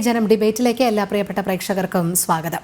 ജനം ഡിബേറ്റിലേക്ക് എല്ലാ പ്രിയപ്പെട്ട പ്രേക്ഷകർക്കും സ്വാഗതം.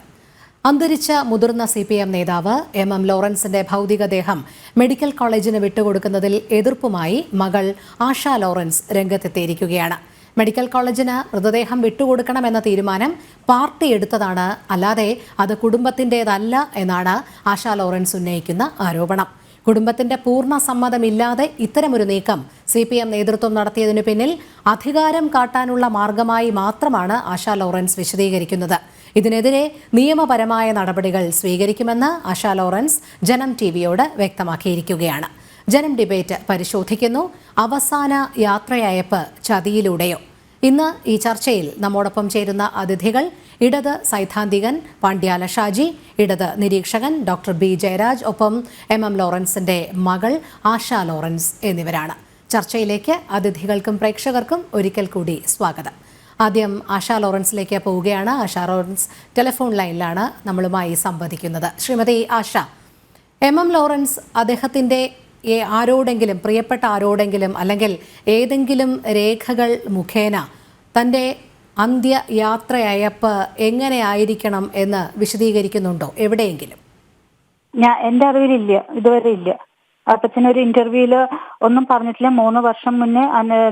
അന്തരിച്ച മുതിർന്ന CPM നേതാവ് MM ലോറൻസിന്റെ ഭൗതികദേഹം മെഡിക്കൽ കോളേജിന് വിട്ടുകൊടുക്കുന്നതിൽ എതിർപ്പുമായി മകൾ ആശ ലോറൻസ് രംഗത്തെത്തിയിരിക്കുകയാണ്. മെഡിക്കൽ കോളേജിന് മൃതദേഹം വിട്ടുകൊടുക്കണമെന്ന തീരുമാനം പാർട്ടി എടുത്തതാണ്, അല്ലാതെ അത് കുടുംബത്തിൻ്റെതല്ല എന്നാണ് ആശ ലോറൻസ് ഉന്നയിക്കുന്ന ആരോപണം. കുടുംബത്തിന്റെ പൂർണ്ണ സമ്മതമില്ലാതെ ഇത്തരമൊരു നീക്കം CPM നേതൃത്വം നടത്തിയതിനു പിന്നിൽ അധികാരം കാട്ടാനുള്ള മാർഗമായി മാത്രമാണ് ആശ ലോറൻസ് വിശദീകരിക്കുന്നത്. ഇതിനെതിരെ നിയമപരമായ നടപടികൾ സ്വീകരിക്കുമെന്ന് ആശ ലോറൻസ് ജനം TVയോട് വ്യക്തമാക്കിയിരിക്കുകയാണ്. ജനം ഡിബേറ്റ് പരിശോധിക്കുന്നു, അവസാന യാത്രയയപ്പ് ചതിയിലൂടെയോ? ഇന്ന് ഈ ചർച്ചയിൽ നമ്മോടൊപ്പം ചേരുന്ന അതിഥികൾ ഇടത് സൈദ്ധാന്തികൻ പാണ്ഡ്യാല ഷാജി, ഇടത് നിരീക്ഷകൻ ഡോക്ടർ B ജയരാജ്, ഒപ്പം MM ലോറൻസിന്റെ മകൾ ആശ ലോറൻസ് എന്നിവരാണ്. ചർച്ചയിലേക്ക് അതിഥികൾക്കും പ്രേക്ഷകർക്കും ഒരിക്കൽ കൂടി സ്വാഗതം. ആദ്യം ആശ ലോറൻസിലേക്ക് പോവുകയാണ്. ആശ ലോറൻസ് ടെലിഫോൺ ലൈനിലാണ് നമ്മളുമായി സംവദിക്കുന്നത്. ശ്രീമതി ആശ, MM ലോറൻസ് അദ്ദേഹത്തിൻ്റെ ആരോടെങ്കിലും, പ്രിയപ്പെട്ട ആരോടെങ്കിലും അല്ലെങ്കിൽ ഏതെങ്കിലും രേഖകൾ മുഖേന തൻ്റെ അന്ത്യയാത്രയയപ്പ് എങ്ങനെയായിരിക്കണം എന്ന് വിശദീകരിക്കുന്നുണ്ടോ എവിടെയെങ്കിലും? എൻ്റെ അറിവിലില്ല, ഇതുവരെ ഇല്ല. അപ്പച്ചനൊരു ഇന്റർവ്യൂല് ഒന്നും പറഞ്ഞിട്ടില്ല. 3 വർഷം മുന്നേ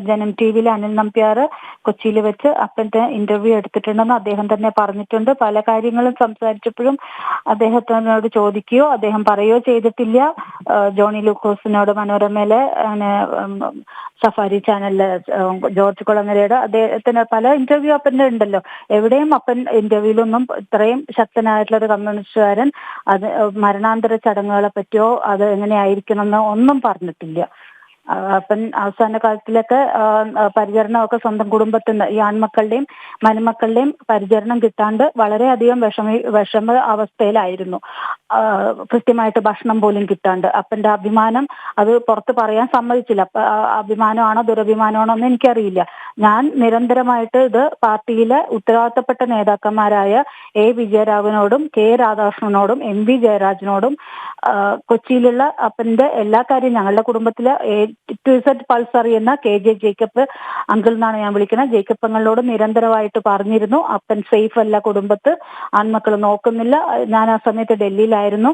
ജനം TVയിൽ അനിൽ നമ്പ്യാർ കൊച്ചിയിൽ വെച്ച് അപ്പൻ്റെ ഇന്റർവ്യൂ എടുത്തിട്ടുണ്ടെന്ന് അദ്ദേഹം തന്നെ പറഞ്ഞിട്ടുണ്ട്. പല കാര്യങ്ങളും സംസാരിച്ചപ്പോഴും അദ്ദേഹത്തിനോട് ചോദിക്കുകയോ അദ്ദേഹം പറയുകയോ ചെയ്തിട്ടില്ല. ജോണി ലൂക്കോസിനോട് മനോരമയിലെ സഫാരി ചാനലിലെ ജോർജ് കുളങ്ങരയുടെ അദ്ദേഹത്തിന് പല ഇന്റർവ്യൂ അപ്പൻ്റെ ഉണ്ടല്ലോ. എവിടെയും അപ്പൻ ഇന്റർവ്യൂലൊന്നും ഇത്രയും ശക്തനായിട്ടുള്ള ഒരു കമ്മ്യൂണിസ്റ്റുകാരൻ അത് മരണാന്തര ചടങ്ങുകളെ പറ്റിയോ അത് എങ്ങനെയായിരിക്കണം ഒന്നും പറഞ്ഞിട്ടില്ല. അപ്പൻ അവസാന കാലത്തിലൊക്കെ പരിചരണമൊക്കെ സ്വന്തം കുടുംബത്തിൽ നിന്ന്, ഈ ആൺമക്കളുടെയും മരുമക്കളുടെയും പരിചരണം കിട്ടാണ്ട് വളരെയധികം വിഷമ അവസ്ഥയിലായിരുന്നു. കൃത്യമായിട്ട് ഭക്ഷണം പോലും കിട്ടാണ്ട്. അപ്പൻ്റെ അഭിമാനം അത് പുറത്ത് പറയാൻ സമ്മതിച്ചില്ല. അഭിമാനമാണോ ദുരഭിമാനമാണോ എന്ന് എനിക്കറിയില്ല. ഞാൻ നിരന്തരമായിട്ട് ഇത് പാർട്ടിയിലെ ഉത്തരവാദിത്തപ്പെട്ട നേതാക്കന്മാരായ A വിജയരാഘവനോടും K രാധാകൃഷ്ണനോടും MV ജയരാജനോടും കൊച്ചിയിലുള്ള അപ്പൻ്റെ എല്ലാ കാര്യവും, ഞങ്ങളുടെ കുടുംബത്തിലെ to Z പൾസ് അറിയുന്ന KJ ജേക്കബ് അങ്കിൾ എന്നാണ് ഞാൻ വിളിക്കുന്നത്, ജേക്കബ് അങ്കിളിനോട് നിരന്തരമായിട്ട് പറഞ്ഞിരുന്നു അപ്പൻ സേഫ് അല്ല, കുടുംബത്ത് ആൺമക്കൾ നോക്കുന്നില്ല. ഞാൻ ആ സമയത്ത് ഡൽഹിയിലായിരുന്നു.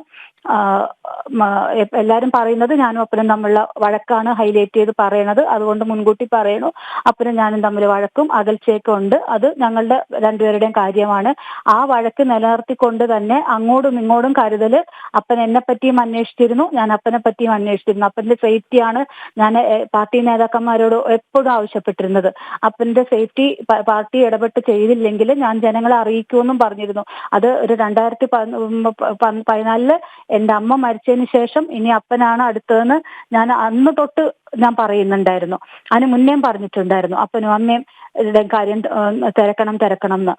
എല്ലാവരും പറയുന്നത് ഞാനും അപ്പനും തമ്മിലുള്ള വഴക്കാണ് ഹൈലൈറ്റ് ചെയ്ത് പറയണത്. അതുകൊണ്ട് മുൻകൂട്ടി പറയണു, അപ്പനും ഞാനും തമ്മിൽ വഴക്കും അകൽച്ചയൊക്കെ ഉണ്ട്. അത് ഞങ്ങളുടെ രണ്ടുപേരുടെയും കാര്യമാണ്. ആ വഴക്ക് നിലനിർത്തിക്കൊണ്ട് തന്നെ അങ്ങോട്ടും ഇങ്ങോട്ടും കരുതൽ. അപ്പൻ എന്നെ പറ്റിയും അന്വേഷിച്ചിരുന്നു, ഞാൻ അപ്പനെ പറ്റിയും അന്വേഷിച്ചിരുന്നു. അപ്പൻ്റെ സേഫ്റ്റിയാണ് ഞാൻ പാർട്ടി നേതാക്കന്മാരോട് എപ്പോഴും ആവശ്യപ്പെട്ടിരുന്നത്. അപ്പൻ്റെ സേഫ്റ്റി പാർട്ടി ഇടപെട്ട് ചെയ്തില്ലെങ്കിൽ ഞാൻ ജനങ്ങളെ അറിയിക്കുമെന്നും പറഞ്ഞിരുന്നു. അത് ഒരു 2014 എൻ്റെ അമ്മ മരിച്ചതിന് ശേഷം ഇനി അപ്പനാണ് അടുത്തതെന്ന് ഞാൻ അന്ന് തൊട്ട് ഞാൻ പറയുന്നുണ്ടായിരുന്നു. അതിന് മുന്നേയും പറഞ്ഞിട്ടുണ്ടായിരുന്നു അപ്പനും അമ്മയും കാര്യം തിരക്കണം എന്ന്.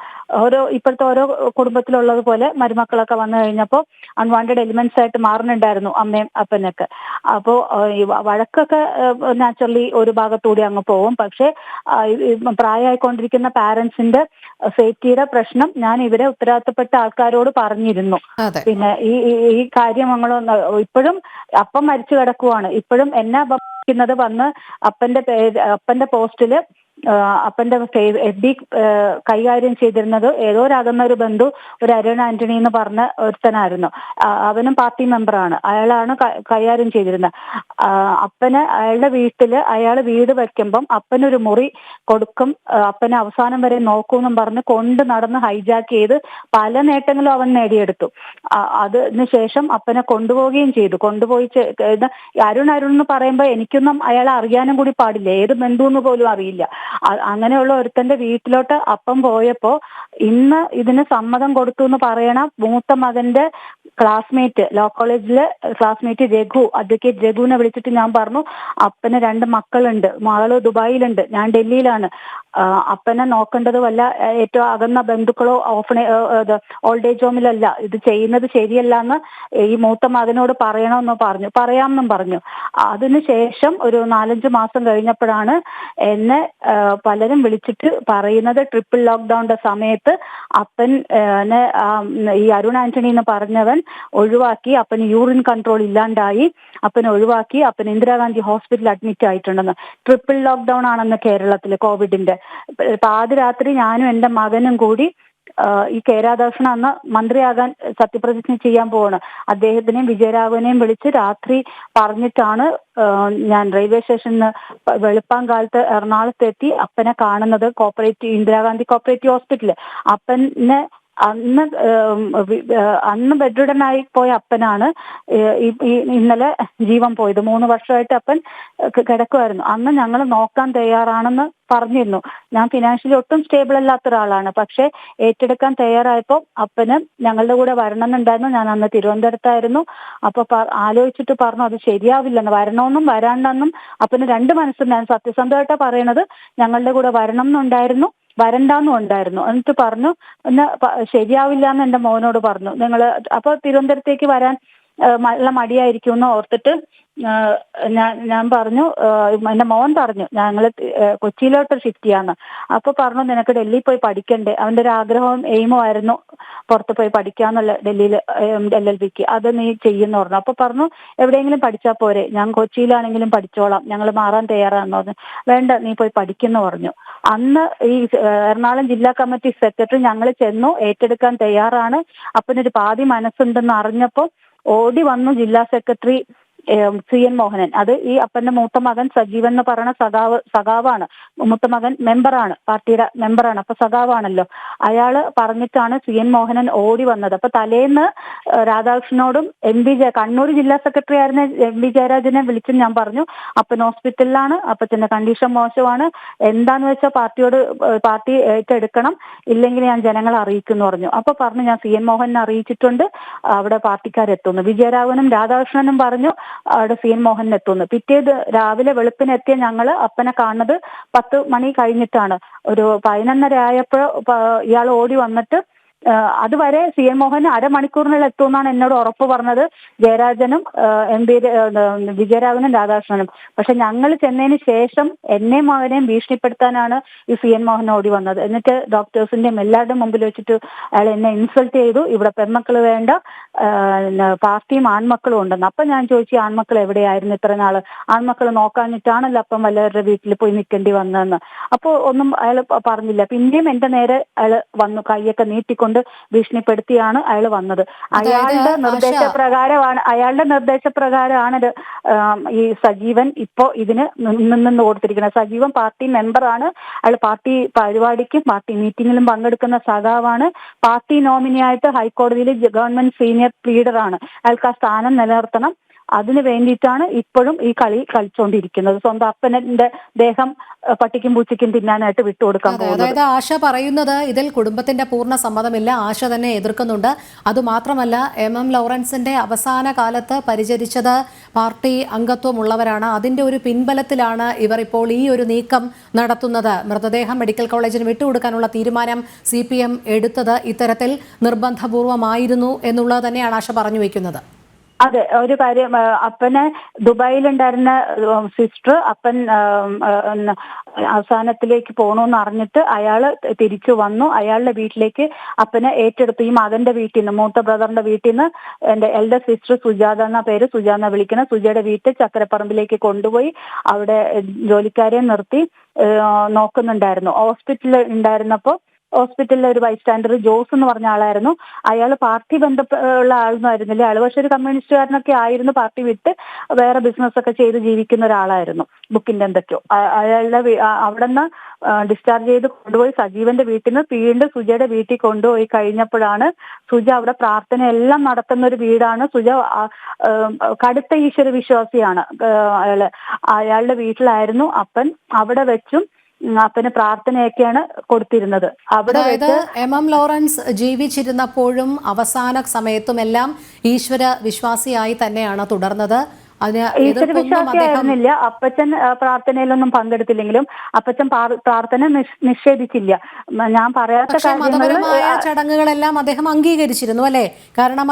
ഇപ്പോഴത്തെ ഓരോ കുടുംബത്തിലുള്ളത് പോലെ മരുമക്കളൊക്കെ വന്നു കഴിഞ്ഞപ്പോൾ അൺവാണ്ടഡ് എലിമെന്റ്സ് ആയിട്ട് മാറുന്നുണ്ടായിരുന്നു അമ്മയും അപ്പനൊക്കെ. അപ്പോൾ വഴക്കൊക്കെ നാച്ചുറലി ഒരു ഭാഗത്തൂടി അങ്ങ് പോകും. പക്ഷേ പ്രായമായിക്കൊണ്ടിരിക്കുന്ന പാരന്റ്സിന്റെ സേഫ്റ്റിയുടെ പ്രശ്നം ഞാൻ ഇവരെ ഉത്തരവാദിത്തപ്പെട്ട ആൾക്കാരോട് പറഞ്ഞിരുന്നു. പിന്നെ ഈ കാര്യം ഇപ്പോഴും അപ്പം മരിച്ചു കിടക്കുവാണ്. ഇപ്പോഴും എന്നെ വന്ന് അപ്പന്റെ പോസ്റ്റില് അപ്പന്റെ FB കൈകാര്യം ചെയ്തിരുന്നത് ഏതോ അകന്ന ഒരു ബന്ധു, ഒരു അരുൺ ആന്റണി എന്ന് പറഞ്ഞ ഒരുത്തനായിരുന്നു. അവനും പാർട്ടി മെമ്പറാണ്. അയാളാണ് കൈകാര്യം ചെയ്തിരുന്നത്. അപ്പന് അയാളുടെ വീട്ടില് അയാൾ വീട് വയ്ക്കുമ്പം അപ്പനൊരു മുറി കൊടുക്കും, അപ്പനെ അവസാനം വരെ നോക്കൂന്നും പറഞ്ഞ് കൊണ്ട് നടന്ന് ഹൈജാക്ക് ചെയ്ത് പല നേട്ടങ്ങളും അവൻ നേടിയെടുത്തു. അതിന് ശേഷം അപ്പനെ കൊണ്ടുപോവുകയും ചെയ്തു. കൊണ്ടുപോയി അരുൺ എന്ന് പറയുമ്പോൾ എനിക്കൊന്നും അയാളെ അറിയാനും കൂടി പാടില്ല, ഏത് ബന്ധു എന്ന് പോലും അറിയില്ല. അങ്ങനെയുള്ള ഒരുത്തന്റെ വീട്ടിലോട്ട് അപ്പം പോയപ്പോ ഇന്ന് ഇതിന് സമ്മതം കൊടുത്തു എന്ന് പറയണ മൂത്ത മകന്റെ ക്ലാസ്മേറ്റ്, ലോ കോളേജിലെ ക്ലാസ്മേറ്റ് അഡ്വക്കേറ്റ് രഘുവിനെ വിളിച്ചിട്ട് ഞാൻ പറഞ്ഞു, അപ്പന് 2 മക്കളുണ്ട്, മകള് ദുബായിലുണ്ട്, ഞാൻ ഡൽഹിയിലാണ്. അപ്പനെ നോക്കേണ്ടത് വല്ല ഏറ്റവും അകന്ന ബന്ധുക്കളോ ഓൾഡ് ഏജ് ഹോമിലല്ല, ഇത് ചെയ്യുന്നത് ശരിയല്ല എന്ന് ഈ മൂത്ത മകനോട് പറയാമെന്നും പറഞ്ഞു. അതിനുശേഷം ഒരു 4-5 മാസം കഴിഞ്ഞപ്പോഴാണ് എന്നെ പലരും വിളിച്ചിട്ട് പറയുന്നത്, ട്രിപ്പിൾ ലോക്ക്ഡൌണിന്റെ സമയത്ത് അപ്പൻ ഈ അരുൺ ആന്റണി എന്ന് പറഞ്ഞവൻ ഒഴിവാക്കി. അപ്പന് യൂറിൻ കൺട്രോൾ ഇല്ലാണ്ടായി. അപ്പനെ ഒഴിവാക്കി. അപ്പൻ ഇന്ദിരാഗാന്ധി ഹോസ്പിറ്റലിൽ അഡ്മിറ്റ് ആയിട്ടുണ്ടെന്ന്. ട്രിപ്പിൾ ലോക്ക്ഡൌൺ ആണെന്ന് കേരളത്തില് കോവിഡിന്റെ. പാതിരാത്രി ഞാനും എന്റെ മകനും കൂടി ഈ കെ രാധാകൃഷ്ണൻ അന്ന് മന്ത്രിയാകാൻ സത്യപ്രതിജ്ഞ ചെയ്യാൻ പോവാണ്. അദ്ദേഹത്തിനെയും വിജയരാഘവനെയും വിളിച്ച് രാത്രി പറഞ്ഞിട്ടാണ് ഞാൻ റെയിൽവേ സ്റ്റേഷനിൽ വെളുപ്പാങ്കാലത്ത് എറണാകുളത്തെത്തി അപ്പനെ കാണുന്നത്. Indira Gandhi cooperative hospital. അപ്പനെ അന്ന് ബെഡ്രിഡനായി പോയ അപ്പനാണ് ഇന്നലെ ജീവൻ പോയത്. 3 വർഷമായിട്ട് അപ്പൻ കിടക്കുമായിരുന്നു. അന്ന് ഞങ്ങൾ നോക്കാൻ തയ്യാറാണെന്ന് പറഞ്ഞിരുന്നു. ഞാൻ ഫിനാൻഷ്യലി ഒട്ടും സ്റ്റേബിൾ അല്ലാത്ത ഒരാളാണ്. പക്ഷെ ഏറ്റെടുക്കാൻ തയ്യാറായപ്പോൾ അപ്പന് ഞങ്ങളുടെ കൂടെ വരണമെന്നുണ്ടായിരുന്നു. ഞാൻ അന്ന് തിരുവനന്തപുരത്തായിരുന്നു. അപ്പൊ ആലോചിച്ചിട്ട് പറഞ്ഞു അത് ശരിയാവില്ലെന്ന്. വരണമെന്നും വരാണ്ടെന്നും അപ്പന് 2 മനസ്സുണ്ടായിരുന്നു. സത്യസന്ധമായിട്ടാ പറയണത്. ഞങ്ങളുടെ കൂടെ വരണം എന്നുണ്ടായിരുന്നു, വരണ്ടാന്നും ഉണ്ടായിരുന്നു. എന്നിട്ട് പറഞ്ഞു ശരിയാവില്ല എന്ന് എന്റെ മോനോട് പറഞ്ഞു. അപ്പൊ തിരുവനന്തപുരത്തേക്ക് വരാൻ മടിയായിരിക്കും എന്ന് ഓർത്തിട്ട് ഞാൻ പറഞ്ഞു, എന്റെ മോൻ പറഞ്ഞു ഞങ്ങള് കൊച്ചിയിലോട്ട് ഷിഫ്റ്റ് ചെയ്യാന്ന്. അപ്പൊ പറഞ്ഞു നിനക്ക് ഡൽഹിയിൽ പോയി പഠിക്കണ്ടേ. അവന്റെ ഒരു ആഗ്രഹവും എയിമും ആയിരുന്നു പുറത്ത് പോയി പഠിക്കാന്നുള്ള, ഡൽഹിയിൽ LLBക്ക്. അത് നീ ചെയ്യുന്ന പറഞ്ഞു. അപ്പൊ പറഞ്ഞു എവിടെയെങ്കിലും പഠിച്ചാൽ പോരെ, ഞാൻ കൊച്ചിയിലാണെങ്കിലും പഠിച്ചോളാം, ഞങ്ങൾ മാറാൻ തയ്യാറാന്ന് പറഞ്ഞു. വേണ്ട നീ പോയി പഠിക്കുന്നു പറഞ്ഞു. അന്ന് ഈ എറണാകുളം ജില്ലാ കമ്മിറ്റി സെക്രട്ടറി ഞങ്ങൾ ചെന്നു, ഏറ്റെടുക്കാൻ തയ്യാറാണ്, അപ്പനൊരു പാതി മനസ്സുണ്ടെന്ന് അറിഞ്ഞപ്പോ ഓടി വന്നു ജില്ലാ സെക്രട്ടറി CN മോഹനൻ. അത് ഈ അപ്പന്റെ മൂത്ത മകൻ സജീവൻ എന്ന് പറയുന്ന സഖാവാണ്. മൂത്ത മകൻ മെമ്പറാണ്, പാർട്ടിയുടെ മെമ്പറാണ്. അപ്പൊ സഖാവാണല്ലോ. അയാള് പറഞ്ഞിട്ടാണ് CN മോഹനൻ ഓടി വന്നത്. അപ്പൊ തലേന്ന് രാധാകൃഷ്ണനോടും കണ്ണൂർ ജില്ലാ സെക്രട്ടറി ആയിരുന്ന MV ജയരാജനെ വിളിച്ചും ഞാൻ പറഞ്ഞു അപ്പൻ ഹോസ്പിറ്റലിലാണ്, അപ്പച്ചന്റെ കണ്ടീഷൻ മോശമാണ്, എന്താന്ന് വെച്ചാൽ പാർട്ടി ഏറ്റെടുക്കണം, ഇല്ലെങ്കിൽ ഞാൻ ജനങ്ങളെ അറിയിക്കുന്നു പറഞ്ഞു. അപ്പൊ പറഞ്ഞു ഞാൻ CN മോഹനെ അറിയിച്ചിട്ടുണ്ട്, അവിടെ പാർട്ടിക്കാരെത്തുന്നു. വിജയരാഘവനും രാധാകൃഷ്ണനും പറഞ്ഞു അവിടെ CN മോഹൻ എത്തുന്നു. പിറ്റേത് രാവിലെ വെളുപ്പിനെത്തിയ ഞങ്ങള് അപ്പനെ കാണുന്നത് 10 മണി കഴിഞ്ഞിട്ടാണ്. ഒരു 11:30 ആയപ്പോ ഇയാൾ ഓടി വന്നിട്ട് അതുവരെ CN മോഹൻ അരമണിക്കൂറിനുള്ളിൽ എത്തുമെന്നാണ് എന്നോട് ഉറപ്പ് പറഞ്ഞത് ജയരാജനും വിജയരാഘവനും രാധാകൃഷ്ണനും. പക്ഷെ ഞങ്ങൾ ചെന്നതിന് ശേഷം എന്നെയും മകനെയും ഭീഷണിപ്പെടുത്താനാണ് ഈ CN മോഹൻ ഓടി വന്നത്. എന്നിട്ട് ഡോക്ടേഴ്സിന്റെയും എല്ലാവരുടെയും മുമ്പിൽ വെച്ചിട്ട് അയാൾ എന്നെ ഇൻസൾട്ട് ചെയ്തു. ഇവിടെ പെൺമക്കൾ വേണ്ട, പാർട്ടിയും ആൺമക്കളും ഉണ്ടെന്ന്. അപ്പൊ ഞാൻ ചോദിച്ചു ആൺമക്കൾ എവിടെയായിരുന്നു ഇത്ര നാള്, ആൺമക്കൾ നോക്കാഞ്ഞിട്ടാണല്ലോ അപ്പം വല്ലവരുടെ വീട്ടിൽ പോയി നിൽക്കേണ്ടി വന്നതെന്ന്. അപ്പൊ ഒന്നും അയാൾ പറഞ്ഞില്ല. പിന്നെയും എന്റെ നേരെ അയാൾ വന്നു, കൈയൊക്കെ നീട്ടിക്കൊണ്ട് ഭീഷണിപ്പെടുത്തിയാണ് അയാൾ വന്നത്. അയാളുടെ നിർദ്ദേശപ്രകാരമാണ് ഈ സജീവൻ ഇപ്പോ ഇതിന് നിന്ന് കൊടുത്തിരിക്കുന്നത്. സജീവൻ പാർട്ടി മെമ്പറാണ്. അയാൾ പാർട്ടി പരിപാടിക്കും പാർട്ടി മീറ്റിംഗിലും പങ്കെടുക്കുന്ന സഖാവാണ്. പാർട്ടി നോമിനിയായിട്ട് ഹൈക്കോടതിയിൽ ഗവൺമെന്റ് സീനിയർ ലീഡറാണ്. അയാൾക്ക് ആ സ്ഥാനം നിലനിർത്തണം. അതിനു വേണ്ടിയിട്ടാണ് ഇപ്പോഴും ഈ കളി കളിച്ചുകൊണ്ടിരിക്കുന്നത്. സ്വന്തം അപ്പന്റെ ദേഹം പട്ടിക്കും പൂച്ചയ്ക്കും തിന്നാനായിട്ട് വിട്ടുകൊടുക്കാൻ പോകുന്നത്. അതായത് ആശ പറയുന്നത് ഇതിൽ കുടുംബത്തിന്റെ പൂർണ്ണ സമ്മതമില്ല, ആശ തന്നെ എതിർക്കുന്നുണ്ട്. അതുമാത്രമല്ല MM ലോറൻസിന്റെ അവസാന കാലത്ത് പരിചരിച്ചത് പാർട്ടി അംഗത്വമുള്ളവരാണ്. അതിന്റെ ഒരു പിൻബലത്തിലാണ് ഇവർ ഇപ്പോൾ ഈ ഒരു നീക്കം നടത്തുന്നത്. മൃതദേഹം മെഡിക്കൽ കോളേജിന് വിട്ടുകൊടുക്കാനുള്ള തീരുമാനം CPM എടുത്തത് ഇത്തരത്തിൽ നിർബന്ധപൂർവമായിരുന്നു എന്നുള്ളത് തന്നെയാണ് ആശ പറഞ്ഞു വയ്ക്കുന്നത്. അതെ, ഒരു കാര്യം, അപ്പന് ദുബായിലുണ്ടായിരുന്ന സിസ്റ്റർ അപ്പൻ അവസാനത്തിലേക്ക് പോകണമെന്ന് അറിഞ്ഞിട്ട് അയാള് തിരിച്ചു വന്നു. അയാളുടെ വീട്ടിലേക്ക് അപ്പനെ ഏറ്റെടുത്തു. ഈ മകന്റെ വീട്ടിൽ നിന്ന്, മൂത്ത ബ്രദറിന്റെ വീട്ടിൽ നിന്ന് എന്റെ എൽഡർ സിസ്റ്റർ സുജാത എന്ന പേര്, സുജാത വിളിക്കുന്ന സുജയുടെ വീട്ടിൽ ചക്കരപ്പറമ്പിലേക്ക് കൊണ്ടുപോയി അവിടെ ജോലിക്കാരെ നിർത്തി നോക്കുന്നുണ്ടായിരുന്നു. ഹോസ്പിറ്റലിൽ ഉണ്ടായിരുന്നപ്പോ ഹോസ്പിറ്റലിലെ ഒരു ബൈസ്റ്റാൻഡർ ജോസ് എന്ന് പറഞ്ഞ ആളായിരുന്നു. അയാൾ പാർട്ടി ബന്ധമുള്ള ആളൊന്നും ആയിരുന്നില്ല. അയാൾ പക്ഷെ ഒരു കമ്മ്യൂണിസ്റ്റുകാരനൊക്കെ ആയിരുന്നു. പാർട്ടി വിട്ട് വേറെ ബിസിനസ് ഒക്കെ ചെയ്ത് ജീവിക്കുന്ന ഒരാളായിരുന്നു. ബുക്കിന്റെ എന്തൊക്കെയോ അയാളുടെ അവിടെ നിന്ന് ഡിസ്ചാർജ് ചെയ്ത് കൊണ്ടുപോയി സജീവന്റെ വീട്ടിൽ നിന്ന് വീണ്ടും സുജയുടെ വീട്ടിൽ കൊണ്ടുപോയി കഴിഞ്ഞപ്പോഴാണ് സുജ അവിടെ പ്രാർത്ഥന എല്ലാം നടത്തുന്ന ഒരു വീടാണ്. സുജ കടുത്ത ഈശ്വര വിശ്വാസിയാണ്. അയാളുടെ വീട്ടിലായിരുന്നു അപ്പൻ. അവിടെ വെച്ചും അപ്പന് പ്രാർത്ഥനയൊക്കെയാണ് കൊടുത്തിരുന്നത്. അവിടെ MM ലോറൻസ് ജീവിച്ചിരുന്നപ്പോഴും അവസാന സമയത്തുമെല്ലാം ഈശ്വര വിശ്വാസിയായി തന്നെയാണ് തുടർന്നത്. ഈശ്വര വിശ്വാസിയായിരുന്നില്ല. അപ്പച്ചൻ പ്രാർത്ഥനയിലൊന്നും പങ്കെടുത്തില്ലെങ്കിലും അപ്പച്ചൻ പ്രാർത്ഥന നിഷേധിച്ചില്ല. ഞാൻ പറയാത്ത മതപരമായ ചടങ്ങുകളെല്ലാം അദ്ദേഹം അംഗീകരിച്ചിരുന്നു അല്ലെ? കാരണം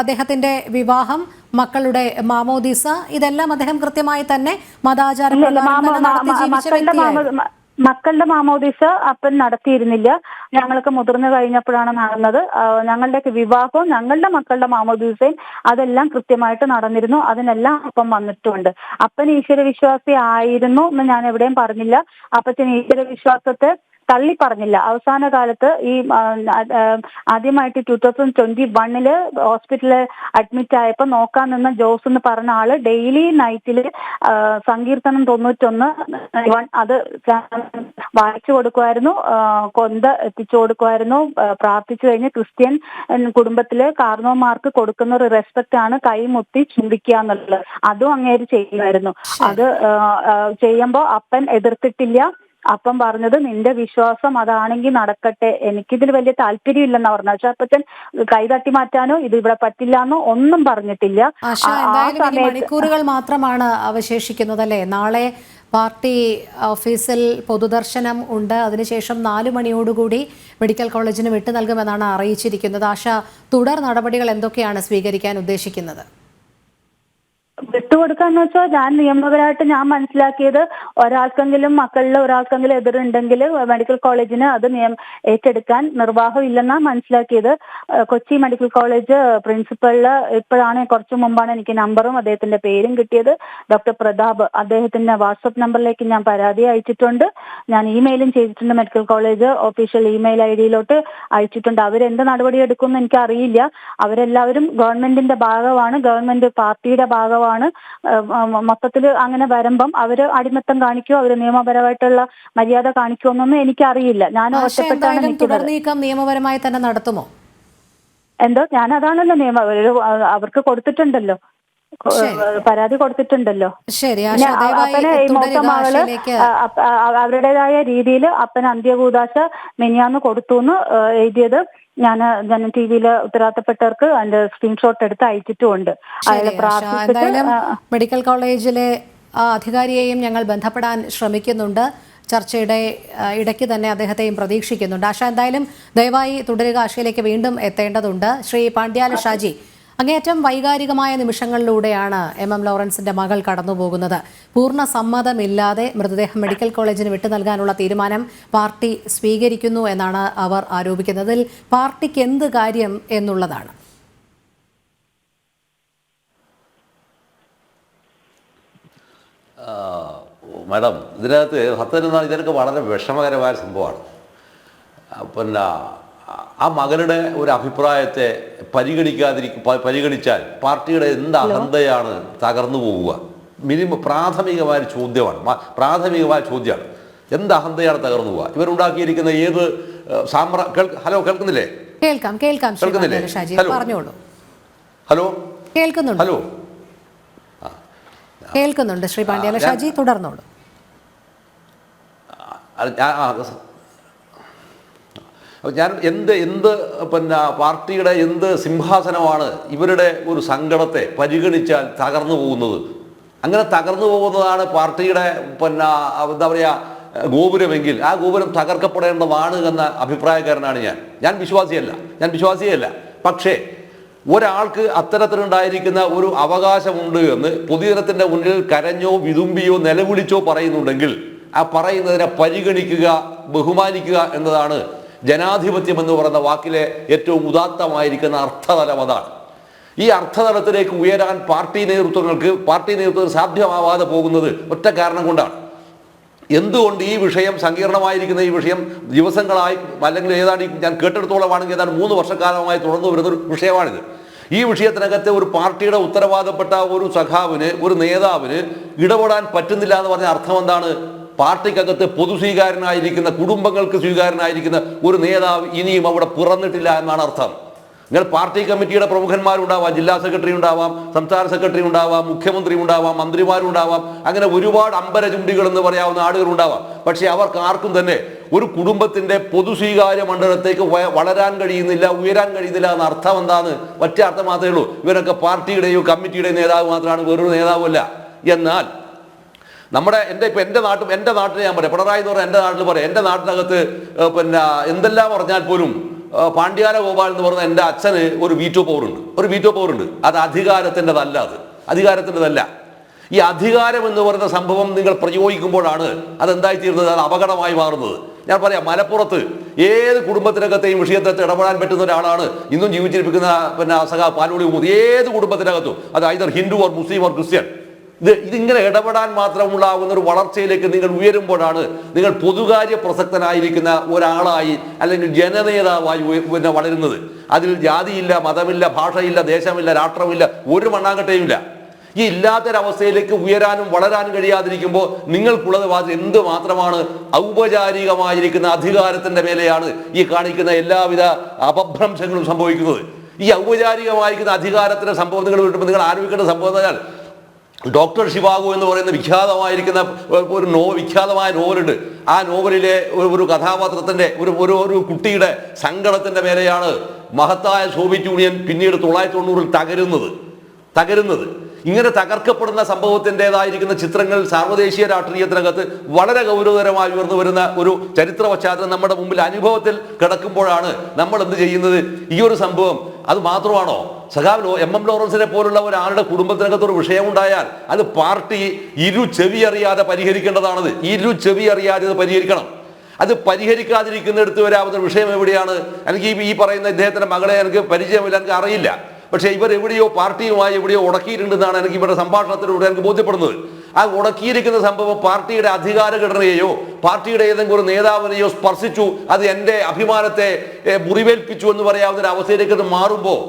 അദ്ദേഹത്തിന്റെ വിവാഹം, മക്കളുടെ മാമോദീസ, ഇതെല്ലാം അദ്ദേഹം കൃത്യമായി തന്നെ മതാചാരപ്രകാരം നടത്തി ജീവിച്ച വ്യക്തിയായിരുന്നു. മക്കളുടെ മാമോദിസ അപ്പൻ നടത്തിയിരുന്നില്ല. ഞങ്ങൾക്ക് മുതിർന്നു കഴിഞ്ഞപ്പോഴാണ് നടന്നത്. ഞങ്ങളുടെയൊക്കെ വിവാഹവും ഞങ്ങളുടെ മക്കളുടെ മാമോദിസയും അതെല്ലാം കൃത്യമായിട്ട് നടന്നിരുന്നു. അതിനെല്ലാം അപ്പം വന്നിട്ടുമുണ്ട്. അപ്പൻ ഈശ്വര വിശ്വാസി ആയിരുന്നു എന്ന് ഞാൻ എവിടെയും പറഞ്ഞില്ല. അപ്പച്ചൻ ഈശ്വര വിശ്വാസത്തെ തള്ളി പറഞ്ഞില്ല. അവസാന കാലത്ത് ഈ ആദ്യമായിട്ട് 2021 ഹോസ്പിറ്റലിൽ അഡ്മിറ്റ് ആയപ്പോൾ നോക്കാൻ നിന്ന ജോസ് എന്ന് പറഞ്ഞ ആള് ഡെയിലി നൈറ്റില് സങ്കീർത്തനം 91 അത് വായിച്ചു കൊടുക്കുമായിരുന്നു, കൊന്ത എത്തിച്ചു കൊടുക്കുമായിരുന്നു. പ്രാർത്ഥിച്ചു കഴിഞ്ഞ് ക്രിസ്ത്യൻ കുടുംബത്തിലെ കാർന്നോമാർക്ക് കൊടുക്കുന്ന ഒരു റെസ്പെക്ട് ആണ് കൈമുത്തി ചുംബിക്കുക എന്നുള്ളത്. അതും അങ്ങേര് ചെയ്യുമായിരുന്നു. അത് ചെയ്യുമ്പോൾ അപ്പൻ എതിർത്തിട്ടില്ല. അപ്പം പറഞ്ഞത് നിന്റെ വിശ്വാസം അതാണെങ്കിൽ നടക്കട്ടെ, എനിക്കിതിൽ വലിയ താല്പര്യം ഇല്ലെന്നാ പറഞ്ഞത്. പക്ഷെ അപ്പച്ചൻ കൈ തട്ടി മാറ്റാനോ ഇത് ഇവിടെ പറ്റില്ലാന്നോ ഒന്നും പറഞ്ഞിട്ടില്ല. മണിക്കൂറുകൾ മാത്രമാണ് അവശേഷിക്കുന്നത് അല്ലേ? നാളെ പാർട്ടി ഓഫീസിൽ പൊതുദർശനം ഉണ്ട്. അതിനുശേഷം 4 മണിയോടുകൂടി മെഡിക്കൽ കോളേജിന് വിട്ടു നൽകുമെന്നാണ് അറിയിച്ചിരിക്കുന്നത്. ആശ, തുടർ നടപടികൾ എന്തൊക്കെയാണ് സ്വീകരിക്കാൻ ഉദ്ദേശിക്കുന്നത്? വിട്ടുകൊടുക്കാന്ന് വെച്ചാൽ ഞാൻ നിയമപരമായിട്ട് ഞാൻ മനസ്സിലാക്കിയത് മക്കളിൽ ഒരാൾക്കെങ്കിലും എതിരുണ്ടെങ്കിൽ മെഡിക്കൽ കോളേജിന് അത് ഏറ്റെടുക്കാൻ നിർവാഹം ഇല്ലെന്നാണ് മനസ്സിലാക്കിയത്. കൊച്ചി മെഡിക്കൽ കോളേജ് പ്രിൻസിപ്പളില് ഇപ്പോഴാണ് കുറച്ചു മുമ്പാണ് എനിക്ക് നമ്പറും അദ്ദേഹത്തിന്റെ പേരും കിട്ടിയത്. ഡോക്ടർ പ്രതാപ്, അദ്ദേഹത്തിന്റെ വാട്സപ്പ് നമ്പറിലേക്ക് ഞാൻ പരാതി അയച്ചിട്ടുണ്ട്. ഞാൻ ഇമെയിലും ചെയ്തിട്ടുണ്ട്. മെഡിക്കൽ കോളേജ് ഒഫീഷ്യൽ ഇമെയിൽ ഐഡിയിലോട്ട് അയച്ചിട്ടുണ്ട്. അവരെന്ത് നടപടി എടുക്കുമെന്ന് എനിക്ക് അറിയില്ല. അവരെല്ലാവരും ഗവൺമെന്റിന്റെ ഭാഗമാണ്, ഗവൺമെന്റ് പാർട്ടിയുടെ ഭാഗമാണ്. മൊത്തത്തിൽ അങ്ങനെ വരുമ്പം അവര് അടിമത്തം കാണിക്കുമോ, അവര് നിയമപരമായിട്ടുള്ള മര്യാദ കാണിക്കുമെന്നൊന്നും എനിക്കറിയില്ല. ഞാൻ ഒറ്റപ്പെട്ടാണ് തുടർ നീക്കം നിയമപരമായി തന്നെ നടത്തുമോ? എന്തോ ഞാൻ അതാണല്ലോ നിയമം അവർക്ക് കൊടുത്തിട്ടുണ്ടല്ലോ, പരാതി കൊടുത്തിട്ടുണ്ടല്ലോ. അപ്പനെ ഈ മൂത്ത മകള് അവരുടേതായ രീതിയിൽ അപ്പന് അന്ത്യകൂദാശ മെനിയാന്ന് കൊടുത്തു എന്ന് എഴുതിയത് ഞാൻ TV-യിൽ ഉത്തരവാദിത്തപ്പെട്ടവർക്ക് അതിന്റെ സ്ക്രീൻഷോട്ട് എടുത്ത് അയച്ചിട്ടുമുണ്ട്. മെഡിക്കൽ കോളേജിലെ അധികാരിയെയും ഞങ്ങൾ ബന്ധപ്പെടാൻ ശ്രമിക്കുന്നുണ്ട്. ചർച്ചയുടെ ഇടയ്ക്ക് തന്നെ അദ്ദേഹത്തെയും പ്രതീക്ഷിക്കുന്നുണ്ട്. ആശ, എന്തായാലും ദയവായി തുടരുക. ആശയിലേക്ക് വീണ്ടും എത്തേണ്ടതുണ്ട്. ശ്രീ പാണ്ഡ്യാല ഷാജി, അങ്ങേയറ്റം വൈകാരികമായ നിമിഷങ്ങളിലൂടെയാണ് MM ലോറൻസിന്റെ മകൾ കടന്നുപോകുന്നത്. പൂർണ്ണ സമ്മതമില്ലാതെ മൃതദേഹം മെഡിക്കൽ കോളേജിന് വിട്ടു നൽകാനുള്ള തീരുമാനം പാർട്ടി സ്വീകരിക്കുന്നു എന്നാണ് അവർ ആരോപിക്കുന്നത്. ഇതിൽ പാർട്ടിക്ക് എന്ത് കാര്യം എന്നുള്ളതാണ്. മാഡം, ഇതിനകത്ത് സത്യമെന്നാൽ ഇതിനൊക്കെ വളരെ വിഷമകരമായ സംഭവമാണ്. പിന്നെ ആ മകളുടെ ഒരു അഭിപ്രായത്തെ പരിഗണിച്ചാൽ പാർട്ടിയുടെ എന്ത് അഹന്തയാണ് തകർന്നു പോവുക? പ്രാഥമികമായ ചോദ്യമാണ്. എന്ത് അഹന്തയാണ് തകർന്നു പോവുക? ഇവരുണ്ടാക്കിയിരിക്കുന്ന ഏത് ഹലോ, കേൾക്കുന്നില്ലേ? കേൾക്കുന്നില്ലേ? ഹലോ, ഹലോ, കേൾക്കുന്നുണ്ട് ശ്രീ പാണ്ഡ്യാല ഷാജി, തുടർന്നോളൂ. ഞാൻ പിന്നെ പാർട്ടിയുടെ എന്ത് സിംഹാസനമാണ് ഇവരുടെ ഒരു സങ്കടത്തെ പരിഗണിച്ചാൽ തകർന്നു പോകുന്നത്? അങ്ങനെ തകർന്നു പോകുന്നതാണ് പാർട്ടിയുടെ പിന്നെ എന്താ പറയുക ഗോപുരമെങ്കിൽ ആ ഗോപുരം തകർക്കപ്പെടേണ്ടതാണ് എന്ന അഭിപ്രായക്കാരനാണ് ഞാൻ വിശ്വാസിയല്ല. പക്ഷേ ഒരാൾക്ക് അത്തരത്തിലുണ്ടായിരിക്കുന്ന ഒരു അവകാശമുണ്ട് എന്ന് പൊതുജനത്തിന്റെ മുന്നിൽ കരഞ്ഞോ വിതുമ്പിയോ നിലവിളിച്ചോ പറയുന്നുണ്ടെങ്കിൽ ആ പറയുന്നതിനെ പരിഗണിക്കുക, ബഹുമാനിക്കുക എന്നതാണ് ജനാധിപത്യം എന്ന് പറയുന്ന വാക്കിലെ ഏറ്റവും ഉദാത്തമായിരിക്കുന്ന അർത്ഥതലം. അതാണ് ഈ അർത്ഥതലത്തിലേക്ക് ഉയരാൻ പാർട്ടി നേതൃത്വത്തിന് സാധ്യമാവാതെ പോകുന്നത് ഒറ്റ കാരണം കൊണ്ടാണ്. എന്തുകൊണ്ട് ഈ വിഷയം സങ്കീർണമായിരിക്കുന്ന ഈ വിഷയം ദിവസങ്ങളായി അല്ലെങ്കിൽ ഞാൻ കേട്ടെടുത്തോളമാണെങ്കിൽ ഏതാണ്ട് 3 വർഷക്കാലമായി തുടർന്നു വരുന്നൊരു വിഷയമാണിത്. ഈ വിഷയത്തിനകത്ത് ഒരു പാർട്ടിയുടെ ഉത്തരവാദപ്പെട്ട ഒരു സഖാവിന്, ഒരു നേതാവിന് ഇടപെടാൻ പറ്റുന്നില്ല എന്ന് പറഞ്ഞ അർത്ഥം എന്താണ്? പാർട്ടിക്കകത്ത് പൊതു സ്വീകാരനായിരിക്കുന്ന, കുടുംബങ്ങൾക്ക് സ്വീകാരനായിരിക്കുന്ന ഒരു നേതാവ് ഇനിയും അവിടെ പിറന്നിട്ടില്ല എന്നാണ് അർത്ഥം. നിങ്ങൾ പാർട്ടി കമ്മിറ്റിയുടെ പ്രമുഖന്മാരുണ്ടാവാം, ജില്ലാ സെക്രട്ടറി ഉണ്ടാവാം, സംസ്ഥാന സെക്രട്ടറി ഉണ്ടാവാം, മുഖ്യമന്ത്രി ഉണ്ടാവാം, മന്ത്രിമാരുണ്ടാവാം, അങ്ങനെ ഒരുപാട് അമ്പരചുണ്ടികൾ എന്ന് പറയാവുന്ന ആളുകളുണ്ടാവാം. പക്ഷെ അവർക്ക് ആർക്കും തന്നെ ഒരു കുടുംബത്തിന്റെ പൊതു സ്വീകാര്യ മണ്ഡലത്തേക്ക് വളരാൻ കഴിയുന്നില്ല, ഉയരാൻ കഴിയുന്നില്ല എന്ന അർത്ഥം എന്താണ്? ഒറ്റ അർത്ഥം മാത്രമേ ഉള്ളൂ. ഇവരൊക്കെ പാർട്ടിയുടെയോ കമ്മിറ്റിയുടെയോ നേതാവ് മാത്രമാണ്, വേറൊരു നേതാവല്ല. എന്നാൽ എൻ്റെ നാട്ടിൽ ഞാൻ പറയാം, പിണറായി എന്ന് പറഞ്ഞാൽ എൻ്റെ നാട്ടിൽ പറയാം, എൻ്റെ നാട്ടിനകത്ത് പിന്നെ എന്തെല്ലാം പറഞ്ഞാൽ പോലും പാണ്ഡ്യാല ഗോപാൽ എന്ന് പറഞ്ഞ എൻ്റെ അച്ഛന് ഒരു വീറ്റോ പവറുണ്ട്. അത് അധികാരത്തിൻ്റെതല്ല. ഈ അധികാരം എന്ന് പറയുന്ന സംഭവം നിങ്ങൾ പ്രയോഗിക്കുമ്പോഴാണ് അതെന്തായിത്തീരുന്നത്, അത് അപകടമായി മാറുന്നത്. ഞാൻ പറയാം, മലപ്പുറത്ത് ഏത് കുടുംബത്തിനകത്തെയും വിഷയത്തെ ഇടപെടാൻ പറ്റുന്ന ഒരാളാണ് ഇന്നും ജീവിച്ചിരിക്കുന്ന സഖാ പാലോളി മുഹമ്മദ്. ഏത് കുടുംബത്തിനകത്തും, അത് either Hindu or Muslim or Christian, ഇതിങ്ങനെ ഇടപെടാൻ മാത്രമുണ്ടാകുന്ന ഒരു വളർച്ചയിലേക്ക് നിങ്ങൾ ഉയരുമ്പോഴാണ് നിങ്ങൾ പൊതുകാര്യ പ്രസക്തനായിരിക്കുന്ന ഒരാളായി അല്ലെങ്കിൽ ജനനേതാവായി വളരുന്നത്. അതിൽ ജാതിയില്ല, മതമില്ല, ഭാഷയില്ല, ദേശമില്ല, രാഷ്ട്രമില്ല, ഒരു മണ്ണാങ്കട്ടയുമില്ല. ഈ ഇല്ലാത്തൊരവസ്ഥയിലേക്ക് ഉയരാനും വളരാനും കഴിയാതിരിക്കുമ്പോൾ നിങ്ങൾക്കുള്ളത് എന്ത് മാത്രമാണ് ഔപചാരികമായിരിക്കുന്ന അധികാരത്തിന്റെ മേലെയാണ് ഈ കാണിക്കുന്ന എല്ലാവിധ അപഭ്രംശങ്ങളും സംഭവിക്കുന്നത്. ഈ ഔപചാരികമായിരിക്കുന്ന അധികാരത്തിന്റെ സംഭവം നിങ്ങൾ നിങ്ങൾ ആരോപിക്കേണ്ട സംഭവം എന്ന് പറഞ്ഞാൽ, ഡോക്ടർ ഷിവാഗോ എന്ന് പറയുന്ന വിഖ്യാതമായിരിക്കുന്ന വിഖ്യാതമായ നോവലുണ്ട്. ആ നോവലിലെ ഒരു കഥാപാത്രത്തിന്റെ ഒരു കുട്ടിയുടെ സങ്കടത്തിന്റെ മേലെയാണ് മഹത്തായ സോവിയറ്റ് യൂണിയൻ പിന്നീട് 1990 തകരുന്നത്. ഇങ്ങനെ തകർക്കപ്പെടുന്ന സംഭവത്തിൻ്റെതായിരിക്കുന്ന ചിത്രങ്ങൾ സാർവദേശീയ രാഷ്ട്രീയത്തിനകത്ത് വളരെ ഗൗരവതരമായി ഉയർന്നു വരുന്ന ഒരു ചരിത്ര പശ്ചാത്തലം നമ്മുടെ മുമ്പിൽ അനുഭവത്തിൽ കിടക്കുമ്പോഴാണ് നമ്മൾ എന്ത് ചെയ്യുന്നത്? ഈ ഒരു സംഭവം അത് മാത്രമാണോ? സഖാവ് MM ലോറൻസിനെ പോലുള്ള ഒരാളുടെ കുടുംബത്തിനകത്ത് ഒരു വിഷയമുണ്ടായാൽ അത് പാർട്ടി ചെവി അറിയാതെ പരിഹരിക്കേണ്ടതാണത്. ചെവി അറിയാതെ അത് പരിഹരിക്കണം. അത് പരിഹരിക്കാതിരിക്കുന്നിടത്ത് വരാവുന്ന വിഷയം എവിടെയാണ്? എനിക്ക് ഈ പറയുന്ന ഇദ്ദേഹത്തിന്റെ മകളെ എനിക്ക് പരിചയമില്ല, എനിക്ക് അറിയില്ല. പക്ഷേ ഇവർ എവിടെയോ പാർട്ടിയുമായി എവിടെയോ ഉടക്കിയിട്ടുണ്ടെന്നാണ് എനിക്ക് ഇവരുടെ സംഭാഷണത്തിലൂടെ എനിക്ക് ബോധ്യപ്പെടുന്നത്. ആ ഉടക്കിയിരിക്കുന്ന സംഭവം പാർട്ടിയുടെ അധികാരഘടനയെയോ പാർട്ടിയുടെ ഏതെങ്കിലും ഒരു നേതാവിനെയോ സ്പർശിച്ചു, അത് എൻ്റെ അഭിമാനത്തെ മുറിവേൽപ്പിച്ചു എന്ന് പറയാവുന്ന ഒരു അവസ്ഥയിലേക്ക് അത് മാറുമ്പോൾ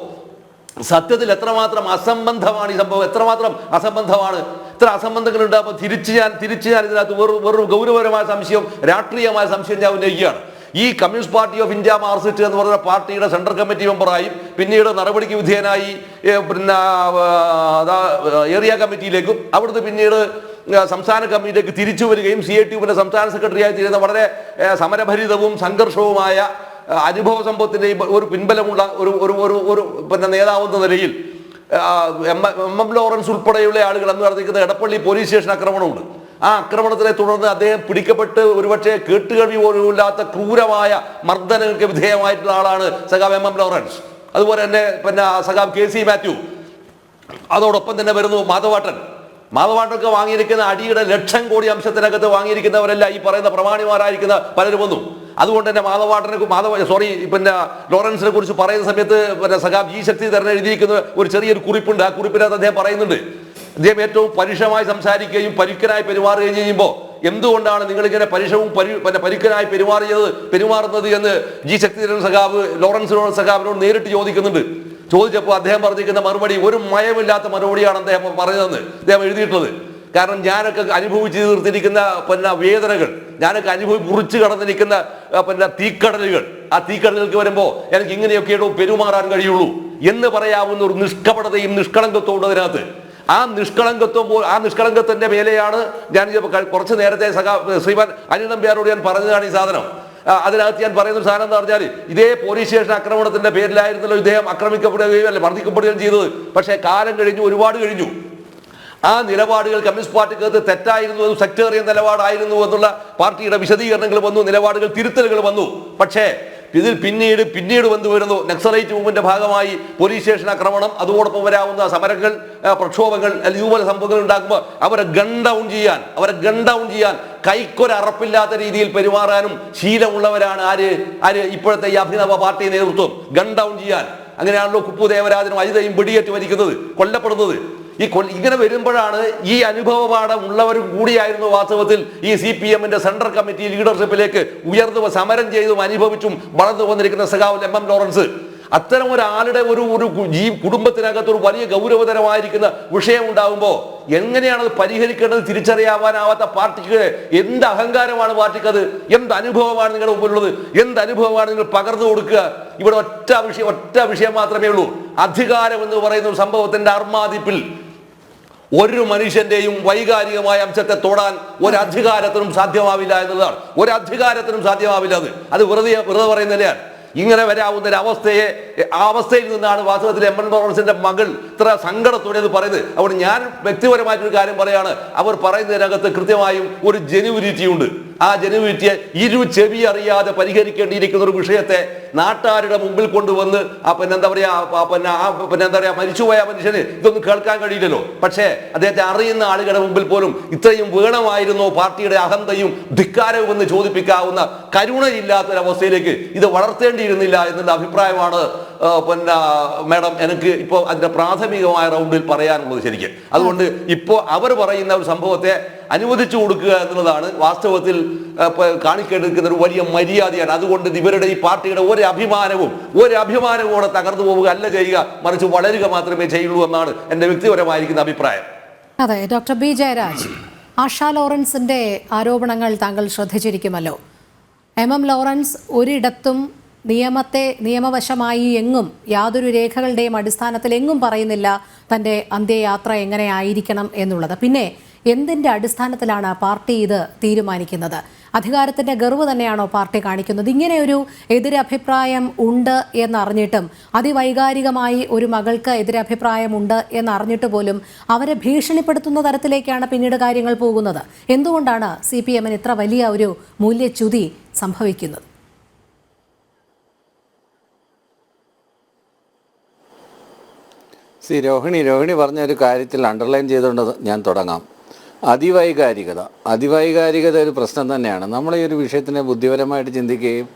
സത്യത്തിൽ എത്രമാത്രം അസംബന്ധമാണ് ഈ സംഭവം, എത്രമാത്രം അസംബന്ധമാണ്. ഇത്ര അസംബന്ധങ്ങൾ ഉണ്ടാകുമ്പോൾ തിരിച്ച് ഞാൻ ഇതിനകത്ത് വെറും ഗൗരവപരമായ സംശയം, രാഷ്ട്രീയമായ സംശയം ഞാൻ ഉന്നയിക്കുകയാണ്. ഈ communist party of India Marxist എന്ന് പറയുന്ന പാർട്ടിയുടെ സെൻട്രൽ കമ്മിറ്റി മെമ്പറായും പിന്നീട് നടപടിക്ക് വിധേയനായി ഏരിയ കമ്മിറ്റിയിലേക്കും അവിടുന്ന് പിന്നീട് സംസ്ഥാന കമ്മിറ്റിയിലേക്ക് തിരിച്ചു വരികയും CITUവിന്റെ സംസ്ഥാന സെക്രട്ടറിയായി തീരുന്ന വളരെ സമരഭരിതവും സംഘർഷവുമായ അനുഭവ സംഭവത്തിൻ്റെയും ഒരു പിൻബലമുള്ള ഒരു നേതാവെന്ന നിലയിൽ MM ലോറൻസ് ഉൾപ്പെടെയുള്ള ആളുകൾ അന്ന് നടത്തിക്കുന്ന എടപ്പള്ളി പോലീസ് സ്റ്റേഷൻ ആക്രമണമുണ്ട്. ആ ആക്രമണത്തിനെ തുടർന്ന് അദ്ദേഹം പിടിക്കപ്പെട്ട് ഒരുപക്ഷെ കേട്ടുകേൾവി പോലുമില്ലാത്ത ക്രൂരമായ മർദ്ദനങ്ങൾക്ക് വിധേയമായിട്ടുള്ള ആളാണ് സഖാവ് MM ലോറൻസ്. അതുപോലെ തന്നെ സഖാവ് KC മാത്യു, അതോടൊപ്പം തന്നെ വരുന്നു മാധവാട്ടനൊക്കെ വാങ്ങിയിരിക്കുന്ന അടിയുടെ 1,00,000 കോടി അംശത്തിനകത്ത് വാങ്ങിയിരിക്കുന്നവരെല്ലാം ഈ പറയുന്ന പ്രമാണിമാരായിരിക്കുന്ന പലരും വന്നു. അതുകൊണ്ട് തന്നെ ലോറൻസിനെ കുറിച്ച് പറയുന്ന സമയത്ത് സഖാവ് G ശക്തിധരൻ എഴുതിയിരിക്കുന്ന ഒരു ചെറിയൊരു കുറിപ്പുണ്ട്. ആ കുറിപ്പിനകത്ത് അദ്ദേഹം പറയുന്നുണ്ട്, അദ്ദേഹം ഏറ്റവും പരുഷമായി സംസാരിക്കുകയും പരുക്കനായി പെരുമാറുകയും ചെയ്യുമ്പോൾ എന്തുകൊണ്ടാണ് നിങ്ങളിങ്ങനെ പരുക്കനായി പെരുമാറുന്നത് എന്ന് G ശക്തിധരൻ സഖാവ് സഖാവിനോട് നേരിട്ട് ചോദിക്കുന്നുണ്ട്. ചോദിച്ചപ്പോൾ അദ്ദേഹം പറഞ്ഞിരിക്കുന്ന മറുപടി ഒരു മയമില്ലാത്ത മറുപടിയാണ് അദ്ദേഹം പറഞ്ഞതെന്ന് അദ്ദേഹം എഴുതിയിട്ടുള്ളത്. കാരണം ഞാനൊക്കെ അനുഭവിച്ച് തീർത്തിരിക്കുന്ന വേദനകൾ, ഞാനൊക്കെ മുറിച്ച് കടന്നിരിക്കുന്ന തീക്കടലുകൾ, ആ തീക്കടലുകൾക്ക് വരുമ്പോൾ എനിക്ക് ഇങ്ങനെയൊക്കെയോ പെരുമാറാൻ കഴിയുള്ളൂ എന്ന് പറയാവുന്ന ഒരു നിഷ്കപടതയും നിഷ്കളങ്കത്വവും അതിനകത്ത്. ആ നിഷ്കളങ്കത്തിന്റെ മേലെയാണ് ഞാൻ കുറച്ച് നേരത്തെ ശ്രീമാൻ അനിൽ നമ്പ്യാരോട് ഞാൻ പറഞ്ഞതാണ് ഈ സാധനം. അതിനകത്ത് ഞാൻ പറയുന്ന സാധനം എന്ന് പറഞ്ഞാൽ, ഇതേ പോലീസ് സ്റ്റേഷൻ ആക്രമണത്തിന്റെ പേരിലായിരുന്നല്ലോ ഇദ്ദേഹം ആക്രമിക്കപ്പെടുകയും അല്ലെ മർദ്ദിക്കപ്പെടുകയും ചെയ്തത്. പക്ഷേ കാലം കഴിഞ്ഞു, ഒരുപാട് കഴിഞ്ഞു. ആ നിലപാടുകൾ കമ്മ്യൂണിസ്റ്റ് പാർട്ടിക്കകത്ത് തെറ്റായിരുന്നു, സെക്ടേറിയൻ നിലപാടായിരുന്നു എന്നുള്ള പാർട്ടിയുടെ വിശദീകരണങ്ങൾ വന്നു, നിലപാടുകൾ തിരുത്തലുകൾ വന്നു. പക്ഷേ ഇതിൽ പിന്നീട് വന്നുവരുന്നു നക്സലൈറ്റ് മൂവ്മെന്റിന്റെ ഭാഗമായി പോലീസ് സ്റ്റേഷൻ ആക്രമണം, അതോടൊപ്പം വരാവുന്ന സമരങ്ങൾ, പ്രക്ഷോഭങ്ങൾ, ഇതുപോലെ സംഭവങ്ങൾ ഉണ്ടാക്കുമ്പോൾ അവരെ ഗൺ ഡൗൺ ചെയ്യാൻ കൈക്കൊരറപ്പില്ലാത്ത രീതിയിൽ പെരുമാറാനും ശീലമുള്ളവരാണ് ആര് ഇപ്പോഴത്തെ ഈ അഭിനവ പാർട്ടി നേതൃത്വം. ഗൺ ഡൗൺ ചെയ്യാൻ അങ്ങനെയാണല്ലോ കുപ്പു ദേവരാജനും അജിതയും വെടിയേറ്റ് മരിക്കുന്നത്, കൊല്ലപ്പെടുന്നത്. ഇങ്ങനെ വരുമ്പോഴാണ് ഈ അനുഭവപാഠം ഉള്ളവരും കൂടിയായിരുന്നു വാസ്തവത്തിൽ ഈ CPMന്റെ സെൻട്രൽ കമ്മിറ്റി ലീഡർഷിപ്പിലേക്ക് ഉയർന്നു സമരം ചെയ്തും അനുഭവിച്ചും വളർന്നു വന്നിരിക്കുന്ന സഖാവ് MM ലോറൻസ്. അത്തരം ഒരാളുടെ ഒരു കുടുംബത്തിനകത്ത് ഒരു വലിയ ഗൗരവതരമായിരിക്കുന്ന വിഷയം ഉണ്ടാകുമ്പോൾ എങ്ങനെയാണത് പരിഹരിക്കേണ്ടത് തിരിച്ചറിയാവാനാവാത്ത പാർട്ടിക്ക് എന്ത് അഹങ്കാരമാണ് പാർട്ടിക്കത്? എന്ത് അനുഭവമാണ് നിങ്ങളുടെ മുമ്പിലുള്ളത്? എന്ത് അനുഭവമാണ് നിങ്ങൾ പകർന്നു കൊടുക്കുക? ഇവിടെ ഒറ്റ വിഷയം മാത്രമേ ഉള്ളൂ. അധികാരം എന്ന് പറയുന്ന സംഭവത്തിന്റെ അർമാദിപ്പിൽ ഒരു മനുഷ്യന്റെയും വൈകാരികമായ അംശത്തെ തൊടാൻ ഒരധികാരത്തിനും സാധ്യമാവില്ല എന്നുള്ളതാണ്. ഒരധികാരത്തിനും സാധ്യമാവില്ല. അത് വെറുതെ പറയുന്നില്ല. ഇങ്ങനെ വരാവുന്ന ഒരു അവസ്ഥയിൽ നിന്നാണ് വാസ്തവത്തിൽ MM ലോറൻസിന്റെ മകൾ ഇത്ര സങ്കടത്തോടെ അത് പറയുന്നത്. അവിടെ ഞാൻ വ്യക്തിപരമായിട്ടൊരു കാര്യം പറയാണ്, അവർ പറയുന്നതിനകത്ത് കൃത്യമായും ഒരു ജെനുവിനിറ്റി ഉണ്ട്. ആ ജനുവിറ്റിയെ ചെവി അറിയാതെ പരിഹരിക്കേണ്ടിയിരിക്കുന്ന ഒരു വിഷയത്തെ നാട്ടുകാരുടെ മുമ്പിൽ കൊണ്ടുവന്ന് മരിച്ചുപോയ മനുഷ്യന് ഇതൊന്നും കേൾക്കാൻ കഴിയില്ലല്ലോ. പക്ഷേ അദ്ദേഹത്തെ അറിയുന്ന ആളുകളുടെ മുമ്പിൽ പോലും ഇത്രയും വേണമായിരുന്നോ പാർട്ടിയുടെ അഹന്തയും ധിക്കാരവും എന്ന് ചോദിപ്പിക്കാവുന്ന കരുണയില്ലാത്തൊരവസ്ഥയിലേക്ക് ഇത് വളർത്തേണ്ടിയിരുന്നില്ല എന്നുള്ള അഭിപ്രായമാണ് മാഡം എനിക്ക് ഇപ്പോൾ അതിന്റെ പ്രാഥമികമായ റൗണ്ടിൽ പറയാനുള്ളത്. ശരിക്കും അതുകൊണ്ട് ഇപ്പോൾ അവർ പറയുന്ന ഒരു സംഭവത്തെ അനുവദിച്ചു കൊടുക്കുക എന്നുള്ളതാണ് വാസ്തവത്തിൽ കാണിക്കെടുക്കുന്ന ഒരു വലിയ മര്യാദയാണ്. അതുകൊണ്ട് ഇവരുടെ ഈ പാർട്ടിയുടെ ഒരു അഭിമാനവും അവിടെ തകർന്നു പോവുക അല്ല ചെയ്യുക, മറിച്ച് വളരുക മാത്രമേ ചെയ്യുള്ളൂ എന്നാണ് എൻ്റെ വ്യക്തിപരമായിരിക്കുന്ന അഭിപ്രായം. അതെ, ഡോക്ടർ ബി ജയരാജ്, ആശാ ലോറൻസിന്റെ ആരോപണങ്ങൾ താങ്കൾ ശ്രദ്ധിച്ചിരിക്കുമല്ലോ. എം ലോറൻസ് ഒരിടത്തും നിയമവശമായി എങ്ങും യാതൊരു രേഖകളുടെയും അടിസ്ഥാനത്തിൽ എങ്ങും പറയുന്നില്ല തൻ്റെ അന്ത്യയാത്ര എങ്ങനെയായിരിക്കണം എന്നുള്ളത്. പിന്നെ എന്തിൻ്റെ അടിസ്ഥാനത്തിലാണ് പാർട്ടി ഇത് തീരുമാനിക്കുന്നത്? അധികാരത്തിൻ്റെ ഗർവ് തന്നെയാണോ പാർട്ടി കാണിക്കുന്നത്? ഇങ്ങനെ ഒരു എതിരഭിപ്രായം ഉണ്ട് എന്നറിഞ്ഞിട്ടും, അതിവൈകാരികമായി ഒരു മകൾക്ക് എതിരഭിപ്രായമുണ്ട് എന്നറിഞ്ഞിട്ട് പോലും അവരെ ഭീഷണിപ്പെടുത്തുന്ന തരത്തിലേക്കാണ് പിന്നീട് കാര്യങ്ങൾ പോകുന്നത്. എന്തുകൊണ്ടാണ് CPM-ന് ഇത്ര വലിയ ഒരു മൂല്യച്യുതി സംഭവിക്കുന്നത്? രോഹിണി പറഞ്ഞ ഒരു കാര്യത്തിൽ അണ്ടർലൈൻ ചെയ്തുകൊണ്ട് ഞാൻ തുടങ്ങാം. അതിവൈകാരികത ഒരു പ്രശ്നം തന്നെയാണ്. നമ്മൾ ഈ ഒരു വിഷയത്തിനെ ബുദ്ധിപരമായിട്ട് ചിന്തിക്കുകയും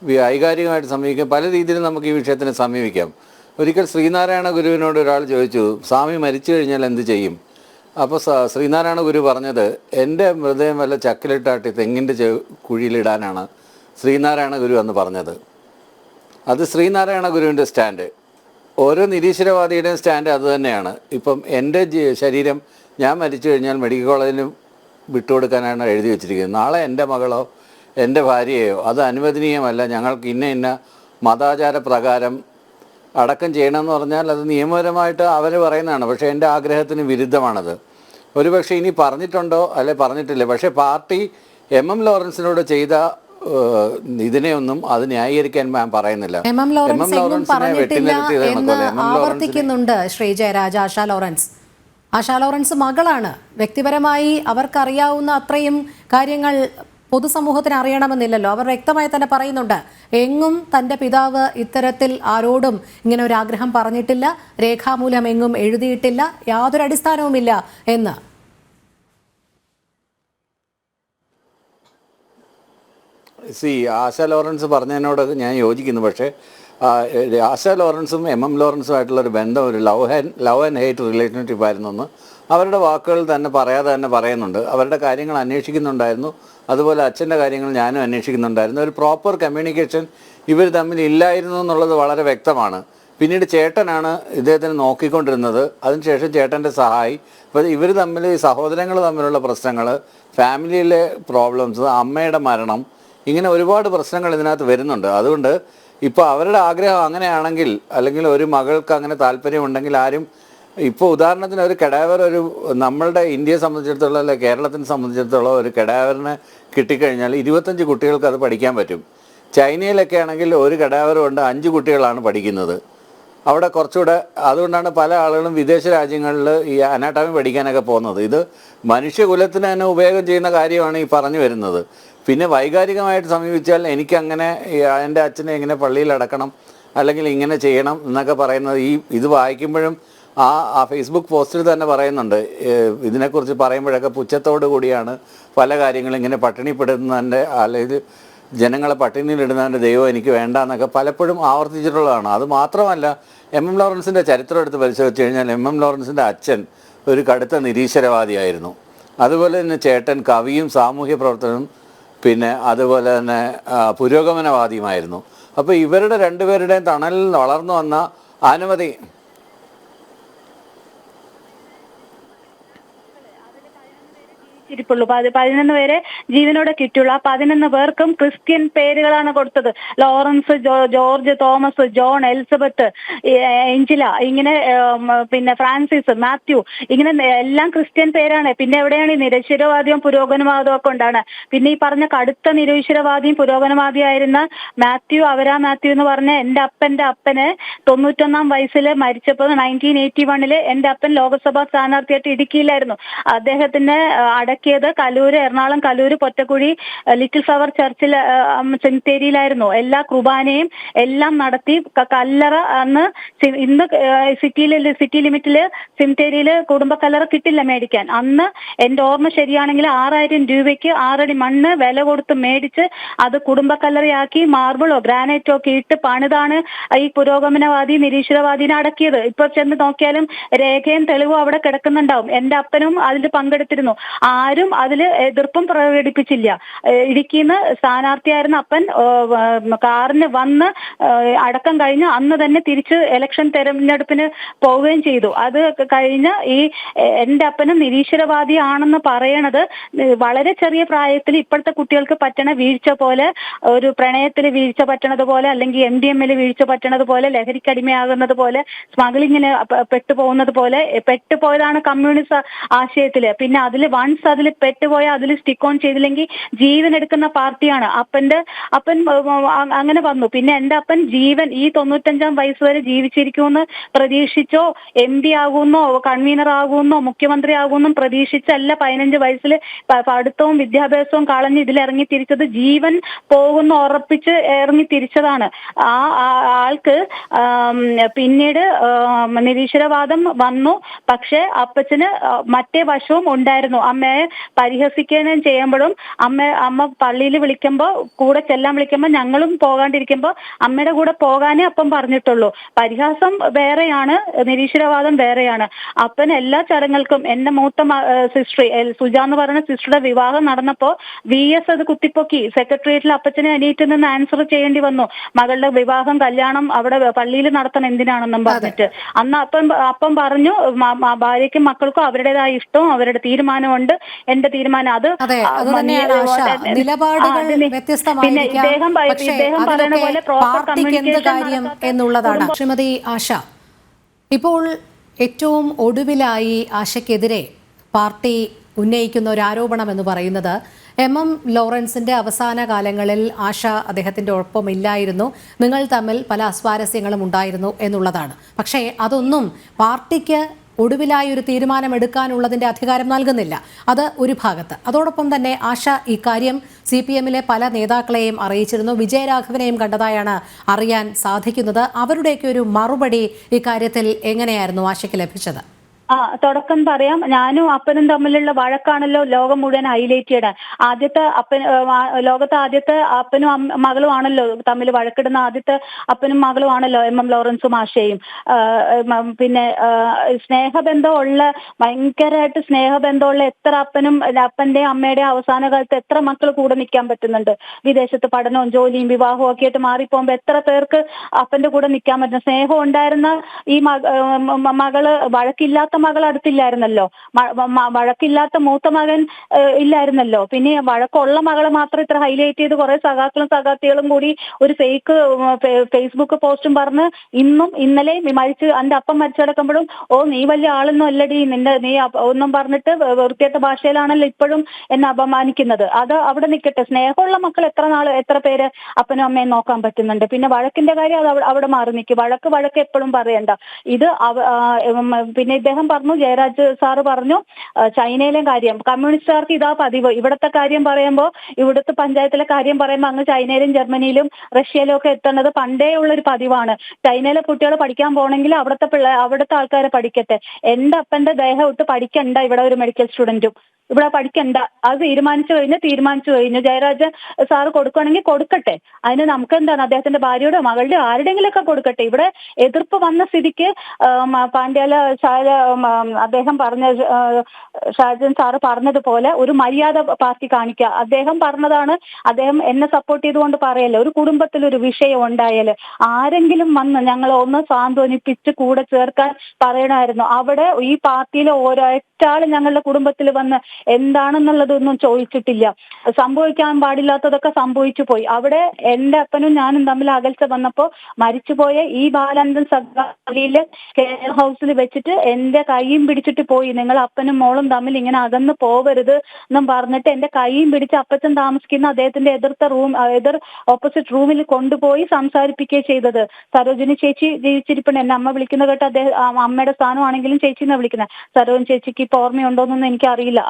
വൈകാരികമായിട്ട് സമീപിക്കുകയും പല രീതിയിലും നമുക്ക് ഈ വിഷയത്തിനെ സമീപിക്കാം. ഒരിക്കൽ ശ്രീനാരായണ ഗുരുവിനോട് ഒരാൾ ചോദിച്ചു, സ്വാമി മരിച്ചു കഴിഞ്ഞാൽ എന്ത് ചെയ്യും? അപ്പോൾ ശ്രീനാരായണ ഗുരു പറഞ്ഞത്, എൻ്റെ മൃതദേഹം വല്ല ചക്കിലിട്ടാട്ടി തെങ്ങിൻ്റെ കുഴിയിലിടാനാണ് ശ്രീനാരായണ ഗുരു എന്ന് പറഞ്ഞത്. അത് ശ്രീനാരായണ ഗുരുവിൻ്റെ സ്റ്റാൻഡ്. ഓരോ നിരീശ്വരവാദിയുടെയും സ്റ്റാൻഡ് അതുതന്നെയാണ്. ഇപ്പം എൻ്റെ ശരീരം ഞാൻ മരിച്ചു കഴിഞ്ഞാൽ മെഡിക്കൽ കോളേജിന് വിട്ടുകൊടുക്കാനാണ് എഴുതി വെച്ചിരിക്കുന്നത്. നാളെ എൻ്റെ മകളോ എൻ്റെ ഭാര്യയോ അത് അനുവദനീയമല്ല, ഞങ്ങൾക്ക് ഇന്ന മതാചാര പ്രകാരം അടക്കം ചെയ്യണമെന്ന് പറഞ്ഞാൽ അത് നിയമപരമായിട്ട് അവർ പറയുന്നതാണ്. പക്ഷേ എൻ്റെ ആഗ്രഹത്തിന് വിരുദ്ധമാണത്. ഒരുപക്ഷെ ഇനി പറഞ്ഞിട്ടുണ്ടോ അല്ലെ പറഞ്ഞിട്ടില്ല. പക്ഷേ പാർട്ടി എം ലോറൻസിനോട് ചെയ്ത ഇതിനെയൊന്നും അത് ന്യായീകരിക്കാൻ ഞാൻ പറയുന്നില്ല. എം ലോറൻസ് ആവർത്തിക്കുന്നുണ്ട് ശ്രീ ജയരാജ്. ആശാ ലോറൻസ് മകളാണ്. വ്യക്തിപരമായി അവർക്കറിയാവുന്ന അത്രയും കാര്യങ്ങൾ പൊതുസമൂഹത്തിന് അറിയണമെന്നില്ലല്ലോ. അവർ വ്യക്തമായി തന്നെ പറയുന്നുണ്ട്, എങ്ങും തൻ്റെ പിതാവ് ഇത്തരത്തിൽ ആരോടും ഇങ്ങനെ ഒരു ആഗ്രഹം പറഞ്ഞിട്ടില്ല, രേഖാമൂലം എങ്ങും എഴുതിയിട്ടില്ല, യാതൊരു അടിസ്ഥാനവുമില്ല എന്ന്. ആശാ ലോറൻസ് പറഞ്ഞതിനോട് ഞാൻ യോജിക്കുന്നു. പക്ഷേ ആശാ ലോറൻസും എം ലോറൻസുമായിട്ടുള്ളൊരു ബന്ധം ഒരു ലവ് ആൻഡ് ഹേറ്റ് റിലേഷൻഷിപ്പ് ആയിരുന്നു എന്ന് അവരുടെ വാക്കുകൾ തന്നെ പറയാതെ തന്നെ പറയുന്നുണ്ട്. അവരുടെ കാര്യങ്ങൾ അന്വേഷിക്കുന്നുണ്ടായിരുന്നു. അതുപോലെ അച്ഛൻ്റെ കാര്യങ്ങൾ ഞാനും അന്വേഷിക്കുന്നുണ്ടായിരുന്നു. ഒരു പ്രോപ്പർ കമ്മ്യൂണിക്കേഷൻ ഇവർ തമ്മിൽ ഇല്ലായിരുന്നു എന്നുള്ളത് വളരെ വ്യക്തമാണ്. പിന്നീട് ചേട്ടനാണ് ഇദ്ദേഹത്തിന് നോക്കിക്കൊണ്ടിരുന്നത്. അതിനുശേഷം ചേട്ടൻ്റെ സഹായി. അപ്പോൾ ഇവർ തമ്മിൽ സഹോദരങ്ങൾ തമ്മിലുള്ള പ്രശ്നങ്ങൾ, ഫാമിലിയിലെ പ്രോബ്ലംസ്, അമ്മയുടെ മരണം, ഇങ്ങനെ ഒരുപാട് പ്രശ്നങ്ങൾ ഇതിനകത്ത് വരുന്നുണ്ട്. അതുകൊണ്ട് ഇപ്പോൾ അവരുടെ ആഗ്രഹം അങ്ങനെയാണെങ്കിൽ, അല്ലെങ്കിൽ ഒരു മകൾക്ക് അങ്ങനെ താല്പര്യമുണ്ടെങ്കിൽ ആരും ഇപ്പോൾ ഉദാഹരണത്തിന് ഒരു കെഡാവർ, നമ്മളുടെ ഇന്ത്യയെ സംബന്ധിച്ചിടത്തോളം അല്ലെ കേരളത്തിനെ സംബന്ധിച്ചിടത്തോളം ഒരു കെഡാവറിനെ കിട്ടിക്കഴിഞ്ഞാൽ 25 കുട്ടികൾക്ക് അത് പഠിക്കാൻ പറ്റും. ചൈനയിലൊക്കെ ആണെങ്കിൽ ഒരു കെഡാവർ കൊണ്ട് 5 കുട്ടികളാണ് പഠിക്കുന്നത്. അവിടെ കുറച്ചുകൂടെ, അതുകൊണ്ടാണ് പല ആളുകളും വിദേശ രാജ്യങ്ങളിൽ ഈ അനാട്ടമി പഠിക്കാനൊക്കെ പോകുന്നത്. ഇത് മനുഷ്യകുലത്തിന് തന്നെ ഉപയോഗം ചെയ്യുന്ന കാര്യമാണ് ഈ പറഞ്ഞു വരുന്നത്. പിന്നെ വൈകാരികമായിട്ട് സമീപിച്ചാൽ എനിക്കങ്ങനെ എൻ്റെ അച്ഛനെ ഇങ്ങനെ പള്ളിയിൽ അടക്കണം അല്ലെങ്കിൽ ഇങ്ങനെ ചെയ്യണം എന്നൊക്കെ പറയുന്നത് ഇത് വായിക്കുമ്പോഴും ആ ഫേസ്ബുക്ക് പോസ്റ്റിൽ തന്നെ പറയുന്നുണ്ട്. ഇതിനെക്കുറിച്ച് പറയുമ്പോഴൊക്കെ പുച്ഛത്തോടു കൂടിയാണ് പല കാര്യങ്ങളും ഇങ്ങനെ പട്ടിണിപ്പെടുന്നതിൻ്റെ അല്ലെങ്കിൽ ജനങ്ങളെ പട്ടിണിയിലിടുന്നതിൻ്റെ ദൈവം എനിക്ക് വേണ്ട എന്നൊക്കെ പലപ്പോഴും ആവർത്തിച്ചിട്ടുള്ളതാണ്. അത് മാത്രമല്ല, എം ലോറൻസിൻ്റെ ചരിത്രം എടുത്ത് പരിശോധിച്ച് കഴിഞ്ഞാൽ എം ലോറൻസിൻ്റെ അച്ഛൻ ഒരു കടുത്ത നിരീശ്വരവാദിയായിരുന്നു. അതുപോലെ തന്നെ ചേട്ടൻ കവിയും സാമൂഹ്യ പ്രവർത്തകനും പിന്നെ അതുപോലെ തന്നെ പുരോഗമനവാദിയുമായിരുന്നു. അപ്പോൾ ഇവരുടെ രണ്ടുപേരുടെയും തണലിൽ വളർന്നു വന്ന അനവധി ിരിപ്പുള്ളൂ 11 പേരെ ജീവനോടെ കിട്ടുള്ളൂ. ആ 11 പേർക്കും ക്രിസ്ത്യൻ പേരുകളാണ് കൊടുത്തത്. Lawrence, George, Thomas, John, Elizabeth, എഞ്ചില, ഇങ്ങനെ പിന്നെ ഫ്രാൻസിസ്, മാത്യു, ഇങ്ങനെ എല്ലാം ക്രിസ്ത്യൻ പേരാണ്. പിന്നെ എവിടെയാണ് ഈ നിരീശ്വരവാദിയും പുരോഗമനവാദവും ഒക്കെ ഉണ്ടാണ്. പിന്നെ ഈ പറഞ്ഞ കടുത്ത നിരീശ്വരവാദിയും പുരോഗമനവാദിയായിരുന്ന മാത്യു എന്ന് പറഞ്ഞ എൻ്റെ അപ്പന് 91 വയസ്സിൽ മരിച്ചപ്പോൾ 1981 എൻ്റെ അപ്പൻ ലോക്സഭാ സ്ഥാനാർത്ഥിയായിട്ട് ഇടുക്കിയിലായിരുന്നു. അദ്ദേഹത്തിന് അടക്കിയത് കലൂര്, എറണാകുളം കലൂര് പൊറ്റക്കുഴി ലിറ്റിൽ ഫ്ലവർ ചർച്ചിൽ സെമിത്തേരിയിലായിരുന്നു. എല്ലാ കുർബാനയും എല്ലാം നടത്തി. കല്ലറ അന്ന് ഇന്ന് സിറ്റി ലിമിറ്റില് സെമിത്തേരിയില് കുടുംബ കല്ലറ കിട്ടില്ല മേടിക്കാൻ. അന്ന് എന്റെ ഓർമ്മ ശരിയാണെങ്കിൽ 6,000 രൂപയ്ക്ക് 6 അടി മണ്ണ് വില കൊടുത്ത് മേടിച്ച് അത് കുടുംബ കല്ലറയാക്കി മാർബിളോ ഗ്രാനൈറ്റോ ഒക്കെ ഇട്ട് പണിതാണ് ഈ പുരോഗമനവാദി നിരീശ്വരവാദിനെ അടക്കിയത്. ഇപ്പൊ ചെന്ന് നോക്കിയാലും രേഖയും തെളിവും അവിടെ കിടക്കുന്നുണ്ടാവും. എന്റെ അപ്പനും അതിൽ പങ്കെടുത്തിരുന്നു. ആരും അതിൽ എതിർപ്പും പ്രകടിപ്പിച്ചില്ല. ഇടുക്കിന്ന് സ്ഥാനാർത്ഥിയായിരുന്ന അപ്പൻ കാറിന് വന്ന് അടക്കം കഴിഞ്ഞ് അന്ന് തന്നെ തിരിച്ച് ഇലക്ഷൻ തെരഞ്ഞെടുപ്പിന് പോവുകയും ചെയ്തു. അത് കഴിഞ്ഞ് ഈ എന്റെ അപ്പനും നിരീശ്വരവാദിയാണെന്ന് പറയണത് വളരെ ചെറിയ പ്രായത്തിൽ ഇപ്പോഴത്തെ കുട്ടികൾക്ക് പറ്റണ വീഴ്ച പോലെ, ഒരു പ്രണയത്തിൽ വീഴ്ച പറ്റണത് പോലെ, അല്ലെങ്കിൽ MDMA വീഴ്ച പറ്റണത് പോലെ, ലഹരിക്കടിമയാകുന്നത് പോലെ, സ്മഗ്ലിങ്ങിന് പെട്ടുപോകുന്നത് പോലെ പെട്ടുപോയതാണ് കമ്മ്യൂണിസ്റ്റ് ആശയത്തില്. പിന്നെ അതിൽ വൺസ് അതിൽ പെട്ടുപോയ അതിൽ സ്റ്റിക്ക് ഓൺ ചെയ്തില്ലെങ്കിൽ ജീവൻ എടുക്കുന്ന പാർട്ടിയാണ്. അപ്പൻ അങ്ങനെ വന്നു. പിന്നെ എന്റെ അപ്പൻ ജീവൻ ഈ 95-ാം വയസ്സ് വരെ ജീവിച്ചിരിക്കുമെന്ന് പ്രതീക്ഷിച്ചോ, MP ആകുമെന്നോ കൺവീനർ ആകുമെന്നോ മുഖ്യമന്ത്രി ആകുമെന്നും പ്രതീക്ഷിച്ചല്ല 15 വയസ്സിൽ പഠിത്തവും വിദ്യാഭ്യാസവും കളഞ്ഞ് ഇതിലിറങ്ങി തിരിച്ചത്. ജീവൻ പോകുന്ന ഉറപ്പിച്ച് ഇറങ്ങി തിരിച്ചതാണ്. ആ ആൾക്ക് പിന്നീട് നിരീശ്വരവാദം വന്നു. പക്ഷെ അപ്പച്ചന് മറ്റേ വശവും ഉണ്ടായിരുന്നു. അമ്മയെ പരിഹസിക്കുകയും ചെയ്യുമ്പോഴും അമ്മ പള്ളിയിൽ വിളിക്കുമ്പോൾ കൂടെ ചെല്ലാൻ വിളിക്കുമ്പോൾ ഞങ്ങളും പോകാണ്ടിരിക്കുമ്പോൾ അമ്മയുടെ കൂടെ പോകാനേ അപ്പം പറഞ്ഞിട്ടുള്ളൂ. പരിഹാസം വേറെയാണ്, നിരീശ്വരവാദം വേറെയാണ്. അപ്പൻ എല്ലാ ചടങ്ങുകൾക്കും എന്റെ മൂത്ത സിസ്റ്റർ സുജ എന്ന് പറയുന്ന സിസ്റ്ററുടെ വിവാഹം നടന്നപ്പോ VS അത് കുത്തിപ്പൊക്കി. സെക്രട്ടേറിയറ്റിൽ അപ്പച്ചനെ അനിയറ്റിൽ നിന്ന് ആൻസർ ചെയ്യേണ്ടി വന്നു. മകളുടെ വിവാഹം കല്യാണം അവിടെ പള്ളിയിൽ നടത്തണം എന്തിനാണെന്നും പറഞ്ഞിട്ട്. അന്ന് അപ്പം പറഞ്ഞു ഭാര്യയ്ക്കും മക്കൾക്കും അവരുടേതായ ഇഷ്ടവും അവരുടെ തീരുമാനമുണ്ട്. എന്റെ തീരുമാനം അത് പിന്നെ ഇദ്ദേഹം പറയുന്ന പോലെ പ്രോപ്പർ കമ്മ്യൂണിക്കേഷൻ എന്നുള്ളതാണ്. ശ്രീമതി ആശ, ഇപ്പോൾ ഏറ്റവും ഒടുവിലായി ആശയ്ക്കെതിരെ പാർട്ടി ഉന്നയിക്കുന്ന ഒരു ആരോപണം എന്ന് പറയുന്നത് ലോറൻസിന്റെ അവസാന കാലങ്ങളിൽ ആശ അദ്ദേഹത്തിന്റെ ഒപ്പമില്ലായിരുന്നു, നിങ്ങൾ തമ്മിൽ പല അസ്വാരസ്യങ്ങളും ഉണ്ടായിരുന്നു എന്നുള്ളതാണ്. പക്ഷേ അതൊന്നും പാർട്ടിക്ക് ഒടുവിലായി ഒരു തീരുമാനമെടുക്കാനുള്ളതിന്റെ അധികാരം നൽകുന്നില്ല. അത് ഒരു ഭാഗത്ത്. അതോടൊപ്പം തന്നെ ആശ ഇക്കാര്യം CPM-ലെ പല നേതാക്കളെയും അറിയിച്ചിരുന്നു. വിജയരാഘവനെയും കണ്ടതായാണ് അറിയാൻ സാധിക്കുന്നത്. അവരുടെയൊക്കെ ഒരു മറുപടി ഇക്കാര്യത്തിൽ എങ്ങനെയായിരുന്നു ആശയ്ക്ക് ലഭിച്ചത്? തുടക്കം പറയാം. ഞാനും അപ്പനും തമ്മിലുള്ള വഴക്കാണല്ലോ ലോകം മുഴുവൻ ഹൈലൈറ്റ് ചെയ്യണം. ലോകത്തെ ആദ്യത്തെ അപ്പനും മകളും ആണല്ലോ തമ്മിൽ വഴക്കിടുന്ന ആദ്യത്തെ അപ്പനും മകളും ആണല്ലോ ലോറൻസും ആശയും. പിന്നെ സ്നേഹബന്ധമുള്ള, ഭയങ്കരമായിട്ട് സ്നേഹബന്ധമുള്ള എത്ര അപ്പന്റെയും അമ്മയുടെയും അവസാന കാലത്ത് എത്ര മക്കൾ കൂടെ നിൽക്കാൻ പറ്റുന്നുണ്ട്. വിദേശത്ത് പഠനവും ജോലിയും വിവാഹവും ഒക്കെ ആയിട്ട് മാറിപ്പോകുമ്പോ എത്ര പേർക്ക് അപ്പന്റെ കൂടെ നിൽക്കാൻ പറ്റും. സ്നേഹം ഉണ്ടായിരുന്ന ഈ മകള് വഴക്കില്ലാത്ത മകൾ അടുത്തില്ലായിരുന്നല്ലോ, വഴക്കില്ലാത്ത മൂത്ത മകൻ ഇല്ലായിരുന്നല്ലോ. പിന്നെ വഴക്കുള്ള മകളെ മാത്രം ഇത്ര ഹൈലൈറ്റ് ചെയ്ത് കുറെ സഖാത്തികളും കൂടി ഒരു ഫേസ്ബുക്ക് പോസ്റ്റും പറഞ്ഞ് ഇന്നും ഇന്നലെ എന്റെ അപ്പം മരിച്ചടക്കുമ്പോഴും നീ വലിയ ആളൊന്നും അല്ലടി, നീ ഒന്നും പറഞ്ഞിട്ട് വൃത്തിയായിട്ട ഭാഷയിലാണല്ലോ ഇപ്പോഴും എന്നെ അപമാനിക്കുന്നത്. അത് അവിടെ നിൽക്കട്ടെ. സ്നേഹമുള്ള മക്കൾ എത്ര പേര് അപ്പനും അമ്മയും നോക്കാൻ പറ്റുന്നുണ്ട്. പിന്നെ വഴക്കിന്റെ കാര്യം അത് അവിടെ മാറി നിൽക്കും. വഴക്ക് എപ്പോഴും പറയണ്ട. ഇത് പിന്നെ ഇദ്ദേഹം പറഞ്ഞു, ജയരാജ് സാറ് പറഞ്ഞു, ചൈനയിലെ കാര്യം കമ്മ്യൂണിസ്റ്റുകാർക്ക് ഇതാ പതിവ്. ഇവിടുത്തെ കാര്യം പറയുമ്പോൾ, ഇവിടുത്തെ പഞ്ചായത്തിലെ കാര്യം പറയുമ്പോൾ അങ്ങ് ചൈനയിലും ജർമ്മനിയിലും റഷ്യയിലും ഒക്കെ എത്തുന്നത് പണ്ടേ ഉള്ളൊരു പതിവാണ്. ചൈനയിലെ കുട്ടികൾ പഠിക്കാൻ പോകണമെങ്കിൽ അവിടുത്തെ ആൾക്കാരെ പഠിക്കട്ടെ. എന്റെ അപ്പന്റെ ദേഹം ഇട്ട് പഠിക്കണ്ട ഇവിടെ ഒരു മെഡിക്കൽ സ്റ്റുഡന്റും. ഇവിടെ പഠിക്കണ്ട. അത് തീരുമാനിച്ചു കഴിഞ്ഞു. ജയരാജ് സാറ് കൊടുക്കുകയാണെങ്കിൽ കൊടുക്കട്ടെ. അതിന് നമുക്ക് എന്താണ്, അദ്ദേഹത്തിന്റെ ഭാര്യയോടോ മകളുടെ ആരുടെയെങ്കിലൊക്കെ കൊടുക്കട്ടെ. ഇവിടെ എതിർപ്പ് വന്ന സ്ഥിതിക്ക് പാണ്ഡ്യാല അദ്ദേഹം ഷാജൻ സാറ് പറഞ്ഞതുപോലെ ഒരു മര്യാദ പാർട്ടി കാണിക്കുക. അദ്ദേഹം പറഞ്ഞതാണ്, അദ്ദേഹം എന്നെ സപ്പോർട്ട് ചെയ്തുകൊണ്ട് പറയല്ലേ, ഒരു കുടുംബത്തിൽ ഒരു വിഷയം ഉണ്ടായാല് ആരെങ്കിലും വന്ന് ഞങ്ങളെ ഒന്ന് സാന്ത്വനിപ്പിച്ച് കൂടെ ചേർക്കാൻ പറയണമായിരുന്നു. അവിടെ ഈ പാർട്ടിയിലെ ഒരൊറ്റാള് ഞങ്ങളുടെ കുടുംബത്തിൽ വന്ന് എന്താണെന്നുള്ളതൊന്നും ചോദിച്ചിട്ടില്ല. സംഭവിക്കാൻ പാടില്ലാത്തതൊക്കെ സംഭവിച്ചു പോയി. അവിടെ എന്റെ അപ്പനും ഞാനും തമ്മിൽ അകൽച്ച വന്നപ്പോ മരിച്ചുപോയ ഈ ബാലാനന്ദൻ സഖാവിലെ കെയർ ഹൗസിൽ വെച്ചിട്ട് എന്റെ കൈയും പിടിച്ചിട്ട് പോയി, നിങ്ങൾ അപ്പനും മോളും തമ്മിൽ ഇങ്ങനെ അകന്ന് പോവരുത് എന്നും പറഞ്ഞിട്ട് എന്റെ കൈയും പിടിച്ച് അപ്പച്ചൻ താമസിക്കുന്ന അദ്ദേഹത്തിന്റെ എതിർ ഓപ്പോസിറ്റ് റൂമിൽ കൊണ്ടുപോയി സംസാരിപ്പിക്കുകയും ചെയ്തത്. സരോജിനി ചേച്ചി ജീവിച്ചിരിപ്പുണ്ട്. എന്നെ അമ്മ വിളിക്കുന്ന കേട്ട് അമ്മയുടെ സ്ഥാനമാണെങ്കിലും ചേച്ചി എന്നാ വിളിക്കുന്നത്. സരോജിനി ചേച്ചിക്ക് ഇപ്പൊ ഓർമ്മയുണ്ടോന്നൊന്നും എനിക്കറിയില്ല.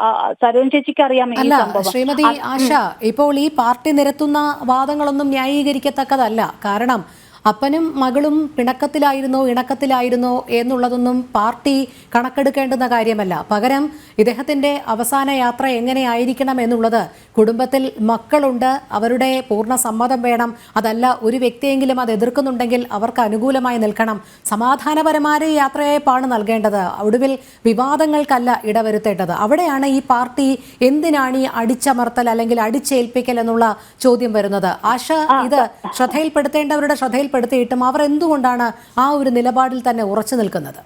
സരോജ ചേച്ചിക്ക് അറിയാം ഈ അല്ല സംഭവം. ശ്രീമതി ആശ, ഇപ്പോൾ ഈ പാർട്ടി നിരത്തുന്ന വാദങ്ങളൊന്നും ന്യായീകരിക്കത്തക്കതല്ല. കാരണം അപ്പനും മകളും പിണക്കത്തിലായിരുന്നോ ഇണക്കത്തിലായിരുന്നോ എന്നുള്ളതൊന്നും പാർട്ടി കണക്കെടുക്കേണ്ടുന്ന കാര്യമല്ല. പകരം ഇദ്ദേഹത്തിന്റെ അവസാന യാത്ര എങ്ങനെയായിരിക്കണം എന്നുള്ളത് കുടുംബത്തിൽ മക്കളുണ്ട്, അവരുടെ പൂർണ്ണ സമ്മതം വേണം. അതല്ല ഒരു വ്യക്തിയെങ്കിലും അത് എതിർക്കുന്നുണ്ടെങ്കിൽ അവർക്ക് അനുകൂലമായി നിൽക്കണം. സമാധാനപരമായ യാത്രയെപ്പാണ് നൽകേണ്ടത്, ഒടുവിൽ വിവാദങ്ങൾക്കല്ല ഇടവരുത്തേണ്ടത്. അവിടെയാണ് ഈ പാർട്ടി എന്തിനാണ് ഈ അടിച്ചമർത്തൽ അല്ലെങ്കിൽ അടിച്ചേൽപ്പിക്കൽ എന്നുള്ള ചോദ്യം വരുന്നത്. ആശ, ഇത് ശ്രദ്ധയിൽപ്പെടുത്തേണ്ടവരുടെ ശ്രദ്ധയിൽപ്പെടുത്തിയിട്ടും അവർ എന്തുകൊണ്ടാണ് ആ ഒരു നിലപാടിൽ തന്നെ ഉറച്ചു നിൽക്കുന്നത്?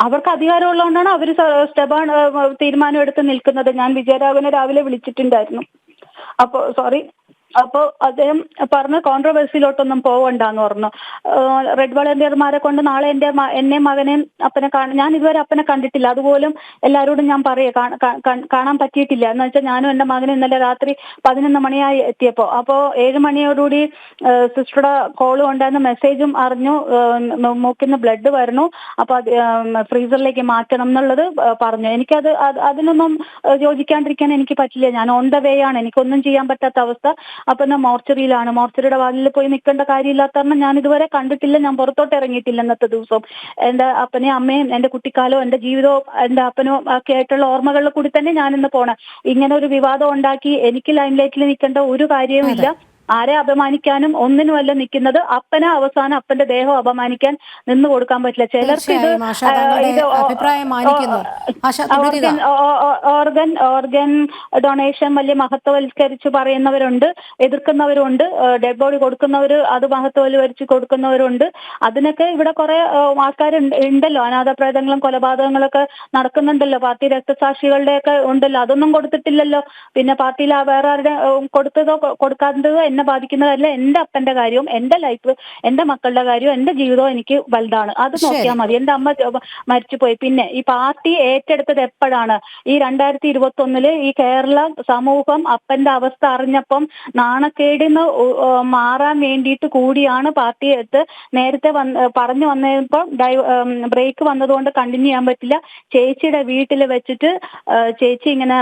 അവർക്ക് അധികാരമുള്ളതുകൊണ്ടാണ് അവർ സ്റ്റെബാൻ തീരുമാനം എടുത്ത് നിൽക്കുന്നത്. ഞാൻ വിജയരാഘവനെ രാവിലെ വിളിച്ചിട്ടുണ്ടായിരുന്നു. അപ്പോൾ അദ്ദേഹം പറഞ്ഞ കോൺട്രവേഴ്സിയിലോട്ടൊന്നും പോവണ്ടെന്ന് പറഞ്ഞു. റെഡ് വളണ്ടിയർമാരെ കൊണ്ട് നാളെ എന്നെ മകനെയും അപ്പനെ ഞാൻ ഇതുവരെ അപ്പനെ കണ്ടിട്ടില്ല. അതുപോലും എല്ലാവരോടും ഞാൻ കാണാൻ പറ്റിയിട്ടില്ല. എന്ന് വെച്ചാൽ ഞാനും എൻ്റെ മകനും ഇന്നലെ രാത്രി 11 മണിയായി എത്തിയപ്പോൾ. അപ്പോൾ 7 മണിയോടുകൂടി സിസ്റ്ററുടെ കോളും ഉണ്ടായിരുന്ന മെസ്സേജും അറിഞ്ഞു, മൂക്കിന്ന് ബ്ലഡ് വരുന്നു, അപ്പോൾ ഫ്രീസറിലേക്ക് മാറ്റണം എന്നുള്ളത് പറഞ്ഞു. എനിക്കത് അതിനൊന്നും യോജിക്കാണ്ടിരിക്കാൻ എനിക്ക് പറ്റില്ല. ഞാൻ ഓൺ ദ വേ ആണ്, എനിക്കൊന്നും ചെയ്യാൻ പറ്റാത്ത അവസ്ഥ. അപ്പൊ ഞാൻ മോർച്ചറിയിലാണ്. മോർച്ചറിയുടെ വാതിലിൽ പോയി നിൽക്കേണ്ട കാര്യമില്ലാത്ത കാരണം ഞാൻ ഇതുവരെ കണ്ടിട്ടില്ല, ഞാൻ പുറത്തോട്ട് ഇറങ്ങിയിട്ടില്ല ഇന്നത്തെ ദിവസം. എൻ്റെ അപ്പനെയും അമ്മയും എൻ്റെ കുട്ടിക്കാലവും എൻ്റെ ജീവിതവും എൻ്റെ അപ്പനും ഒക്കെ ആയിട്ടുള്ള ഓർമ്മകളിൽ കൂടി തന്നെ ഞാനിന്ന് പോണേ. ഇങ്ങനെ ഒരു വിവാദം ഉണ്ടാക്കി എനിക്ക് ലൈംലൈറ്റിൽ നിൽക്കേണ്ട ഒരു കാര്യവും ഇല്ല. ആരെ അപമാനിക്കാനും ഒന്നിനുമല്ല നിൽക്കുന്നത്. അപ്പനെ അവസാനം അപ്പന്റെ ദേഹം അപമാനിക്കാൻ നിന്ന് കൊടുക്കാൻ പറ്റില്ല. ചിലർക്ക് ഓർഗൻ ഡൊണേഷൻ വലിയ മഹത്വവൽക്കരിച്ച് പറയുന്നവരുണ്ട്, എതിർക്കുന്നവരുണ്ട്. ഡെഡ് ബോഡി കൊടുക്കുന്നവര് അത് മഹത്വവൽക്കരിച്ച് കൊടുക്കുന്നവരുണ്ട്. അതിനൊക്കെ ഇവിടെ കുറെ ആൾക്കാർ ഉണ്ടല്ലോ. അനാഥപ്രേതങ്ങളും കൊലപാതകങ്ങളൊക്കെ നടക്കുന്നുണ്ടല്ലോ. പാർട്ടി രക്തസാക്ഷികളുടെയൊക്കെ ഉണ്ടല്ലോ. അതൊന്നും കൊടുത്തിട്ടില്ലല്ലോ. പിന്നെ പാർട്ടിയിൽ വേറെ ആരുടെ കൊടുത്തതോ കൊടുക്കാത്തതോ എന്നെ ബാധിക്കുന്നതല്ല. എൻ്റെ അപ്പന്റെ കാര്യവും എൻ്റെ ലൈഫ്, എൻ്റെ മക്കളുടെ കാര്യവും എൻ്റെ ജീവിതവും എനിക്ക് വലുതാണ്. അത് നോക്കിയാൽ മതി. എൻ്റെ അമ്മ മരിച്ചുപോയി. പിന്നെ ഈ പാർട്ടി ഏറ്റെടുത്തത് എപ്പോഴാണ്? ഈ 2021 ഈ കേരള സമൂഹം അപ്പന്റെ അവസ്ഥ അറിഞ്ഞപ്പം നാണക്കേടിന്ന് മാറാൻ വേണ്ടിയിട്ട് കൂടിയാണ് പാർട്ടി എടുത്ത് നേരത്തെ പറഞ്ഞു വന്നപ്പോൾ ബ്രേക്ക് വന്നതുകൊണ്ട് കണ്ടിന്യൂ ചെയ്യാൻ പറ്റില്ല. ചേച്ചിയുടെ വീട്ടിൽ വെച്ചിട്ട് ചേച്ചി ഇങ്ങനെ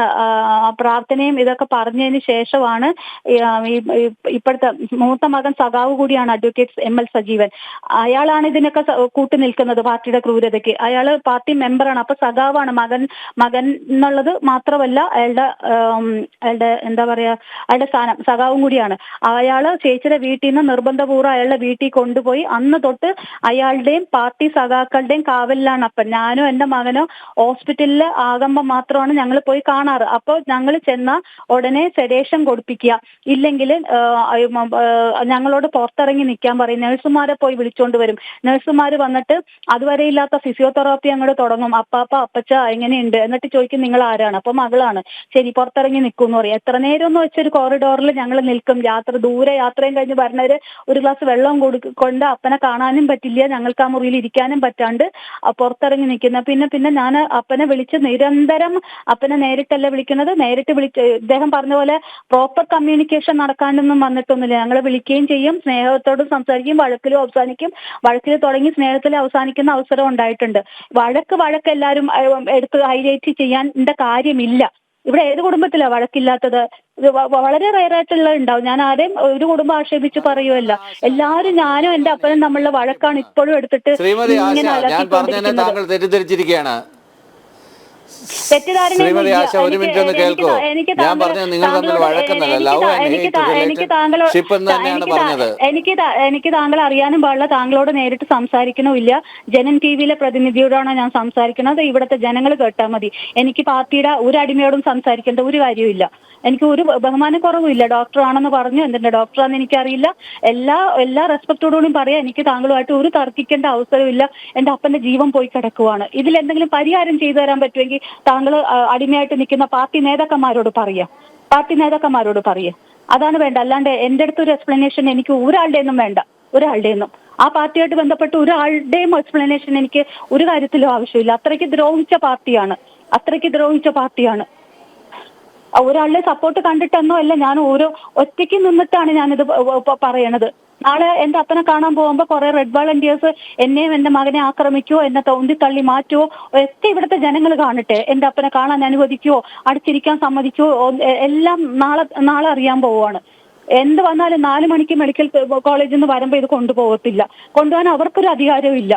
പ്രാർത്ഥനയും ഇതൊക്കെ പറഞ്ഞതിന് ശേഷമാണ് ഇപ്പോഴത്തെ മൂത്ത മകൻ സഖാവ് കൂടിയാണ് അഡ്വക്കേറ്റ് ML സജീവൻ. അയാളാണ് ഇതിനൊക്കെ കൂട്ടി നിൽക്കുന്നത്. പാർട്ടിയുടെ ക്രൂരതയ്ക്ക് അയാൾ പാർട്ടി മെമ്പറാണ്. അപ്പൊ സഖാവാണ്. മകൻ എന്നുള്ളത് മാത്രമല്ല, അയാളുടെ എന്താ പറയാ, അയാളുടെ സ്ഥാനം സഖാവും കൂടിയാണ്. അയാള് ചേച്ചിയുടെ വീട്ടിൽ നിന്ന് നിർബന്ധപൂർവ്വം അയാളുടെ വീട്ടിൽ കൊണ്ടുപോയി അന്ന് തൊട്ട് അയാളുടെയും പാർട്ടി സഖാക്കളുടെയും കാവലിലാണ് അപ്പൻ. ഞാനോ എൻ്റെ മകനോ ഹോസ്പിറ്റലിൽ ആകുമ്പോൾ മാത്രമാണ് ഞങ്ങൾ പോയി കാണാറ്. അപ്പോൾ ഞങ്ങൾ ചെന്ന ഉടനെ സെഡേഷൻ കൊടുപ്പിക്കുക, ഇല്ലെങ്കിൽ ഞങ്ങളോട് പുറത്തിറങ്ങി നിൽക്കാൻ പറയും. നഴ്സുമാരെ പോയി വിളിച്ചോണ്ട് വരും. നഴ്സുമാർ വന്നിട്ട് അതുവരെ ഇല്ലാത്ത ഫിസിയോതെറാപ്പി അങ്ങോട്ട് തുടങ്ങും. അപ്പച്ച എങ്ങനെയുണ്ട് എന്നിട്ട് ചോദിക്കും നിങ്ങൾ ആരാണ്? അപ്പൊ മകളാണ്. ശരി പുറത്തിറങ്ങി നിൽക്കുമെന്ന് പറയും. എത്ര നേരം എന്ന് വെച്ചൊരു കോറിഡോറിൽ ഞങ്ങൾ നിൽക്കും. ദൂരെ യാത്രയും കഴിഞ്ഞ് വരുന്നവര് ഒരു ഗ്ലാസ് വെള്ളം കൊണ്ട് അപ്പനെ കാണാനും പറ്റില്ല, ഞങ്ങൾക്ക് ആ മുറിയിൽ ഇരിക്കാനും പറ്റാണ്ട് പുറത്തിറങ്ങി നിൽക്കുന്ന. പിന്നെ ഞാൻ അപ്പനെ വിളിച്ച് നിരന്തരം, അപ്പനെ നേരിട്ടല്ല വിളിക്കുന്നത്, നേരിട്ട് ഇദ്ദേഹം പറഞ്ഞ പോലെ പ്രോപ്പർ കമ്മ്യൂണിക്കേഷൻ നടക്കാണ്ടൊന്നും വന്നിട്ടൊന്നുമില്ല. ഞങ്ങൾ വിളിക്കുകയും ചെയ്യും, സ്നേഹത്തോടും സംസാരിക്കും, വഴക്കിലും അവസാനിക്കും, വഴക്കിൽ തുടങ്ങി സ്നേഹത്തിൽ അവസാനിക്കുന്ന അവസരം ഉണ്ടായിട്ടുണ്ട്. വഴക്ക് എല്ലാവരും എടുത്ത് ഹൈലൈറ്റ് ചെയ്യാൻ കാര്യമില്ല. ഇവിടെ ഏത് കുടുംബത്തിലാ വഴക്കില്ലാത്തത്? ഇത് വളരെ റയറായിട്ടുള്ള ഉണ്ടാവും. ഞാൻ ആരെയും ഒരു കുടുംബം ആക്ഷേപിച്ച് പറയുമല്ല. എല്ലാവരും ഞാനും എൻ്റെ അപ്പനും തമ്മിലുള്ള വഴക്കാണ് ഇപ്പോഴും എടുത്തിട്ട് ഇങ്ങനെ തെറ്റിദ്ധരിച്ചിരിക്കുകയാണ്. തെറ്റിദ്ധാരണ എനിക്ക് താങ്കൾ അറിയാനും പാടില്ല. താങ്കളോട് നേരിട്ട് സംസാരിക്കണമില്ല. ജനൻ TVയിലെ പ്രതിനിധിയോടാണ് ഞാൻ സംസാരിക്കുന്നത്. ഇവിടുത്തെ ജനങ്ങൾ കേട്ടാൽ മതി. എനിക്ക് പാർട്ടിയുടെ ഒരു അടിമയോടും സംസാരിക്കേണ്ട ഒരു കാര്യമില്ല. എനിക്ക് ഒരു ബഹുമാനക്കുറവുമില്ല. ഡോക്ടറാണെന്ന് പറഞ്ഞു, എന്തിന്റെ ഡോക്ടറാണെന്ന് എനിക്കറിയില്ല. എല്ലാ റെസ്പെക്റ്റോടുകൂടി പറയാം, എനിക്ക് താങ്കളുമായിട്ട് ഒരു തർക്കിക്കേണ്ട അവസരമില്ല. എൻ്റെ അപ്പന്റെ ജീവൻ പോയി കിടക്കുവാണ്. ഇതിൽ എന്തെങ്കിലും പരിഹാരം ചെയ്തു തരാൻ പറ്റുമെങ്കിൽ താങ്കൾ അടിമയായിട്ട് നിൽക്കുന്ന പാർട്ടി നേതാക്കന്മാരോട് പറയാം. അതാണ് വേണ്ട. അല്ലാണ്ട് എൻ്റെ അടുത്തൊരു എക്സ്പ്ലനേഷൻ എനിക്ക് ഒരാളുടെയൊന്നും വേണ്ട. ആ പാർട്ടിയായിട്ട് ബന്ധപ്പെട്ട് ഒരാളുടെയും എക്സ്പ്ലനേഷൻ എനിക്ക് ഒരു കാര്യത്തിലും ആവശ്യമില്ല. അത്രയ്ക്ക് ദ്രോഹിച്ച പാർട്ടിയാണ്. ഒരാളുടെ സപ്പോർട്ട് കണ്ടിട്ടെന്നോ അല്ല, ഞാൻ ഒറ്റയ്ക്ക് നിന്നിട്ടാണ് ഞാനിത് പറയണത്. നാളെ എന്റെ അപ്പനെ കാണാൻ പോകുമ്പോ കുറെ റെഡ് വളണ്ടിയേഴ്സ് എന്നെയും എന്റെ മകനെ ആക്രമിക്കുവോ, എന്നെ തോന്തി തള്ളി മാറ്റുവോ ഒക്കെ ഇവിടുത്തെ ജനങ്ങൾ കാണട്ടെ. എന്റെ അപ്പനെ കാണാൻ അനുവദിക്കുവോ, അടുത്തിരിക്കാൻ സമ്മതിക്കുവോ, എല്ലാം നാളെ അറിയാൻ പോവുകയാണ്. എന്ത് വന്നാലും 4 മണിക്ക് മെഡിക്കൽ കോളേജിൽ നിന്ന് വരുമ്പോ ഇത് കൊണ്ടുപോകത്തില്ല. കൊണ്ടുപോകാൻ അവർക്കൊരു അധികാരവും ഇല്ല.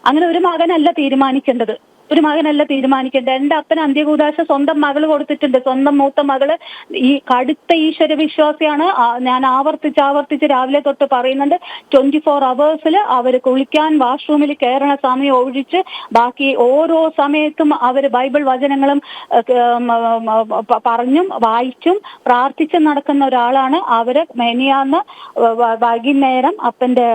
അങ്ങനെ ഒരു മകനല്ല തീരുമാനിക്കേണ്ടത്. എന്റെ അപ്പൻ അന്ത്യകൂദാശ സ്വന്തം മകള് കൊടുത്തിട്ടുണ്ട്. സ്വന്തം മൂത്ത മകള് ഈ കടുത്ത ഈശ്വര വിശ്വാസിയാണ്. ഞാൻ ആവർത്തിച്ച് രാവിലെ തൊട്ട് പറയുന്നുണ്ട്. 24 hours അവര് കുളിക്കാൻ വാഷ്റൂമിൽ കയറണ സമയം ഒഴിച്ച് ബാക്കി ഓരോ സമയത്തും അവര് ബൈബിൾ വചനങ്ങളും പറഞ്ഞും വായിച്ചും പ്രാർത്ഥിച്ചും നടക്കുന്ന ഒരാളാണ്. അവര് മെനിയാന്ന് വൈകുന്നേരം അപ്പന്റെ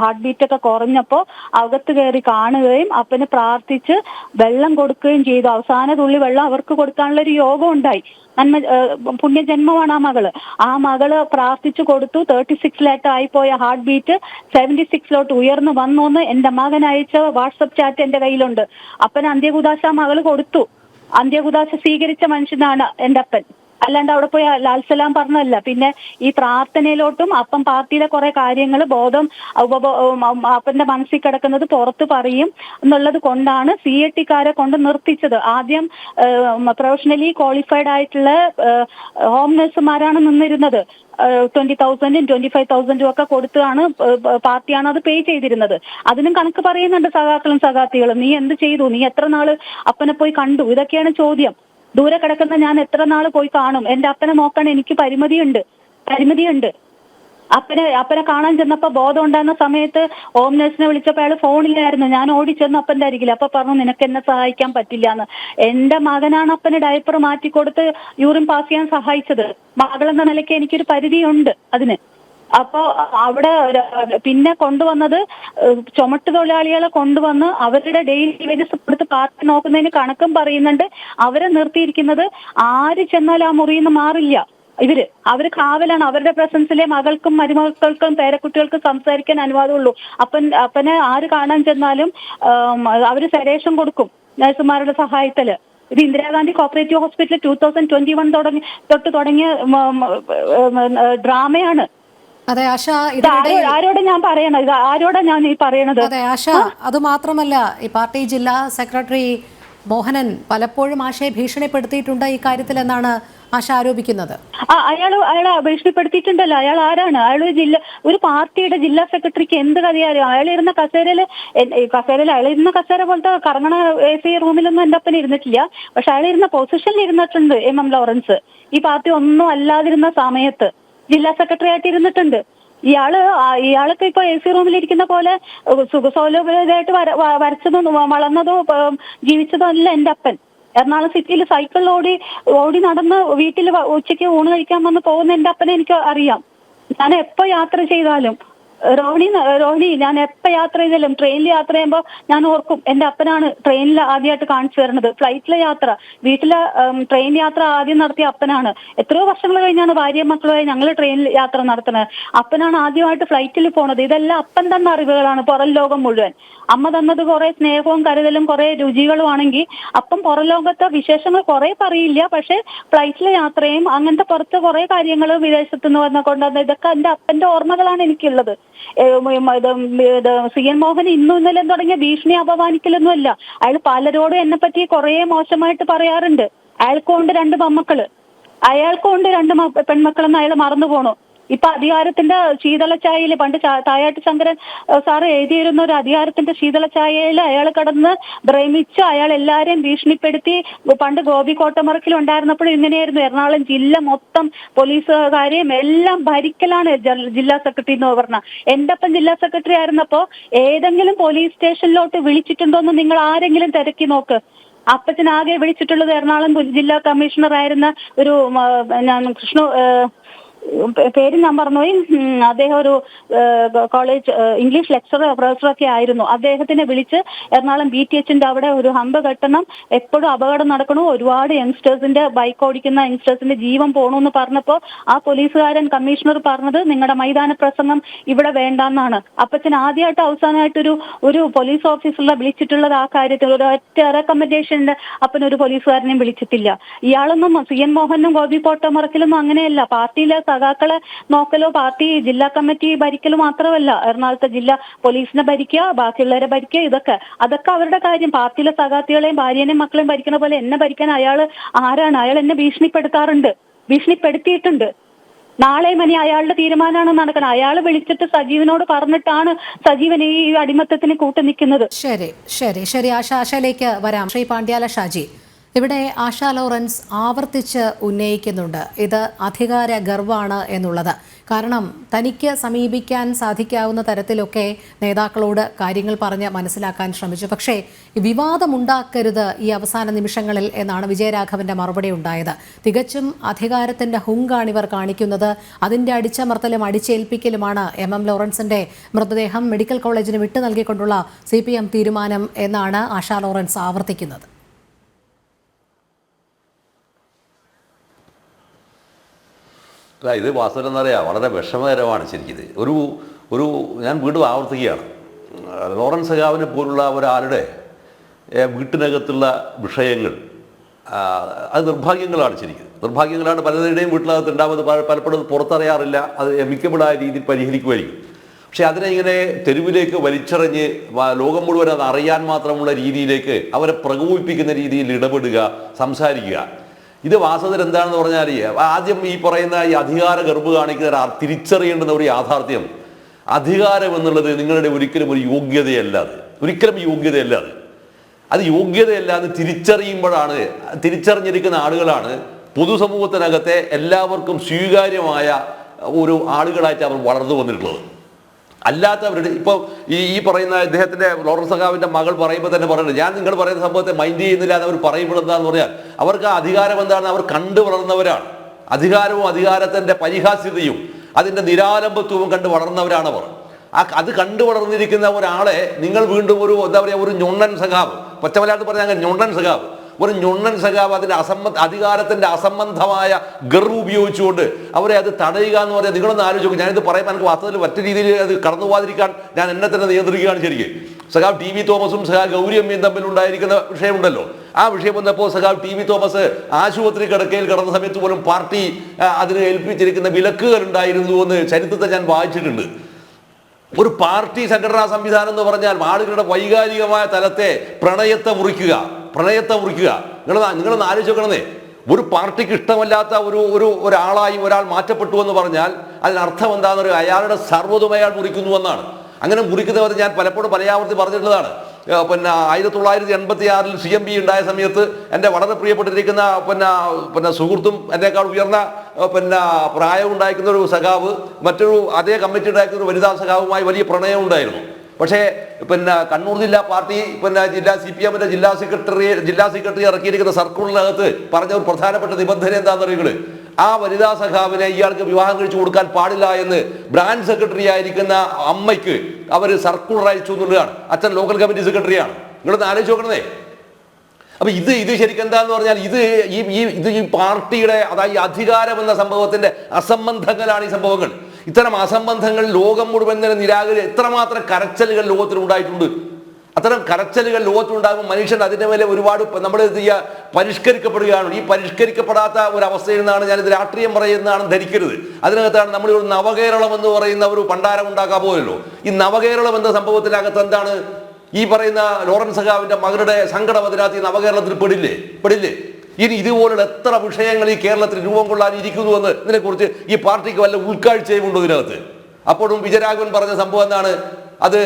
ഹാർട്ട് ബീറ്റ് ഒക്കെ കുറഞ്ഞപ്പോ അകത്ത് കയറി കാണുകയും അപ്പന് പ്രാർത്ഥിച്ച് വെള്ളം കൊടുക്കുകയും ചെയ്തു. അവസാന തുള്ളി വെള്ളം അവർക്ക് കൊടുക്കാനുള്ള ഒരു യോഗം ഉണ്ടായി. പുണ്യജന്മമാണ് ആ മകള് പ്രാർത്ഥിച്ചു കൊടുത്തു. 36 ആയിപ്പോയ ഹാർട്ട് ബീറ്റ് 76 ഉയർന്നു വന്നു. എന്റെ മകൻ അയച്ച വാട്സപ്പ് ചാറ്റ് എന്റെ കയ്യിലുണ്ട്. അപ്പൻ അന്ത്യകൂദാശ മകള് കൊടുത്തു. അന്ത്യകൂദാശ സ്വീകരിച്ച മനുഷ്യനാണ് എന്റെ അപ്പൻ. അല്ലാണ്ട് അവിടെ പോയി ലാൽസലാം പറഞ്ഞല്ല. പിന്നെ ഈ പ്രാർത്ഥനയിലോട്ടും അപ്പം പാർട്ടിയിലെ കുറെ കാര്യങ്ങൾ ബോധം അപ്പന്റെ മനസ്സിൽ കിടക്കുന്നത് പുറത്ത് പറയും എന്നുള്ളത് കൊണ്ടാണ് CAT-കാരെ കൊണ്ട് നിർത്തിച്ചത്. ആദ്യം പ്രൊഫഷണലി ക്വാളിഫൈഡ് ആയിട്ടുള്ള ഹോം നഴ്സുമാരാണ് നിന്നിരുന്നത്. 20,000 25,000 ഒക്കെ കൊടുത്താണ് പാർട്ടിയാണ് അത് പേ ചെയ്തിരുന്നത്. അതിനും കണക്ക് പറയുന്നുണ്ട് സഖാത്തികളും. നീ എന്ത് ചെയ്തു, നീ എത്ര നാള് അപ്പനെ പോയി കണ്ടു, ഇതൊക്കെയാണ് ചോദ്യം. ദൂരെ കിടക്കുന്ന ഞാൻ എത്ര നാള് പോയി കാണും? എന്റെ അപ്പനെ നോക്കാൻ എനിക്ക് പരിമിതിയുണ്ട്. അപ്പനെ കാണാൻ ചെന്നപ്പോ ബോധം ഉണ്ടാകുന്ന സമയത്ത് ഹോം നഴ്സിനെ വിളിച്ചപ്പോ അയാൾ ഫോണിലായിരുന്നു. ഞാൻ ഓടിച്ചെന്ന് അപ്പന്റെ അരികിൽ. അപ്പൊ പറഞ്ഞു നിനക്ക് എന്നെ സഹായിക്കാൻ പറ്റില്ല എന്ന്. എന്റെ മകനാണ് അപ്പന് ഡയപ്പർ മാറ്റിക്കൊടുത്ത് യൂറിൻ പാസ് ചെയ്യാൻ സഹായിച്ചത്. മകളെന്ന നിലയ്ക്ക് എനിക്കൊരു പരിധിയുണ്ട് അതിന്. അപ്പോ അവിടെ പിന്നെ കൊണ്ടുവന്നത് ചുമട്ടുതൊഴിലാളികളെ കൊണ്ടുവന്ന് അവരുടെ ഡെയിലി വേജസ് കൊടുത്ത് പാർട്ടി നോക്കുന്നതിന് കണക്കും പറയുന്നുണ്ട്. അവരെ നിർത്തിയിരിക്കുന്നത് ആര് ചെന്നാലും ആ മുറിയിൽ നിന്ന് മാറില്ല. അവര് കാവലാണ്. അവരുടെ പ്രസൻസിലെ മകൾക്കും മരുമക്കൾക്കും പേരക്കുട്ടികൾക്കും സംസാരിക്കാൻ അനുവാദമുള്ളൂ. അപ്പനെ ആര് കാണാൻ ചെന്നാലും അവര് സെഡേഷൻ കൊടുക്കും നഴ്സുമാരുടെ സഹായത്തില്. ഇത് ഇന്ദിരാഗാന്ധി കോപ്പറേറ്റീവ് ഹോസ്പിറ്റൽ 2021 തൊട്ട് തുടങ്ങിയ ഡ്രാമയാണ്. അതെ ആശ, ആരോട് ഞാൻ പറയണത്? ഇത് ആരോടാ ഞാൻ ഈ പറയണത്? അതെ ആശ, അത് മാത്രമല്ല ഈ പാർട്ടി ജില്ലാ സെക്രട്ടറി മോഹനൻ പലപ്പോഴും ആശയെ ഭീഷണിപ്പെടുത്തിയിട്ടുണ്ട് ഈ കാര്യത്തിൽ എന്നാണ് ആശ ആരോപിക്കുന്നത്. അയാളെ ഭീഷണിപ്പെടുത്തിയിട്ടുണ്ടല്ലോ. അയാൾ ആരാണ്? ഒരു പാർട്ടിയുടെ ജില്ലാ സെക്രട്ടറിക്ക് എന്ത് കഥയാലും അയാൾ ഇരുന്ന കസേര പോലത്തെ കറങ്ങണ AC റൂമിലൊന്നും എന്റെ അപ്പൻ ഇരുന്നിട്ടില്ല. പക്ഷെ അയാൾ ഇരുന്ന പൊസിഷനിൽ ഇരുന്നിട്ടുണ്ട് MM ലോറൻസ്. ഈ പാർട്ടി ഒന്നും അല്ലാതിരുന്ന സമയത്ത് ജില്ലാ സെക്രട്ടറി ആയിട്ട് ഇരുന്നിട്ടുണ്ട്. ഇയാൾക്ക് ഇപ്പൊ AC റൂമിലിരിക്കുന്ന പോലെ സുഖസൗലഭ്യമായിട്ട് വരച്ചതോ വളർന്നതോ ജീവിച്ചതോ അല്ല എന്റെ അപ്പൻ. എറണാകുളം സിറ്റിയിൽ സൈക്കിളിൽ ഓടി നടന്ന് വീട്ടിൽ ഉച്ചയ്ക്ക് ഊണ് കഴിക്കാൻ വന്ന് പോകുന്ന എന്റെ അപ്പനെ എനിക്ക് അറിയാം. ഞാൻ എപ്പോ യാത്ര ചെയ്താലും റോഹിണി ഞാൻ എപ്പോ യാത്ര ചെയ്താലും ട്രെയിനിൽ യാത്ര ചെയ്യുമ്പോൾ ഞാൻ ഓർക്കും എന്റെ അപ്പനാണ് ട്രെയിനിൽ ആദ്യമായിട്ട് കാണിച്ചു തരുന്നത്. ഫ്ലൈറ്റിലെ യാത്ര, വീട്ടിലെ ട്രെയിൻ യാത്ര ആദ്യം നടത്തിയ അപ്പനാണ്. എത്രയോ വർഷങ്ങൾ കഴിഞ്ഞാണ് ഭാര്യയും മക്കളുമായി ഞങ്ങൾ ട്രെയിനിൽ യാത്ര നടത്തുന്നത്. അപ്പനാണ് ആദ്യമായിട്ട് ഫ്ലൈറ്റിൽ പോണത്. ഇതെല്ലാം അപ്പൻ തന്ന അറിവുകളാണ്. പുറം ലോകം മുഴുവൻ അമ്മ തന്നത് കുറെ സ്നേഹവും കരുതലും കുറെ രുചികളും ആണെങ്കിൽ അപ്പം പുറം ലോകത്തെ വിശേഷങ്ങൾ കുറെ പറയില്ല. പക്ഷെ ഫ്ലൈറ്റിലെ യാത്രയും അങ്ങനത്തെ പുറത്ത് കുറെ കാര്യങ്ങൾ വിദേശത്ത് നിന്ന് വന്ന കൊണ്ടുവന്ന ഇതൊക്കെ എന്റെ അപ്പന്റെ ഓർമ്മകളാണ് എനിക്കുള്ളത്. CN മോഹൻ ഇന്നും ഇന്നലെ തുടങ്ങിയ ഭീഷണി അപമാനിക്കലൊന്നുമല്ല. അയാൾ പലരോടും എന്നെ പറ്റി കുറെ മോശമായിട്ട് പറയാറുണ്ട്. അയാൾക്കുണ്ട് 2 പെൺമക്കള്, അയാൾക്കുണ്ട് 2 പെൺമക്കളെന്ന് അയാൾ മറന്നു പോണു. ഇപ്പൊ അധികാരത്തിന്റെ ശീതളച്ചായയിൽ പണ്ട് തായാട്ട് ശങ്കരൻ സാറ് എഴുതിയിരുന്ന ഒരു അധികാരത്തിന്റെ ശീതളച്ചായയിൽ അയാൾ കടന്ന് ഭ്രമിച്ച് അയാൾ എല്ലാരെയും ഭീഷണിപ്പെടുത്തി. പണ്ട് ഗോപി കോട്ടമറക്കിൽ ഉണ്ടായിരുന്നപ്പോൾ ഇങ്ങനെയായിരുന്നു. എറണാകുളം ജില്ല മൊത്തം പോലീസുകാരെയും എല്ലാം ഭരിക്കലാണ് ജില്ലാ സെക്രട്ടറി എന്ന് പറഞ്ഞ. എന്റെ ഒപ്പം ജില്ലാ സെക്രട്ടറി ആയിരുന്നപ്പോ ഏതെങ്കിലും പോലീസ് സ്റ്റേഷനിലോട്ട് വിളിച്ചിട്ടുണ്ടോന്ന് നിങ്ങൾ ആരെങ്കിലും തിരക്കി നോക്ക്. അപ്പച്ചനാകെ വിളിച്ചിട്ടുള്ളത് എറണാകുളം ജില്ലാ കമ്മീഷണർ ആയിരുന്ന ഒരു കൃഷ്ണ പേര് ഞാൻ മറന്നുപോയി. അദ്ദേഹം ഒരു കോളേജ് ഇംഗ്ലീഷ് ലെക്ചറർ പ്രൊഫസറൊക്കെ ആയിരുന്നു. അദ്ദേഹത്തിനെ വിളിച്ച് എറണാകുളം BTHന്റെ അവിടെ ഒരു ഹമ്പ് കെട്ടണം, എപ്പോഴും അപകടം നടക്കണു, ഒരുപാട് യങ്സ്റ്റേഴ്സിന്റെ ബൈക്ക് ഓടിക്കുന്ന യങ്സ്റ്റേഴ്സിന്റെ ജീവൻ പോണു പറഞ്ഞപ്പോ ആ പോലീസുകാരൻ കമ്മീഷണർ പറഞ്ഞത് നിങ്ങളുടെ മൈതാന പ്രസംഗം ഇവിടെ വേണ്ടെന്നാണ്. അപ്പച്ചൻ ആദ്യമായിട്ട് അവസാനമായിട്ടൊരു പോലീസ് ഓഫീസറെ വിളിച്ചിട്ടുള്ളത് ആ കാര്യത്തിൽ. ഒരു ഒറ്റ റെക്കമെൻഡേഷന്റെ അപ്പനൊരു പോലീസുകാരനെയും വിളിച്ചിട്ടില്ല. ഇയാളൊന്നും CN മോഹനും ഗോപി കോട്ടമറക്കിലൊന്നും അങ്ങനെയല്ല. പാർട്ടിയിലെ സഖാക്കളെ നോക്കലോ പാർട്ടി ജില്ലാ കമ്മിറ്റി ഭരിക്കലോ മാത്രമല്ല, എറണാകുളത്തെ ജില്ലാ പോലീസിനെ ഭരിക്കുക, ബാക്കിയുള്ളവരെ ഭരിക്കുക, അതൊക്കെ അവരുടെ കാര്യം. പാർട്ടിയിലെ സഖാത്തികളെയും ഭാര്യനെയും മക്കളെയും ഭരിക്കണ പോലെ എന്നെ ഭരിക്കാൻ അയാള് ആരാണ്? അയാൾ എന്നെ ഭീഷണിപ്പെടുത്തിയിട്ടുണ്ട്. നാളെ മണി അയാളുടെ തീരുമാനമാണ് നടക്കണം. അയാൾ വിളിച്ചിട്ട് സജീവനോട് പറഞ്ഞിട്ടാണ് സജീവൻ ഈ അടിമത്തത്തിന് കൂട്ടു നിൽക്കുന്നത്. ശരി ആശയിലേക്ക് വരാം. ശ്രീ പാണ്ഡ്യാല ഷാജി, ഇവിടെ ആശാ ലോറൻസ് ആവർത്തിച്ച് ഉന്നയിക്കുന്നുണ്ട് ഇത് അധികാര ഗർവാണ് എന്നുള്ളത്. കാരണം തനിക്ക് സമീപിക്കാൻ സാധിക്കാവുന്ന തരത്തിലൊക്കെ നേതാക്കളോട് കാര്യങ്ങൾ പറഞ്ഞ് മനസ്സിലാക്കാൻ ശ്രമിച്ചു. പക്ഷേ വിവാദമുണ്ടാക്കരുത് ഈ അവസാന നിമിഷങ്ങളിൽ എന്നാണ് വിജയരാഘവന്റെ മറുപടി ഉണ്ടായത്. തികച്ചും അധികാരത്തിന്റെ ഹുങ്കാണിവർ കാണിക്കുന്നത്. അതിന്റെ അടിച്ചമർത്തലും അടിച്ചേൽപ്പിക്കലുമാണ് MM ലോറൻസിന്റെ മൃതദേഹം മെഡിക്കൽ കോളേജിന് വിട്ടു നൽകിക്കൊണ്ടുള്ള CPM തീരുമാനം എന്നാണ് ആശാ ലോറൻസ് ആവർത്തിക്കുന്നത്. ഇത് വാസ്തവം എന്നറിയാം, വളരെ വിഷമകരമാണ് ശരിക്കും. ഒരു ഞാൻ വീണ്ടും ആവർത്തിക്കുകയാണ്, ലോറൻസ് സഖാവിനെ പോലുള്ള ഒരാളുടെ വീട്ടിനകത്തുള്ള വിഷയങ്ങൾ അത് നിർഭാഗ്യങ്ങളാണ്. ശരിക്കും നിർഭാഗ്യങ്ങളാണ്. പലരുടെയും വീട്ടിനകത്ത് ഉണ്ടാവുന്നത് പലപ്പോഴും പുറത്തറിയാറില്ല. അത് മിക്കപ്പെടായ രീതിയിൽ പരിഹരിക്കുമായിരിക്കും. പക്ഷെ അതിനെ ഇങ്ങനെ തെരുവിലേക്ക് വലിച്ചെറിഞ്ഞ് ലോകം മുഴുവൻ അത് അറിയാൻ മാത്രമുള്ള രീതിയിലേക്ക് അവരെ പ്രകോപിപ്പിക്കുന്ന രീതിയിൽ ഇടപെടുക, സംസാരിക്കുക, ഇത് വാസ്തവത്തിൽ എന്താണെന്ന് പറഞ്ഞാൽ ആദ്യം ഈ പറയുന്ന ഈ അധികാര ഗർഭ് കാണിക്കുന്ന തിരിച്ചറിയേണ്ടുന്ന ഒരു യാഥാർത്ഥ്യം, അധികാരം എന്നുള്ളത് നിങ്ങളുടെ ഒരിക്കലും ഒരു യോഗ്യതയല്ല. ഒരിക്കലും യോഗ്യതയല്ല. അത് യോഗ്യതയല്ല എന്ന് തിരിച്ചറിഞ്ഞിരിക്കുന്ന ആളുകളാണ് പൊതുസമൂഹത്തിനകത്തെ എല്ലാവർക്കും സ്വീകാര്യമായ ഒരു ആളുകളായിട്ട് അവർ വളർന്നു വന്നിട്ടുള്ളത്. അല്ലാത്തവരുടെ ഇപ്പോൾ ഈ പറയുന്ന ഇദ്ദേഹത്തിൻ്റെ ലോറൻസ് സഖാവിൻ്റെ മകൾ പറയുമ്പോൾ തന്നെ പറയുന്നത്, ഞാൻ നിങ്ങൾ പറയുന്ന സംഭവത്തെ മൈൻഡ് ചെയ്യുന്നില്ല എന്ന് അവർ പറയുമ്പോൾ എന്താണെന്ന് പറഞ്ഞാൽ അവർക്ക് ആ അധികാരം എന്താണെന്ന് അവർ കണ്ടു വളർന്നവരാണ്. അധികാരവും അധികാരത്തിൻ്റെ പരിഹാസ്യതയും അതിൻ്റെ നിരാലംബത്വവും കണ്ട് വളർന്നവരാണ് അവർ. അത് കണ്ടു വളർന്നിരിക്കുന്ന ഒരാളെ നിങ്ങൾ വീണ്ടും ഒരു എന്താ പറയുക, ഒരു ഞൊണ്ണൻ സഖാവ്, പച്ചമലയാളത്തിൽ പറഞ്ഞാൽ അങ്ങനെ ഞൊണ്ണൻ സഖാവ്, ഒരു ഞൊണ്ണൻ സഖാവ് അതിൻ്റെ അധികാരത്തിൻ്റെ അസംബന്ധമായ ഗർവ് ഉപയോഗിച്ചുകൊണ്ട് അവരെ അത് തടയുക എന്ന് പറഞ്ഞാൽ നിങ്ങളൊന്ന് ആലോചിക്കും. ഞാനിത് പറയുമ്പോൾ എനിക്ക് വാസ്തവത്തിൽ മറ്റു രീതിയിൽ അത് കടന്നു പോകാതിരിക്കാൻ ഞാൻ എന്നെ തന്നെ നിയന്ത്രിക്കുകയാണ് ശരിക്കും. സഖാവ് TB തോമസും സഖാവ് ഗൗരി അമ്മയും തമ്മിലുണ്ടായിരിക്കുന്ന വിഷയമുണ്ടല്ലോ. ആ വിഷയം വന്നപ്പോൾ സഖാവ് TB തോമസ് ആശുപത്രി കിടക്കയിൽ കിടന്ന സമയത്ത് പോലും പാർട്ടി അതിന് ഏൽപ്പിച്ചിരിക്കുന്ന വിലക്കുകൾ ഉണ്ടായിരുന്നു എന്ന് ചരിത്രത്തെ ഞാൻ വായിച്ചിട്ടുണ്ട്. ഒരു പാർട്ടി സംഘടനാ സംവിധാനം എന്ന് പറഞ്ഞാൽ ആളുകളുടെ വൈകാരികമായ തലത്തെ പ്രണയത്തെ മുറിക്കുക. നിങ്ങളൊന്ന് ആലോചിച്ച് നോക്കണമെന്നേ. ഒരു പാർട്ടിക്ക് ഇഷ്ടമല്ലാത്ത ഒരാളായി ഒരാൾ മാറ്റപ്പെട്ടു എന്ന് പറഞ്ഞാൽ അതിനർത്ഥം എന്താണെന്ന് പറയുക, അയാളുടെ സർവ്വതും അയാൾ മുറിക്കുന്നു എന്നാണ്. അങ്ങനെ മുറിക്കുന്നവർ ഞാൻ പലപ്പോഴും പലയാവർത്തി പറഞ്ഞിട്ടുള്ളതാണ്. പിന്നെ 1986 CMB ഉണ്ടായ സമയത്ത് എൻ്റെ വളരെ പ്രിയപ്പെട്ടിരിക്കുന്ന സുഹൃത്തും എന്നേക്കാൾ ഉയർന്ന പ്രായം ഉണ്ടായിരിക്കുന്ന ഒരു സഖാവ് മറ്റൊരു അതേ കമ്മിറ്റി ഉണ്ടായിരിക്കുന്ന ഒരു വനിതാ സഖാവുമായി വലിയ പ്രണയം ഉണ്ടായിരുന്നു. പക്ഷേ കണ്ണൂർ ജില്ലാ പാർട്ടി CPMന്റെ ജില്ലാ സെക്രട്ടറി ഇറക്കിയിരിക്കുന്ന സർക്കുലറിനകത്ത് പറഞ്ഞ ഒരു പ്രധാനപ്പെട്ട നിബന്ധന എന്താണെന്ന് അറിയുന്നത്, ആ വനിതാ സഖാവിനെ ഇയാൾക്ക് വിവാഹം കഴിച്ചു കൊടുക്കാൻ പാടില്ല എന്ന് ബ്രാഞ്ച് സെക്രട്ടറി ആയിരിക്കുന്ന അമ്മയ്ക്ക് അവർ സർക്കുലർ അയച്ചു എന്നുള്ളതാണ്. അച്ഛൻ ലോക്കൽ കമ്മിറ്റി സെക്രട്ടറിയാണ്. നിങ്ങളൊന്ന് ആലോചിച്ച് നോക്കണേ. അപ്പൊ ഇത് ശരിക്കും എന്താന്ന് പറഞ്ഞാൽ ഈ പാർട്ടിയുടെ അതായത് അധികാരം എന്ന സംഭവത്തിന്റെ അസംബന്ധങ്ങളാണ് ഈ സംഭവങ്ങൾ. ഇത്തരം അസംബന്ധങ്ങൾ ലോകം മുഴുവൻ എത്രമാത്രം കരച്ചലുകൾ ലോകത്തിലുണ്ടായിട്ടുണ്ട്. അത്തരം കരച്ചലുകൾ ലോകത്തുണ്ടാകുമ്പോൾ മനുഷ്യൻ അതിൻ്റെ മേലെ ഒരുപാട് നമ്മൾ പരിഷ്കരിക്കപ്പെടുകയാണ്. ഈ പരിഷ്കരിക്കപ്പെടാത്ത ഒരവസ്ഥയിൽ നിന്നാണ് ഞാനിത് രാഷ്ട്രീയം പറയുന്നതാണ് ധരിക്കരുത്. അതിനകത്താണ് നമ്മൾ ഒരു നവകേരളം എന്ന് പറയുന്ന ഒരു പണ്ടാരം ഉണ്ടാക്കാൻ പോയല്ലോ. ഈ നവകേരളം എന്ന സംഭവത്തിനകത്ത് എന്താണ് ഈ പറയുന്ന ലോറൻസ് സഖാവിന്റെ മകളുടെ സങ്കടം അതിനകത്ത് ഈ നവകേരളത്തിൽ പെടില്ലേ? ഇനി ഇതുപോലുള്ള എത്ര വിഷയങ്ങൾ ഈ കേരളത്തിൽ രൂപം കൊള്ളാനിരിക്കുന്നുവെന്ന് ഇതിനെക്കുറിച്ച് ഈ പാർട്ടിക്ക് വല്ല ഉൾക്കാഴ്ചയും ഉണ്ടോ ഇതിനകത്ത്? അപ്പോഴും വിജയരാഘവൻ പറഞ്ഞ സംഭവം എന്താണ്, അത്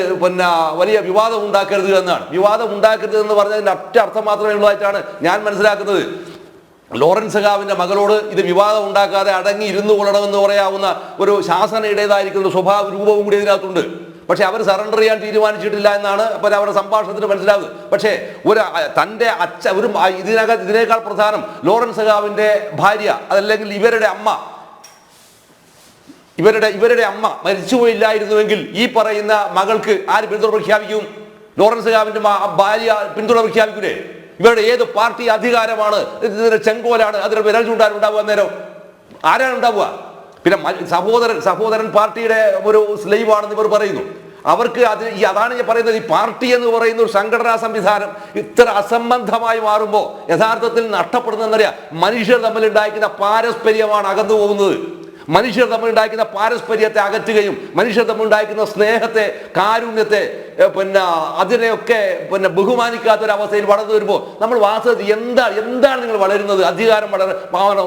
വലിയ വിവാദം ഉണ്ടാക്കരുത് എന്നാണ്. വിവാദം ഉണ്ടാക്കരുത് എന്ന് പറഞ്ഞതിൻ്റെ ഒറ്റ അർത്ഥം മാത്രമേ ഉള്ളതായിട്ടാണ് ഞാൻ മനസ്സിലാക്കുന്നത്. ലോറൻസ് സഖാവിന്റെ മകളോട് ഇത് വിവാദം ഉണ്ടാക്കാതെ അടങ്ങി ഇരുന്നു കൊള്ളണമെന്ന് പറയാവുന്ന ഒരു ശാസനയുടേതായിരിക്കുന്ന സ്വഭാവ രൂപവും കൂടി ഇതിനകത്തുണ്ട്. പക്ഷെ അവർ സറണ്ടർ ചെയ്യാൻ തീരുമാനിച്ചിട്ടില്ല എന്നാണ് അവരുടെ സംഭാഷണത്തിന് മനസ്സിലാകുന്നത്. പക്ഷേ തൻ്റെ ഇതിനേക്കാൾ പ്രധാനം ലോറൻസ് സഖാവിന്റെ ഭാര്യ, അതല്ലെങ്കിൽ ഇവരുടെ അമ്മ മരിച്ചുപോയില്ലായിരുന്നുവെങ്കിൽ ഈ പറയുന്ന മകൾക്ക് ആര് പിന്തുണ പ്രഖ്യാപിക്കും? ലോറൻസ് സഖാവിന്റെ ഭാര്യ പിന്തുണ പ്രഖ്യാപിക്കൂലേ? ഇവരുടെ ഏത് പാർട്ടി അധികാരമാണ് ഇതിന്റെ ചെങ്കോലാണ് അതിന് വിരൽ ചൂണ്ടാനുണ്ടാവുക? അന്നേരം ആരാണ് ഉണ്ടാവുക? പിന്നെ സഹോദരൻ പാർട്ടിയുടെ ഒരു സ്ലേവ് ആണെന്ന് ഇവർ പറയുന്നു. അവർക്ക് അതാണ് ഞാൻ പറയുന്നത്. ഈ പാർട്ടി എന്ന് പറയുന്ന ഒരു സംഘടനാ സംവിധാനം ഇത്ര അസംബന്ധമായി മാറുമ്പോൾ യഥാർത്ഥത്തിൽ നഷ്ടപ്പെടുന്നതെന്നറിയാം. മനുഷ്യർ തമ്മിൽ ഉണ്ടായിരിക്കുന്ന പാരസ്പര്യമാണ് അകന്നു പോകുന്നത്. മനുഷ്യർ തമ്മിൽ ഉണ്ടാക്കുന്ന പാരസ്പര്യത്തെ അകറ്റുകയും മനുഷ്യർ തമ്മിൽ ഉണ്ടാക്കുന്ന സ്നേഹത്തെ, കാരുണ്യത്തെ, അതിനെയൊക്കെ ബഹുമാനിക്കാത്തൊരവസ്ഥയിൽ വളർന്നു വരുമ്പോൾ നമ്മൾ വാസ്തവത്തിൽ എന്താണ് നിങ്ങൾ വളരുന്നത്? അധികാരം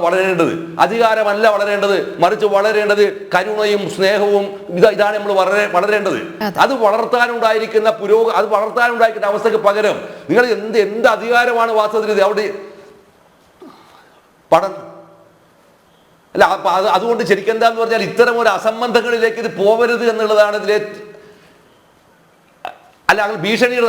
വളരേണ്ടത് അധികാരമല്ല വളരേണ്ടത്, മറിച്ച് വളരേണ്ടത് കരുണയും സ്നേഹവും. ഇതാണ് നമ്മൾ വളരേണ്ടത്. അത് വളർത്താനുണ്ടായിരിക്കുന്ന അത് വളർത്താനുണ്ടായിരിക്കുന്ന അവസ്ഥക്ക് പകരം നിങ്ങൾ എന്ത് അധികാരമാണ് വാസ്തവത്തിൽ അവിടെ അല്ല. അതുകൊണ്ട് ശരിക്കും എന്താന്ന് പറഞ്ഞാൽ ഇത്തരം ഒരു അസംബന്ധങ്ങളിലേക്ക് ഇത് പോവരുത് എന്നുള്ളതാണ് ഇതിലെ. അല്ല, ഭീഷണികൾ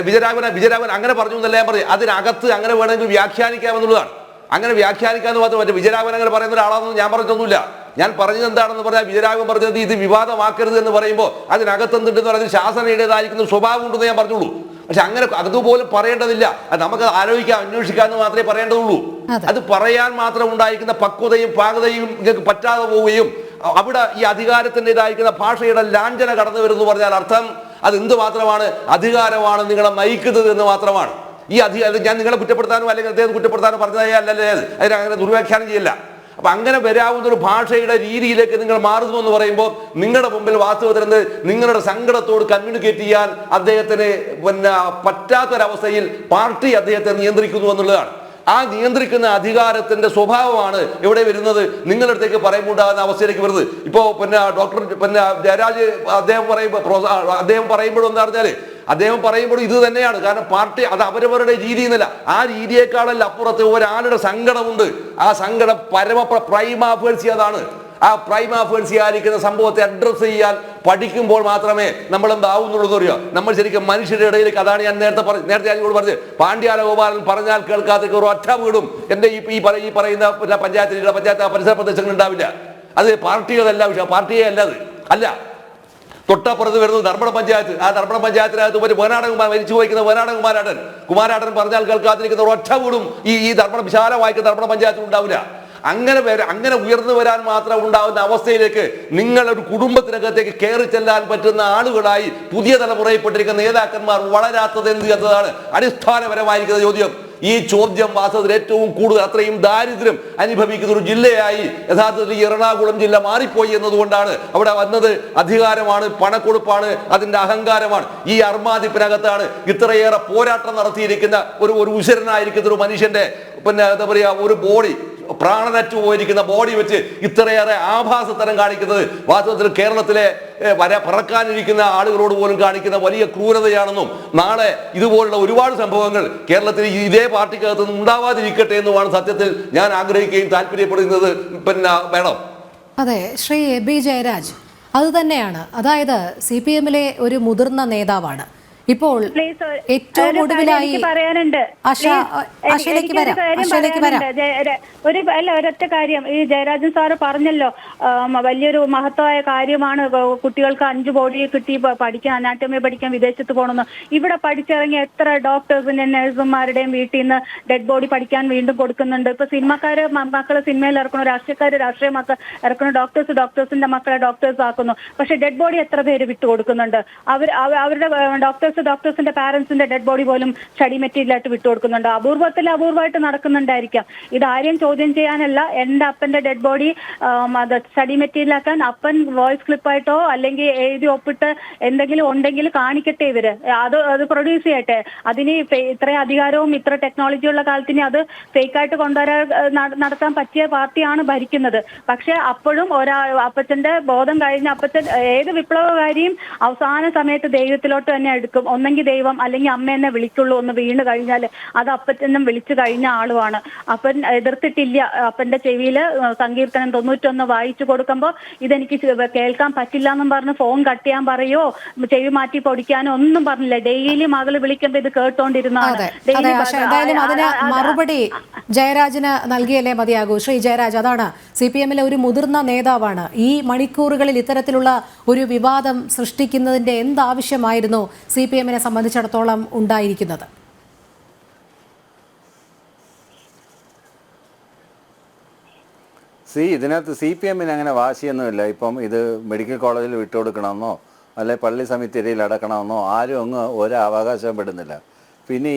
വിജയരാഘവൻ അങ്ങനെ പറഞ്ഞു എന്നല്ല ഞാൻ പറയും. അതിനകത്ത് അങ്ങനെ വേണമെങ്കിൽ വ്യാഖ്യാനിക്കാമെന്നുള്ളതാണ്. അങ്ങനെ വ്യാഖ്യാനിക്കാന്ന് മാത്രം മറ്റേ വിജയരാഘവൻ അങ്ങനെ പറയുന്ന ഒരാളാണെന്ന് ഞാൻ പറഞ്ഞൊന്നുമില്ല. ഞാൻ പറഞ്ഞത് എന്താണെന്ന് പറഞ്ഞാൽ വിജയരാഘവൻ പറഞ്ഞത് ഇത് വിവാദമാക്കരുത് എന്ന് പറയുമ്പോൾ അതിനകത്ത് എന്തുണ്ടെന്ന് പറയുന്നത് ശാസനയുടേതായിരിക്കുന്ന സ്വഭാവം ഉണ്ടെന്ന് ഞാൻ പറഞ്ഞുള്ളൂ. പക്ഷെ അങ്ങനെ അതുപോലും പറയേണ്ടതില്ല. അത് നമുക്ക് ആലോചിക്കാം, അന്വേഷിക്കാമെന്ന് മാത്രമേ പറയേണ്ടതുള്ളൂ. അത് പറയാൻ മാത്രം ഉണ്ടായിരിക്കുന്ന പക്വതയും പാകതയും നിങ്ങൾക്ക് പറ്റാതെ പോവുകയും അവിടെ ഈ അധികാരത്തിൻ്റെതായിരിക്കുന്ന ഭാഷയുടെ ലാഞ്ചന കടന്നു വരുന്നു പറഞ്ഞാൽ അർത്ഥം അത് എന്ത് മാത്രമാണ്? അധികാരമാണ് നിങ്ങളെ നയിക്കുന്നത് എന്ന് മാത്രമാണ്. ഈ ഞാൻ നിങ്ങളെ കുറ്റപ്പെടുത്താനോ അല്ലെങ്കിൽ അദ്ദേഹം കുറ്റപ്പെടുത്താനോ പറഞ്ഞതേ അല്ലല്ലേ, അതിനങ്ങനെ ദുർവ്യാഖ്യാനം ചെയ്യില്ല. അപ്പൊ അങ്ങനെ വരാവുന്ന ഒരു ഭാഷയുടെ രീതിയിലേക്ക് നിങ്ങൾ മാറുന്നു എന്ന് പറയുമ്പോൾ നിങ്ങളുടെ മുമ്പിൽ വാസ്തവത്തിൽ നിങ്ങളുടെ സങ്കടത്തോട് കമ്മ്യൂണിക്കേറ്റ് ചെയ്യാൻ അദ്ദേഹത്തിന് പറ്റാത്തൊരവസ്ഥയിൽ പാർട്ടി അദ്ദേഹത്തെ നിയന്ത്രിക്കുന്നു എന്നുള്ളതാണ്. ആ നിയന്ത്രിക്കുന്ന അധികാരത്തിന്റെ സ്വഭാവമാണ് ഇവിടെ വരുന്നത്. നിങ്ങളുടെ അടുത്തേക്ക് പറയുമ്പോൾ ഉണ്ടാകുന്ന അവസ്ഥയിലേക്ക് വരുന്നത്. ഇപ്പോ ഡോക്ടർ ജയരാജ് അദ്ദേഹം പറയുമ്പോഴും എന്താ പറഞ്ഞാല് അദ്ദേഹം പറയുമ്പോഴും ഇത് തന്നെയാണ്. കാരണം പാർട്ടി അത് അവരവരുടെ രീതി എന്നല്ല, ആ രീതിയേക്കാളല്ല അപ്പുറത്ത് ഒരാളുടെ സങ്കടമുണ്ട്. ആ സങ്കടം പ്രൈമാഫേഴ്സി അതാണ്. ആ പ്രൈമാഫേഴ്സി ആയിരിക്കുന്ന സംഭവത്തെ അഡ്രസ് ചെയ്യാൻ പഠിക്കുമ്പോൾ മാത്രമേ നമ്മൾ എന്താവുന്നുള്ളൂ അറിയോ. നമ്മൾ ശരിക്കും മനുഷ്യരുടെ ഇടയിലേക്ക്, അതാണ് ഞാൻ നേരത്തെ അതിനോട് പറഞ്ഞത്, പാണ്ഡ്യാല ഗോപാലൻ പറഞ്ഞാൽ കേൾക്കാത്ത ഒരു ഒറ്റ വീടും എൻ്റെ ഈ പറയുന്ന പഞ്ചായത്ത് പരിസര പ്രദേശങ്ങൾ ഉണ്ടാവില്ല. അത് പാർട്ടികളല്ല വിഷയം, പാർട്ടിയെ അല്ല അത് അല്ല. തൊട്ടപ്പുറത്ത് വരുന്നത് ധർമ്മട പഞ്ചായത്ത്. ആ ധർമ്മട പഞ്ചായത്തിനകത്ത് ഒരു മരിച്ചു പോയിക്കുന്ന കുമാരാടൻ പറഞ്ഞാൽ കേൾക്കാതിരിക്കുന്ന ഒരു ഒറ്റ വീടും ഈ ധർമ്മട വിശാലമായിരിക്കുന്ന ധർമ്മട പഞ്ചായത്തിൽ ഉണ്ടാവില്ല. അങ്ങനെ ഉയർന്നു വരാൻ മാത്രം ഉണ്ടാകുന്ന അവസ്ഥയിലേക്ക് നിങ്ങളൊരു കുടുംബത്തിനകത്തേക്ക് കയറി ചെല്ലാൻ പറ്റുന്ന ആളുകളായി പുതിയ തലമുറയിൽപ്പെട്ടിരിക്കുന്ന നേതാക്കന്മാർ വളരാത്തത് എന്ത് എന്നതാണ് അടിസ്ഥാനപരമായിരിക്കുന്ന ചോദ്യം. ഈ ചോദ്യം വാസ്തവത്തിൽ ഏറ്റവും കൂടുതൽ അത്രയും ദാരിദ്ര്യം അനുഭവിക്കുന്ന ഒരു ജില്ലയായി യഥാർത്ഥത്തിൽ ഈ എറണാകുളം ജില്ല മാറിപ്പോയി എന്നതുകൊണ്ടാണ്. അവിടെ വന്നത് അധികാരമാണ്, പണക്കൊടുപ്പാണ്, അതിന്റെ അഹങ്കാരമാണ്. ഈ അർമാദിപ്പിനകത്താണ് ഇത്രയേറെ പോരാട്ടം നടത്തിയിരിക്കുന്ന ഒരു ഉശരനായിരിക്കുന്ന ഒരു മനുഷ്യന്റെ എന്താ പറയാ ഒരു ബോഡി, പ്രാണനറ്റു പോയിരിക്കുന്ന ബോഡി വെച്ച് ഇത്രയേറെ ആഭാസത്തരം കാണിക്കുന്നത് വാസ്തവത്തിൽ കേരളത്തിലെ പറക്കാനിരിക്കുന്ന ആളുകളോട് പോലും കാണിക്കുന്ന വലിയ ക്രൂരതയാണെന്നും നാളെ ഇതുപോലുള്ള ഒരുപാട് സംഭവങ്ങൾ കേരളത്തിൽ ഇതേ പാർട്ടിക്കകത്ത് നിന്ന് ഉണ്ടാവാതിരിക്കട്ടെ എന്നുമാണ് സത്യത്തിൽ ഞാൻ ആഗ്രഹിക്കുകയും താല്പര്യപ്പെടുന്നത്. വേണം. അതെ, ശ്രീ ബി ജയരാജ് അത് തന്നെയാണ്. അതായത് CPM-ലെ ഒരു മുതിർന്ന നേതാവാണ്. ഇപ്പോൾ ഏറ്റവും ഒടുവിലായി ഒരൊറ്റ കാര്യം ഈ ജയരാജൻ സാറ് പറഞ്ഞല്ലോ, വലിയൊരു മഹത്തായ കാര്യമാണ് കുട്ടികൾക്ക് 5 ബോഡി കിട്ടി പഠിക്കാൻ, അനാട്ടമി പഠിക്കാൻ വിദേശത്ത് പോകണമെന്ന്. ഇവിടെ പഠിച്ചിറങ്ങിയ എത്ര ഡോക്ടേഴ്സിന്റെ നഴ്സുമാരുടെയും വീട്ടിൽ നിന്ന് ഡെഡ് ബോഡി പഠിക്കാൻ വീണ്ടും കൊടുക്കുന്നുണ്ട്. ഇപ്പൊ സിനിമക്കാര് മക്കളെ സിനിമയിൽ ഇറക്കണം, രാഷ്ട്രീയക്കാര് രാഷ്ട്രീയ മക്കൾ ഇറക്കണം, ഡോക്ടേഴ്സിന്റെ മക്കളെ ഡോക്ടേഴ്സ് ആക്കുന്നു. പക്ഷെ ഡെഡ് ബോഡി എത്ര പേര് വിട്ടുകൊടുക്കുന്നുണ്ട്? അവരുടെ ഡോക്ടേഴ്സിന്റെ പാരന്റ്സിന്റെ ഡെഡ് ബോഡി പോലും സ്റ്റഡി മെറ്റീരിയലായിട്ട് വിട്ടുകൊടുക്കുന്നുണ്ട്. അപൂർവമായിട്ട് നടക്കുന്നുണ്ടായിരിക്കാം. ഇതാരെയും ചോദ്യം ചെയ്യാനല്ല. എന്റെ അപ്പന്റെ ഡെഡ് ബോഡി സ്റ്റഡി മെറ്റീരിയലാക്കാൻ അപ്പൻ വോയിസ് ക്ലിപ്പായിട്ടോ അല്ലെങ്കിൽ എഴുതി ഒപ്പിട്ട് എന്തെങ്കിലും ഉണ്ടെങ്കിൽ കാണിക്കട്ടെ ഇവര്. അത് പ്രൊഡ്യൂസ് ചെയ്യട്ടെ. അതിന് ഇത്രയും അധികാരവും ഇത്ര ടെക്നോളജിയുള്ള കാലത്തിന് അത് ഫേക്കായിട്ട് നടത്താൻ പറ്റിയ പാർട്ടിയാണ് ഭരിക്കുന്നത്. പക്ഷെ അപ്പോഴും അപ്പച്ചന്റെ ബോധം കഴിഞ്ഞ അപ്പച്ചൻ ഏത് വിപ്ലവകാരിയും അവസാന സമയത്ത് ദൈവത്തിലോട്ട് തന്നെ എടുക്കും. ഒന്നെങ്കിൽ ദൈവം അല്ലെങ്കിൽ അമ്മ എന്നെ വിളിക്കുള്ളൂ. ഒന്ന് വീണ് കഴിഞ്ഞാൽ അത് അപ്പച്ചനും വിളിച്ചു കഴിഞ്ഞ ആളുമാണ്. അപ്പൻ എതിർത്തിട്ടില്ല. അപ്പന്റെ ചെവിയില് സങ്കീർത്തനം 91 വായിച്ചു കൊടുക്കുമ്പോ ഇതെനിക്ക് കേൾക്കാൻ പറ്റില്ല എന്നും പറഞ്ഞ് ഫോൺ കട്ട് ചെയ്യാൻ പറയോ ചെവി മാറ്റി പൊടിക്കാനോ ഒന്നും പറഞ്ഞില്ല. ഡെയിലി മകള് വിളിക്കുമ്പോ ഇത് കേട്ടോണ്ടിരുന്നതാണ്. എന്തായാലും അതിന് മറുപടി ജയരാജന് നൽകിയല്ലേ മതിയാകൂ. ശ്രീ ജയരാജ്, അതാണ് CPM-ലെ ഒരു മുതിർന്ന നേതാവാണ്. ഈ മണിക്കൂറുകളിൽ ഇത്തരത്തിലുള്ള ഒരു വിവാദം സൃഷ്ടിക്കുന്നതിന്റെ എന്താവശ്യമായിരുന്നു CPM-നെ സംബന്ധിച്ചിടത്തോളം ഉണ്ടായിരിക്കുന്നത്? ഇതിനകത്ത് CPM-ന് അങ്ങനെ വാശിയൊന്നുമില്ല. ഇപ്പം ഇത് മെഡിക്കൽ കോളേജിൽ വിട്ടുകൊടുക്കണമെന്നോ അല്ലെ പള്ളി സമിതിയിൽ അടക്കണമെന്നോ ആരും അങ്ങ് ഒരു അവകാശം പെടുന്നില്ല. പിന്നെ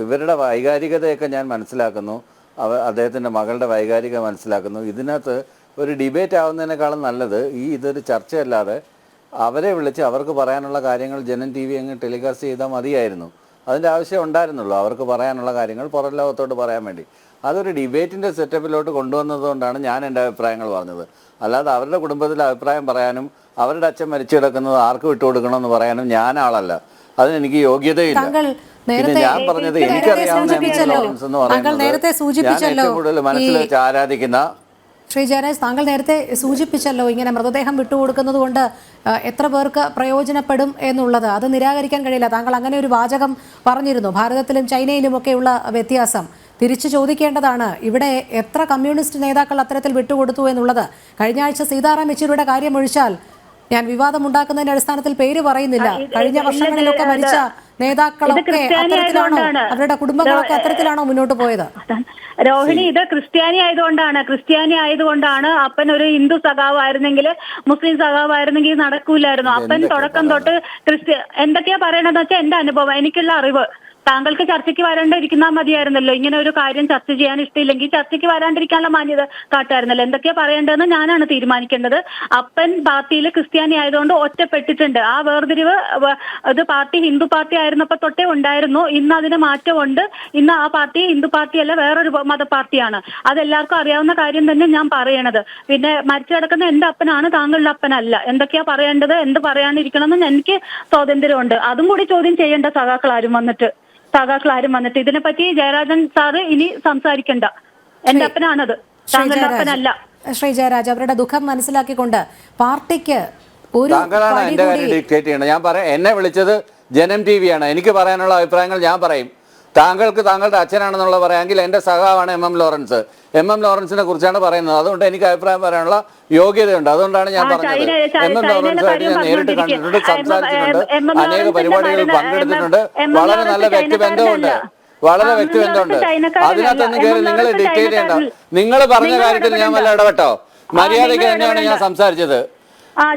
ഇവരുടെ വൈകാരികതയൊക്കെ ഞാൻ മനസ്സിലാക്കുന്നു, അദ്ദേഹത്തിൻ്റെ മകളുടെ വൈകാരിക മനസ്സിലാക്കുന്നു. ഇതിനകത്ത് ഒരു ഡിബേറ്റ് ആവുന്നതിനേക്കാളും നല്ലത് ഇതൊരു ചർച്ചയല്ലാതെ അവരെ വിളിച്ച് അവർക്ക് പറയാനുള്ള കാര്യങ്ങൾ ജനം TV അങ്ങ് ടെലികാസ്റ്റ് ചെയ്താൽ മതിയായിരുന്നു. അതിൻ്റെ ആവശ്യം ഉണ്ടായിരുന്നുള്ളൂ. അവർക്ക് പറയാനുള്ള കാര്യങ്ങൾ പുറം ലോകത്തോട്ട് പറയാൻ വേണ്ടി. അതൊരു ഡിബേറ്റിൻ്റെ സെറ്റപ്പിലോട്ട് കൊണ്ടുവന്നതുകൊണ്ടാണ് ഞാൻ എൻ്റെ അഭിപ്രായങ്ങൾ പറഞ്ഞത്. അല്ലാതെ അവരുടെ കുടുംബത്തിലെ അഭിപ്രായം പറയാനും അവരുടെ അച്ഛൻ മരിച്ചു കിടക്കുന്നത് ആർക്ക് വിട്ടുകൊടുക്കണമെന്ന് പറയാനും ഞാൻ ആളല്ല. അതിനെനിക്ക് യോഗ്യതയില്ല. പിന്നെ ഞാൻ പറഞ്ഞത് എനിക്കറിയാവുന്ന ലോറൻസ് എന്ന് പറയുന്നത് ഞാൻ ഏറ്റവും കൂടുതൽ മനസ്സിൽ വെച്ച് ആരാധിക്കുന്ന ശ്രീ ജയരാജ്, താങ്കൾ നേരത്തെ സൂചിപ്പിച്ചല്ലോ ഇങ്ങനെ മൃതദേഹം വിട്ടുകൊടുക്കുന്നത് കൊണ്ട് എത്ര പേർക്ക് പ്രയോജനപ്പെടും എന്നുള്ളത്. അത് നിരാകരിക്കാൻ കഴിയില്ല. താങ്കൾ അങ്ങനെ ഒരു വാചകം പറഞ്ഞിരുന്നു. ഭാരതത്തിലും ചൈനയിലുമൊക്കെയുള്ള വ്യത്യാസം തിരിച്ചു ചോദിക്കേണ്ടതാണ്. ഇവിടെ എത്ര കമ്മ്യൂണിസ്റ്റ് നേതാക്കൾ അത്തരത്തിൽ വിട്ടുകൊടുത്തു എന്നുള്ളത്. കഴിഞ്ഞ ആഴ്ച സീതാറാം യെച്ചൂരിയുടെ കാര്യം ഒഴിച്ചാൽ, ഞാൻ വിവാദമുണ്ടാക്കുന്നതിന്റെ അടിസ്ഥാനത്തിൽ പേര് പറയുന്നില്ല, കഴിഞ്ഞ വർഷങ്ങളിലൊക്കെ മരിച്ച നേതാക്കളൊക്കെ അത്തരത്തിലാണോ, അവരുടെ കുടുംബങ്ങളൊക്കെ അത്തരത്തിലാണോ മുന്നോട്ട് പോയത്? രോഹിണി, ഇത് ക്രിസ്ത്യാനി ആയതുകൊണ്ടാണ്. അപ്പൻ ഒരു ഹിന്ദു സഖാവായിരുന്നെങ്കിൽ, മുസ്ലിം സഖാവായിരുന്നെങ്കിൽ നടക്കൂലായിരുന്നു. അപ്പൻ തുടക്കം തൊട്ട് എന്തൊക്കെയാ പറയണതെന്ന് വെച്ചാൽ എന്റെ അനുഭവം, എനിക്കുള്ള അറിവ്. താങ്കൾക്ക് ചർച്ചയ്ക്ക് വരാണ്ടിരിക്കുന്ന മതിയായിരുന്നല്ലോ. ഇങ്ങനെ ഒരു കാര്യം ചർച്ച ചെയ്യാൻ ഇഷ്ടമില്ലെങ്കിൽ ചർച്ചയ്ക്ക് വരാണ്ടിരിക്കാനുള്ള മാന്യത കാട്ടായിരുന്നല്ലോ. എന്തൊക്കെയാ പറയേണ്ടതെന്ന് ഞാനാണ് തീരുമാനിക്കേണ്ടത്. അപ്പൻ പാർട്ടിയിൽ ക്രിസ്ത്യാനി ആയതുകൊണ്ട് ഒറ്റപ്പെട്ടിട്ടുണ്ട്. ആ വേർതിരിവ് അത് പാർട്ടി ഹിന്ദു പാർട്ടി ആയിരുന്നപ്പോ തൊട്ടേ ഉണ്ടായിരുന്നു. ഇന്ന് അതിന് മാറ്റമുണ്ട്. ഇന്ന് ആ പാർട്ടി ഹിന്ദു പാർട്ടിയല്ല, വേറൊരു മത പാർട്ടിയാണ്. അതെല്ലാവർക്കും അറിയാവുന്ന കാര്യം തന്നെ ഞാൻ പറയണത്. പിന്നെ മരിച്ചു കിടക്കുന്ന എന്റെ അപ്പനാണ്, താങ്കളുടെ അപ്പനല്ല. എന്തൊക്കെയാ പറയേണ്ടത്, എന്ത് പറയാണ്ടിരിക്കണമെന്ന് എനിക്ക് സ്വാതന്ത്ര്യമുണ്ട്. അതും കൂടി ചോദ്യം ചെയ്യേണ്ട സഖാക്കൾ ആരും വന്നിട്ട് ഇതിനെപ്പറ്റി ജയരാജൻ സാറ് ഇനി സംസാരിക്കണ്ട. എന്റെ അപ്പനാണത്, താങ്കളുടെ അപ്പനല്ല. ശ്രീ ജയരാജ്, അവരുടെ ദുഃഖം മനസ്സിലാക്കിക്കൊണ്ട് പാർട്ടിക്ക് ഒരു താങ്കളാണ് എന്റെ കാര്യം ഡിക്റ്റേറ്റ് ചെയ്യണം. ഞാൻ പറയാം, എന്നെ വിളിച്ചത് ജനം TV ആണ്. എനിക്ക് പറയാനുള്ള അഭിപ്രായങ്ങൾ ഞാൻ പറയും. താങ്കൾക്ക് താങ്കളുടെ അച്ഛനാണെന്നുള്ള പറയാമെങ്കിൽ എൻ്റെ സഖാവാണ് MM ലോറൻസ്. MM ലോറൻസിനെ കുറിച്ചാണ് പറയുന്നത്. അതുകൊണ്ട് എനിക്ക് അഭിപ്രായം പറയാനുള്ള യോഗ്യതയുണ്ട്. അതുകൊണ്ടാണ് ഞാൻ പറഞ്ഞത്. MM ലോറൻസുമായിട്ട് ഞാൻ നേരിട്ട് കണ്ടിട്ടുണ്ട്, സംസാരിച്ചിട്ടുണ്ട്, അനേക പരിപാടികളിൽ പങ്കെടുത്തിട്ടുണ്ട്. വളരെ നല്ല വ്യക്തിബന്ധമുണ്ട്. അതിനകത്തൊന്നും കയറി നിങ്ങൾ ഡിക്റ്റേറ്റ് ചെയ്യണ്ട. നിങ്ങൾ പറഞ്ഞ കാര്യത്തിൽ ഞാൻ വല്ല ഇടപെട്ടോ? മര്യാദയ്ക്ക് തന്നെയാണ് ഞാൻ സംസാരിച്ചത്.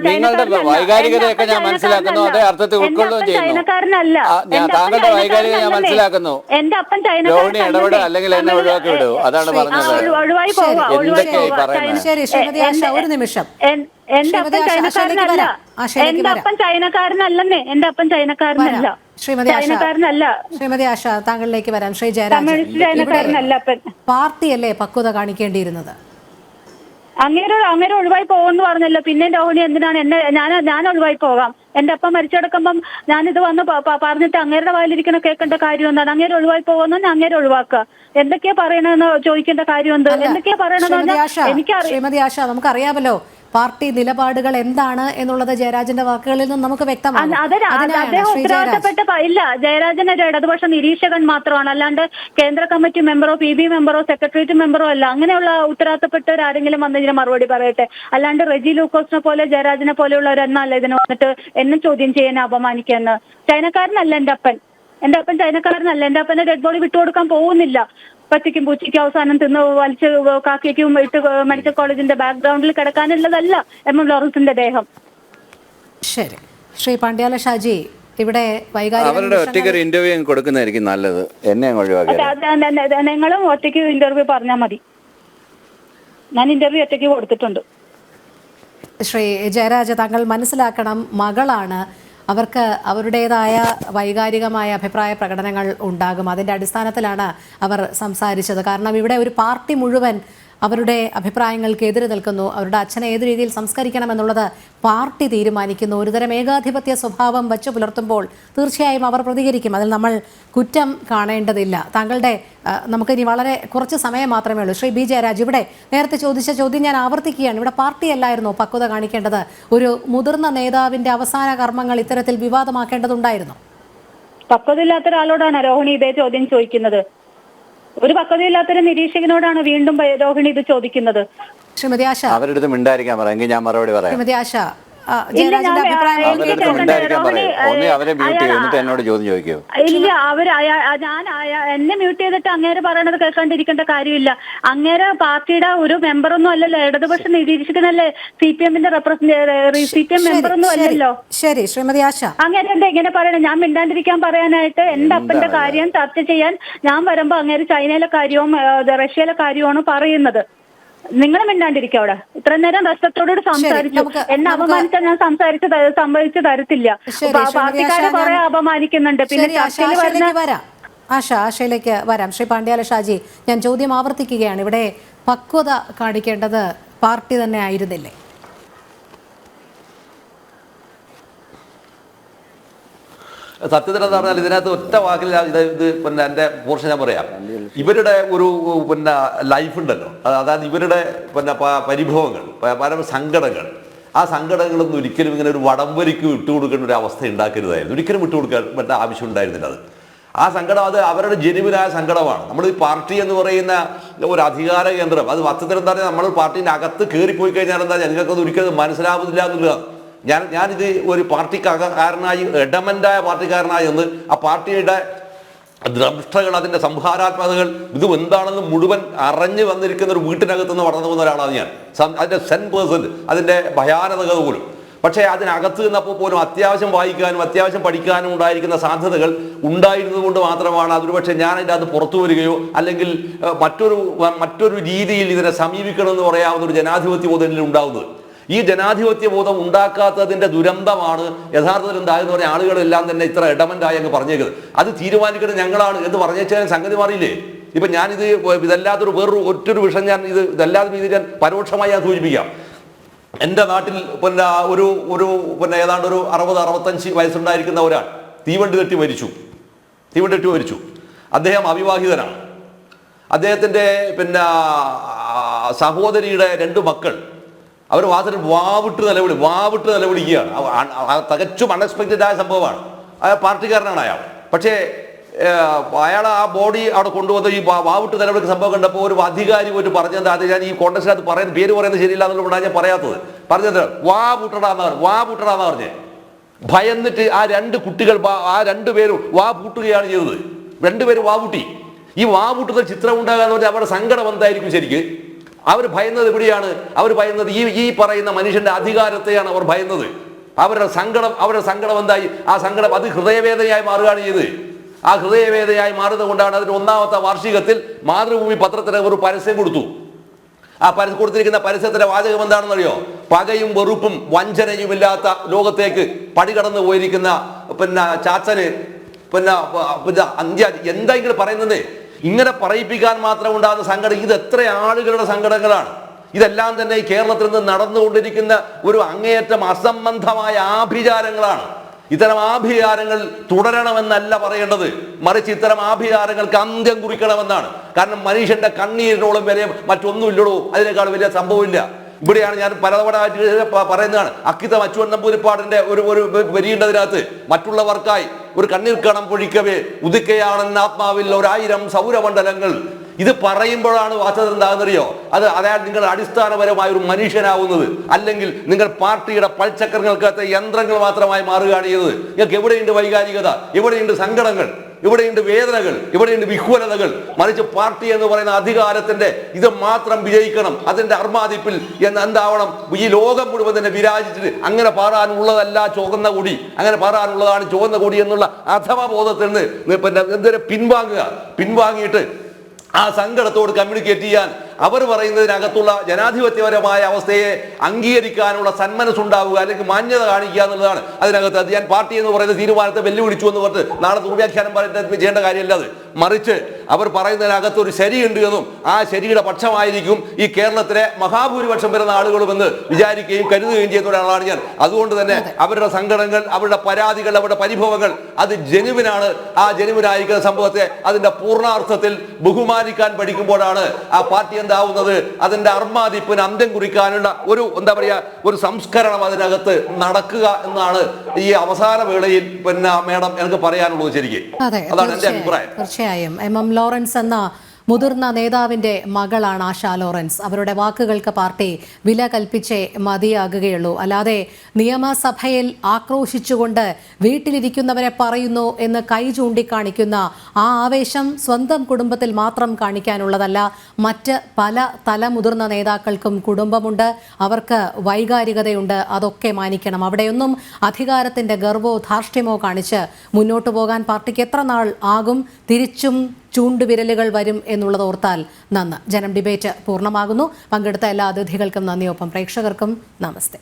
നിങ്ങളുടെ വൈകാരികതയൊക്കെ ഞാൻ മനസ്സിലാക്കുന്നു, അതേ അർത്ഥത്തിൽ ഉൾക്കൊള്ളുകയും ചെയ്യുന്നു. താങ്കളുടെ വൈകാരികത ഞാൻ മനസ്സിലാക്കുന്നു. രോഹിണി ഇടപെടുക, അല്ലെങ്കിൽ എന്നെ ഒഴിവാക്കി വിടൂ. അതാണ് പറഞ്ഞത്. എന്തൊക്കെയായി പറയുന്നത്? ഒരു നിമിഷം. എന്റെ അപ്പൻ ചൈനക്കാരനല്ല. ശ്രീമതി ആശ, താങ്കളിലേക്ക് വരാം. ശ്രീ ജയരാജ്, പാർട്ടിയല്ലേ പക്വത കാണിക്കേണ്ടിയിരുന്നത്? അങ്ങേരെ ഒഴിവായി പോകുമെന്ന് പറഞ്ഞല്ലോ. പിന്നെ രോഹിണി എന്തിനാണ് ഞാൻ ഒഴിവായി പോകാം? എന്റെ അപ്പം മരിച്ചെടുക്കുമ്പം ഞാനിത് വന്ന് പറഞ്ഞിട്ട് അങ്ങേരുടെ വായിലിരിക്കണ കേൾക്കേണ്ട കാര്യം എന്താണ്? അങ്ങേരെ ഒഴിവായി പോകുമെന്ന് അങ്ങേരെ ഒഴിവാക്കുക. എന്തൊക്കെയാ പറയണെന്ന് ചോദിക്കേണ്ട കാര്യം എന്ത്? എന്തൊക്കെയാ പറയണെന്ന് എനിക്കറിയാം. ശ്രീമതി ആശ, നമുക്കറിയാമല്ലോ പാർട്ടി നിലപാടുകൾ എന്താണ് എന്നുള്ളത് ജയരാജന്റെ വാക്കുകളിൽ നിന്ന് നമുക്ക് വ്യക്തമാണ്. അദ്ദേഹം ഉത്തരവാദിത്തപ്പെട്ട ഇല്ല. ജയരാജൻ ഒരു ഇടതുപക്ഷ നിരീക്ഷകൻ മാത്രമാണ്, അല്ലാണ്ട് കേന്ദ്ര കമ്മിറ്റി മെമ്പറോ PB മെമ്പറോ സെക്രട്ടേറിയറ്റ് മെമ്പറോ അല്ല. അങ്ങനെയുള്ള ഉത്തരവാദിത്തപ്പെട്ടവരാരെങ്കിലും വന്നതിന് മറുപടി പറയട്ടെ. അല്ലാണ്ട് റെജി ലൂക്കോസിനെ പോലെ ജയരാജനെ പോലെയുള്ളവരെന്നല്ല ഇതിന് വന്നിട്ട് എന്നെ ചോദ്യം ചെയ്യാൻ അപമാനിക്കാന്ന്. ചൈനക്കാരനല്ല എന്റെ അപ്പൻ. ചൈനക്കാരനല്ല. എന്റെ അപ്പനെ ഡെഡ് ബോഡി വിട്ടുകൊടുക്കാൻ പോകുന്നില്ല. പച്ചയ്ക്കും പൂച്ചയ്ക്കും അവസാനം തിന്ന് വലിച്ച് കാക്കയ്ക്കും ഇട്ട് മെഡിക്കൽ കോളേജിന്റെ ബാക്ക്ഗ്രൗണ്ടിൽ കിടക്കാനുള്ളതല്ല MM ലോറൻസിന്റെ ദേഹം. ശരി, ശ്രീ പാണ്ഡ്യാല ഷാജി, ഇവിടെ അവരുടെ ഒറ്റയ്ക്ക് ഇന്റർവ്യൂ കൊടുക്കുന്നതായിരിക്കും നല്ലത്. എന്നെ നിങ്ങളും ഒറ്റയ്ക്ക് ഇന്റർവ്യൂ പറഞ്ഞാൽ മതി. ഞാൻ ഇന്റർവ്യൂ ഒറ്റയ്ക്ക് കൊടുത്തിട്ടുണ്ട്. ശ്രീ ജയരാജ, താങ്കൾ മനസ്സിലാക്കണം, മകളാണ്. അവർക്ക് അവരുടേതായ വൈകാരികമായ അഭിപ്രായ പ്രകടനങ്ങൾ ഉണ്ടാകും. അതിൻ്റെ അടിസ്ഥാനത്തിലാണ് അവർ സംസാരിച്ചത്. കാരണം ഇവിടെ ഒരു പാർട്ടി മുഴുവൻ അവരുടെ അഭിപ്രായങ്ങൾക്ക് എതിര് നിൽക്കുന്നു. അവരുടെ അച്ഛനെ ഏത് രീതിയിൽ സംസ്കരിക്കണമെന്നുള്ളത് പാർട്ടി തീരുമാനിക്കുന്നു. ഒരുതരം ഏകാധിപത്യ സ്വഭാവം വച്ചു പുലർത്തുമ്പോൾ തീർച്ചയായും അവർ പ്രതികരിക്കും. അതിൽ നമ്മൾ കുറ്റം കാണേണ്ടതില്ല. താങ്കളുടെ നമുക്കിനി വളരെ കുറച്ച് സമയം മാത്രമേ ഉള്ളൂ. ശ്രീ B ജയരാജ്, ഇവിടെ നേരത്തെ ചോദിച്ച ചോദ്യം ഞാൻ ആവർത്തിക്കുകയാണ്. ഇവിടെ പാർട്ടി അല്ലായിരുന്നോ പക്വത കാണിക്കേണ്ടത്? ഒരു മുതിർന്ന നേതാവിന്റെ അവസാന കർമ്മങ്ങൾ ഇത്തരത്തിൽ വിവാദമാക്കേണ്ടതുണ്ടായിരുന്നു? പക്വതയില്ലാത്ത ഒരാളോടാണ് രോഹിണി ഇതേ ചോദ്യം ചോദിക്കുന്നത്. ഒരു പക്വതയില്ലാത്തൊരു നിരീക്ഷകനോടാണ് വീണ്ടും രോഹിണി ഇത് ചോദിക്കുന്നത്. ശ്രീമതി ആശ, അവരുടെ മിണ്ടായിരിക്കാൻ പറയാം, ഞാൻ മറുപടി പറയാം. ശ്രീമതി ആശ, ഇല്ല, എന്നെ മ്യൂട്ട് ചെയ്തിട്ട് അങ്ങേര് പറയണത് കേൾക്കാണ്ടിരിക്കേണ്ട കാര്യമില്ല. അങ്ങേര് പാർട്ടിയുടെ ഒരു മെമ്പറൊന്നും അല്ലല്ലോ, ഇടതുപക്ഷം നിരീക്ഷിക്കുന്നല്ലേ, CPM മെമ്പറൊന്നും അല്ലല്ലോ. ശരി, ശ്രീമതി ആശ, അങ്ങേര് എന്താ ഇങ്ങനെ പറയണേ? ഞാൻ മിണ്ടാണ്ടിരിക്കാൻ പറയാനായിട്ട് എന്റെ അപ്പന്റെ കാര്യം ചർച്ച ചെയ്യാൻ ഞാൻ വരുമ്പോ അങ്ങേര് ചൈനയിലെ കാര്യവും റഷ്യയിലെ കാര്യവുമാണ് പറയുന്നത്. നിങ്ങൾ മിണ്ടാണ്ടിരിക്കും അവിടെ. ഇത്ര നേരം റെസ്പെക്ടോട് സംസാരിച്ചു. എന്നെ അപമാനിച്ചാൽ ഞാൻ സമ്മതിച്ചു തരത്തില്ല. പാർട്ടിക്കാരെ കുറെ അപമാനിക്കുന്നുണ്ട്. പിന്നെ ആശയിലേക്ക് വരാം. ശ്രീ പാണ്ഡ്യാല ഷാജി, ഞാൻ ചോദ്യം ആവർത്തിക്കുകയാണ്. ഇവിടെ പക്വത കാണിക്കേണ്ടത് പാർട്ടി തന്നെ ആയിരുന്നില്ലേ? സത്യത്തിൽ എന്താ പറഞ്ഞാൽ ഇതിനകത്ത് ഒറ്റ വാക്കിൽ ഇത് പിന്നെ എൻ്റെ പോർഷൻ ഞാൻ പറയാം. ഇവരുടെ ഒരു പിന്നെ ലൈഫ് ഉണ്ടല്ലോ, അതായത് ഇവരുടെ പിന്നെ പരിഭവങ്ങൾ, പല സങ്കടങ്ങൾ, ആ സങ്കടങ്ങളൊന്നും ഒരിക്കലും ഇങ്ങനെ ഒരു വടംവലിക്ക് വിട്ടുകൊടുക്കേണ്ട ഒരു അവസ്ഥ ഉണ്ടാക്കരുതായിരുന്നു. ഒരിക്കലും വിട്ടുകൊടുക്കാൻ ആവശ്യം ഉണ്ടായിരുന്നില്ല. അത് ആ സങ്കടം അത് അവരുടെ ജെനുവിനായ സങ്കടമാണ്. നമ്മൾ ഈ പാർട്ടി എന്ന് പറയുന്ന ഒരു അധികാര കേന്ദ്രം, അത് സത്യത്തിൽ എന്താ പറയുക, നമ്മൾ പാർട്ടീൻ്റെ അകത്ത് കയറിപ്പോയി കഴിഞ്ഞാൽ എന്താ ഞങ്ങൾക്കത് ഒരിക്കലും മനസ്സിലാവുന്നില്ല എന്നുള്ളതാണ്. ഞാനിത് ഒരു പാർട്ടിക്കാരനായി, എഡമൻ്റായ പാർട്ടിക്കാരനായി എന്ന് ആ പാർട്ടിയുടെ ദ്രഷ്ടകൾ, അതിൻ്റെ സംഹാരാത്മകതകൾ, ഇത് എന്താണെന്ന് മുഴുവൻ അറിഞ്ഞു വന്നിരിക്കുന്ന ഒരു വീട്ടിനകത്ത് നിന്ന് വളർന്നു പോകുന്ന ഒരാളാണ് ഞാൻ. അതിൻ്റെ 10%, അതിൻ്റെ ഭയാനകത പോലും. പക്ഷേ അതിനകത്ത് നിന്നപ്പോൾ പോലും അത്യാവശ്യം വായിക്കാനും അത്യാവശ്യം പഠിക്കാനും ഉണ്ടായിരിക്കുന്ന സാധ്യതകൾ ഉണ്ടായിരുന്നത് കൊണ്ട് മാത്രമാണ് അതൊരു പക്ഷേ ഞാൻ അതിൻ്റെ അത് പുറത്തു വരികയോ അല്ലെങ്കിൽ മറ്റൊരു രീതിയിൽ ഇതിനെ സമീപിക്കണമെന്ന് പറയാവുന്ന ഒരു ജനാധിപത്യ ബോധത്തിൽ ഉണ്ടാകുന്നത്. ഈ ജനാധിപത്യ ബോധം ഉണ്ടാക്കാത്തതിൻ്റെ ദുരന്തമാണ് യഥാർത്ഥത്തിൽ ഉണ്ടായെന്ന് പറഞ്ഞ ആളുകളെല്ലാം തന്നെ ഇത്ര എഡമൻ്റായി അങ്ങ് പറഞ്ഞേക്കുന്നത്. അത് തീരുമാനിക്കുന്നത് ഞങ്ങളാണ് എന്ന് പറഞ്ഞേച്ചാൽ സംഗതി മാറിയില്ലേ? ഇപ്പം ഞാനിത് ഇതല്ലാത്തൊരു ഒറ്റൊരു വിഷയം ഇതല്ലാത്ത രീതിയിൽ ഞാൻ പരോക്ഷമായി ഞാൻ സൂചിപ്പിക്കാം. എൻ്റെ നാട്ടിൽ പിന്നെ ഏതാണ്ട് ഒരു 60-65 വയസ്സുണ്ടായിരിക്കുന്ന ഒരാൾ തീവണ്ടി തട്ടി മരിച്ചു. അദ്ദേഹം അവിവാഹിതനാണ്. അദ്ദേഹത്തിൻ്റെ പിന്നെ സഹോദരിയുടെ 2 മക്കൾ അവർ വാതിൽ വാവിട്ട് നിലവിളിക്കുകയാണ്. തികച്ചും അൺഎക്സ്പെക്റ്റഡ് ആയ സംഭവമാണ്. പാർട്ടിക്കാരനാണ് അയാൾ. പക്ഷേ അയാൾ ആ ബോഡി അവിടെ കൊണ്ടുവന്ന് ഈ വാവിട്ട് നിലവിളിക്കുന്ന സംഭവം കണ്ടപ്പോൾ ഒരു അധികാരി പോയിട്ട് പറഞ്ഞത്, അത് ഞാൻ ഈ കോൺടക്സ്റ്റിനകത്ത് പേര് പറയുന്നത് ശരിയില്ല എന്നുള്ളതാണ് ഞാൻ പറയാത്തത്. പറഞ്ഞത് വാ പൂട്ടടാന്ന് പറഞ്ഞ് ഭയന്നിട്ട് ആ 2 കുട്ടികൾ ആ 2 പേരും വാ പൂട്ടുകയാണ് ചെയ്തത്. 2 പേരും വാ പൂട്ടി. ഈ വാ പൂട്ടുന്ന ചിത്രം ഉണ്ടാകാന്ന് പറഞ്ഞാൽ അവരുടെ സങ്കടം എന്തായിരിക്കും ശരിക്ക്? അവർ ഭയന്നത് എവിടെയാണ്? അവർ ഭയന്നത് ഈ പറയുന്ന മനുഷ്യന്റെ അധികാരത്തെയാണ് അവർ ഭയന്നത്. അവരുടെ സങ്കടം എന്തായി? ആ സങ്കടം അത് ഹൃദയവേദനയായി മാറുകയാണ് ചെയ്തത്. ആ ഹൃദയവേദനയായി മാറുന്നത് കൊണ്ടാണ് അതിന്റെ 1ാമത്തെ വാർഷികത്തിൽ മാതൃഭൂമി പത്രത്തിന് ഒരു പരസ്യം കൊടുത്തു. ആ കൊടുത്തിരിക്കുന്ന പരസ്യത്തിന്റെ വാചകം എന്താണെന്നറിയോ? പകയും വെറുപ്പും വഞ്ചനയും ഇല്ലാത്ത ലോകത്തേക്ക് പടികടന്നു പോയിരിക്കുന്ന പിന്നെ ചാച്ചന് എന്താ ഇങ്ങനെ പറയുന്നത്? ഇങ്ങനെ പറയിപ്പിക്കാൻ മാത്രം ഉണ്ടാകുന്ന സങ്കടം, ഇത് എത്ര ആളുകളുടെ സങ്കടങ്ങളാണ്. ഇതെല്ലാം തന്നെ ഈ കേരളത്തിൽ നിന്ന് നടന്നുകൊണ്ടിരിക്കുന്ന ഒരു അങ്ങേയറ്റം അസംബന്ധമായ ആഭിചാരങ്ങളാണ്. ഇത്തരം ആഭിചാരങ്ങൾ തുടരണമെന്നല്ല പറയേണ്ടത്, മറിച്ച് ഇത്തരം ആഭിചാരങ്ങൾക്ക് അന്ത്യം കുറിക്കണമെന്നാണ്. കാരണം മനുഷ്യന്റെ കണ്ണീരിനോളം വരെ മറ്റൊന്നുമില്ലടോ, അതിനേക്കാൾ വലിയ സംഭവമില്ല. ഇവിടെയാണ് ഞാൻ പലതവണ പറയുന്നതാണ്. അക്കിത്ത അച്ചുവൻ നമ്പൂതിരിപ്പാടിന്റെ ഒരു വരിയുണ്ടതിനകത്ത്, മറ്റുള്ളവർക്കായി ഒരു കണ്ണീർ കണം പൊഴിക്കവേ ഉദിക്കയാണെന്ന ആത്മാവിൽ 1000 സൗരമണ്ഡലങ്ങൾ. ഇത് പറയുമ്പോഴാണ് വാസ്തവം എന്താകുന്നറിയോ? അതായത് നിങ്ങൾ അടിസ്ഥാനപരമായ ഒരു മനുഷ്യനാവുന്നത്, അല്ലെങ്കിൽ നിങ്ങൾ പാർട്ടിയുടെ പൽചക്രങ്ങൾക്കകത്തെ യന്ത്രങ്ങൾ മാത്രമായി മാറുകയാണ് ചെയ്തത്. നിങ്ങൾക്ക് എവിടെയുണ്ട് വൈകാരികത? എവിടെയുണ്ട് സങ്കടങ്ങൾ? ഇവിടെയുണ്ട് വേദനകൾ? ഇവിടെയുണ്ട് വിഹ്വലതകൾ? മറിച്ച് പാർട്ടി എന്ന് പറയുന്ന അധികാരത്തിന്റെ ഇത് മാത്രം വിജയിക്കണം, അതിന്റെ അർമാദിപ്പിൽ എന്താവണം, ഈ ലോകം മുഴുവൻ തന്നെ വിരാജിച്ചിട്ട് അങ്ങനെ പാറാനുള്ളതല്ല ചുവന്ന കൊടി, അങ്ങനെ പാറാനുള്ളതാണ് ചുവന്ന കൊടി എന്നുള്ള അഥവാ ബോധത്തിൽ നിന്ന് പിന്നെ പിൻവാങ്ങിയിട്ട് ആ സങ്കടത്തോട് കമ്മ്യൂണിക്കേറ്റ് ചെയ്യാൻ അവർ പറയുന്നതിനകത്തുള്ള ജനാധിപത്യപരമായ അവസ്ഥയെ അംഗീകരിക്കാനുള്ള സന്മനസ്സുണ്ടാവുക, അല്ലെങ്കിൽ മാന്യത കാണിക്കുക എന്നുള്ളതാണ് അതിനകത്ത്. അത് ഞാൻ പാർട്ടി എന്ന് പറയുന്ന തീരുമാനത്തെ വെല്ലുവിളിച്ചു എന്ന് പറഞ്ഞ് നാളെ ദുർവ്യാഖ്യാനം ചെയ്യേണ്ട കാര്യമല്ല. അത് മറിച്ച് അവർ പറയുന്നതിനകത്ത് ഒരു ശരിയുണ്ട് എന്നും ആ ശരിയുടെ പക്ഷമായിരിക്കും ഈ കേരളത്തിലെ മഹാഭൂരിപക്ഷം വരുന്ന ആളുകളുമെന്ന് വിചാരിക്കുകയും കരുതുകയും ചെയ്യുന്ന ഒരാളാണ് ഞാൻ. അതുകൊണ്ട് തന്നെ അവരുടെ സങ്കടങ്ങൾ, അവരുടെ പരാതികൾ, അവരുടെ പരിഭവങ്ങൾ അത് ജനുവിനാണ്. ആ ജനുവിനായിരിക്കുന്ന സംഭവത്തെ അതിന്റെ പൂർണ്ണാർത്ഥത്തിൽ ബഹുമാനിക്കാൻ പഠിക്കുമ്പോഴാണ് ആ പാർട്ടി എന്താവുന്നത്, അതിന്റെ അർമാദിപ്പിന് അന്ത്യം കുറിക്കാനുള്ള ഒരു സംസ്കരണം അതിനകത്ത് നടക്കുക എന്നാണ് ഈ അവസാന വേളയിൽ പിന്നെ മേഡം എനിക്ക് പറയാനുള്ളത്. ശരിക്കും അതാണ് എന്റെ അഭിപ്രായം. തീർച്ചയായും MM ലോറൻസ് എന്ന മുതിർന്ന നേതാവിന്റെ മകളാണ് ആശ ലോറൻസ്. അവരുടെ വാക്കുകൾക്ക് പാർട്ടി വില കൽപ്പിച്ചേ മതിയാകുകയുള്ളൂ. അല്ലാതെ നിയമസഭയിൽ ആക്രോശിച്ചുകൊണ്ട് വീട്ടിലിരിക്കുന്നവരെ പറയുന്നു എന്ന് കൈ ചൂണ്ടിക്കാണിക്കുന്ന ആ ആവേശം സ്വന്തം കുടുംബത്തിൽ മാത്രം കാണിക്കാനുള്ളതല്ല. മറ്റ് പല മുതിർന്ന നേതാക്കൾക്കും കുടുംബമുണ്ട്, അവർക്ക് വൈകാരികതയുണ്ട്. അതൊക്കെ മാനിക്കണം. അവിടെയൊന്നും അധികാരത്തിന്റെ ഗർവോ ധാർഷ്ട്യമോ കാണിച്ച് മുന്നോട്ട് പോകാൻ പാർട്ടിക്ക് എത്ര നാൾ ആകും? തിരിച്ചും ചൂണ്ടുവിരലുകൾ വരും എന്നുള്ളത് ഓർത്താൽ നന്ന്. ജനം ഡിബേറ്റ് പൂർണ്ണമാകുന്നു. പങ്കെടുത്ത എല്ലാ അതിഥികൾക്കും നന്ദി. ഒപ്പം പ്രേക്ഷകർക്കും നമസ്തേ.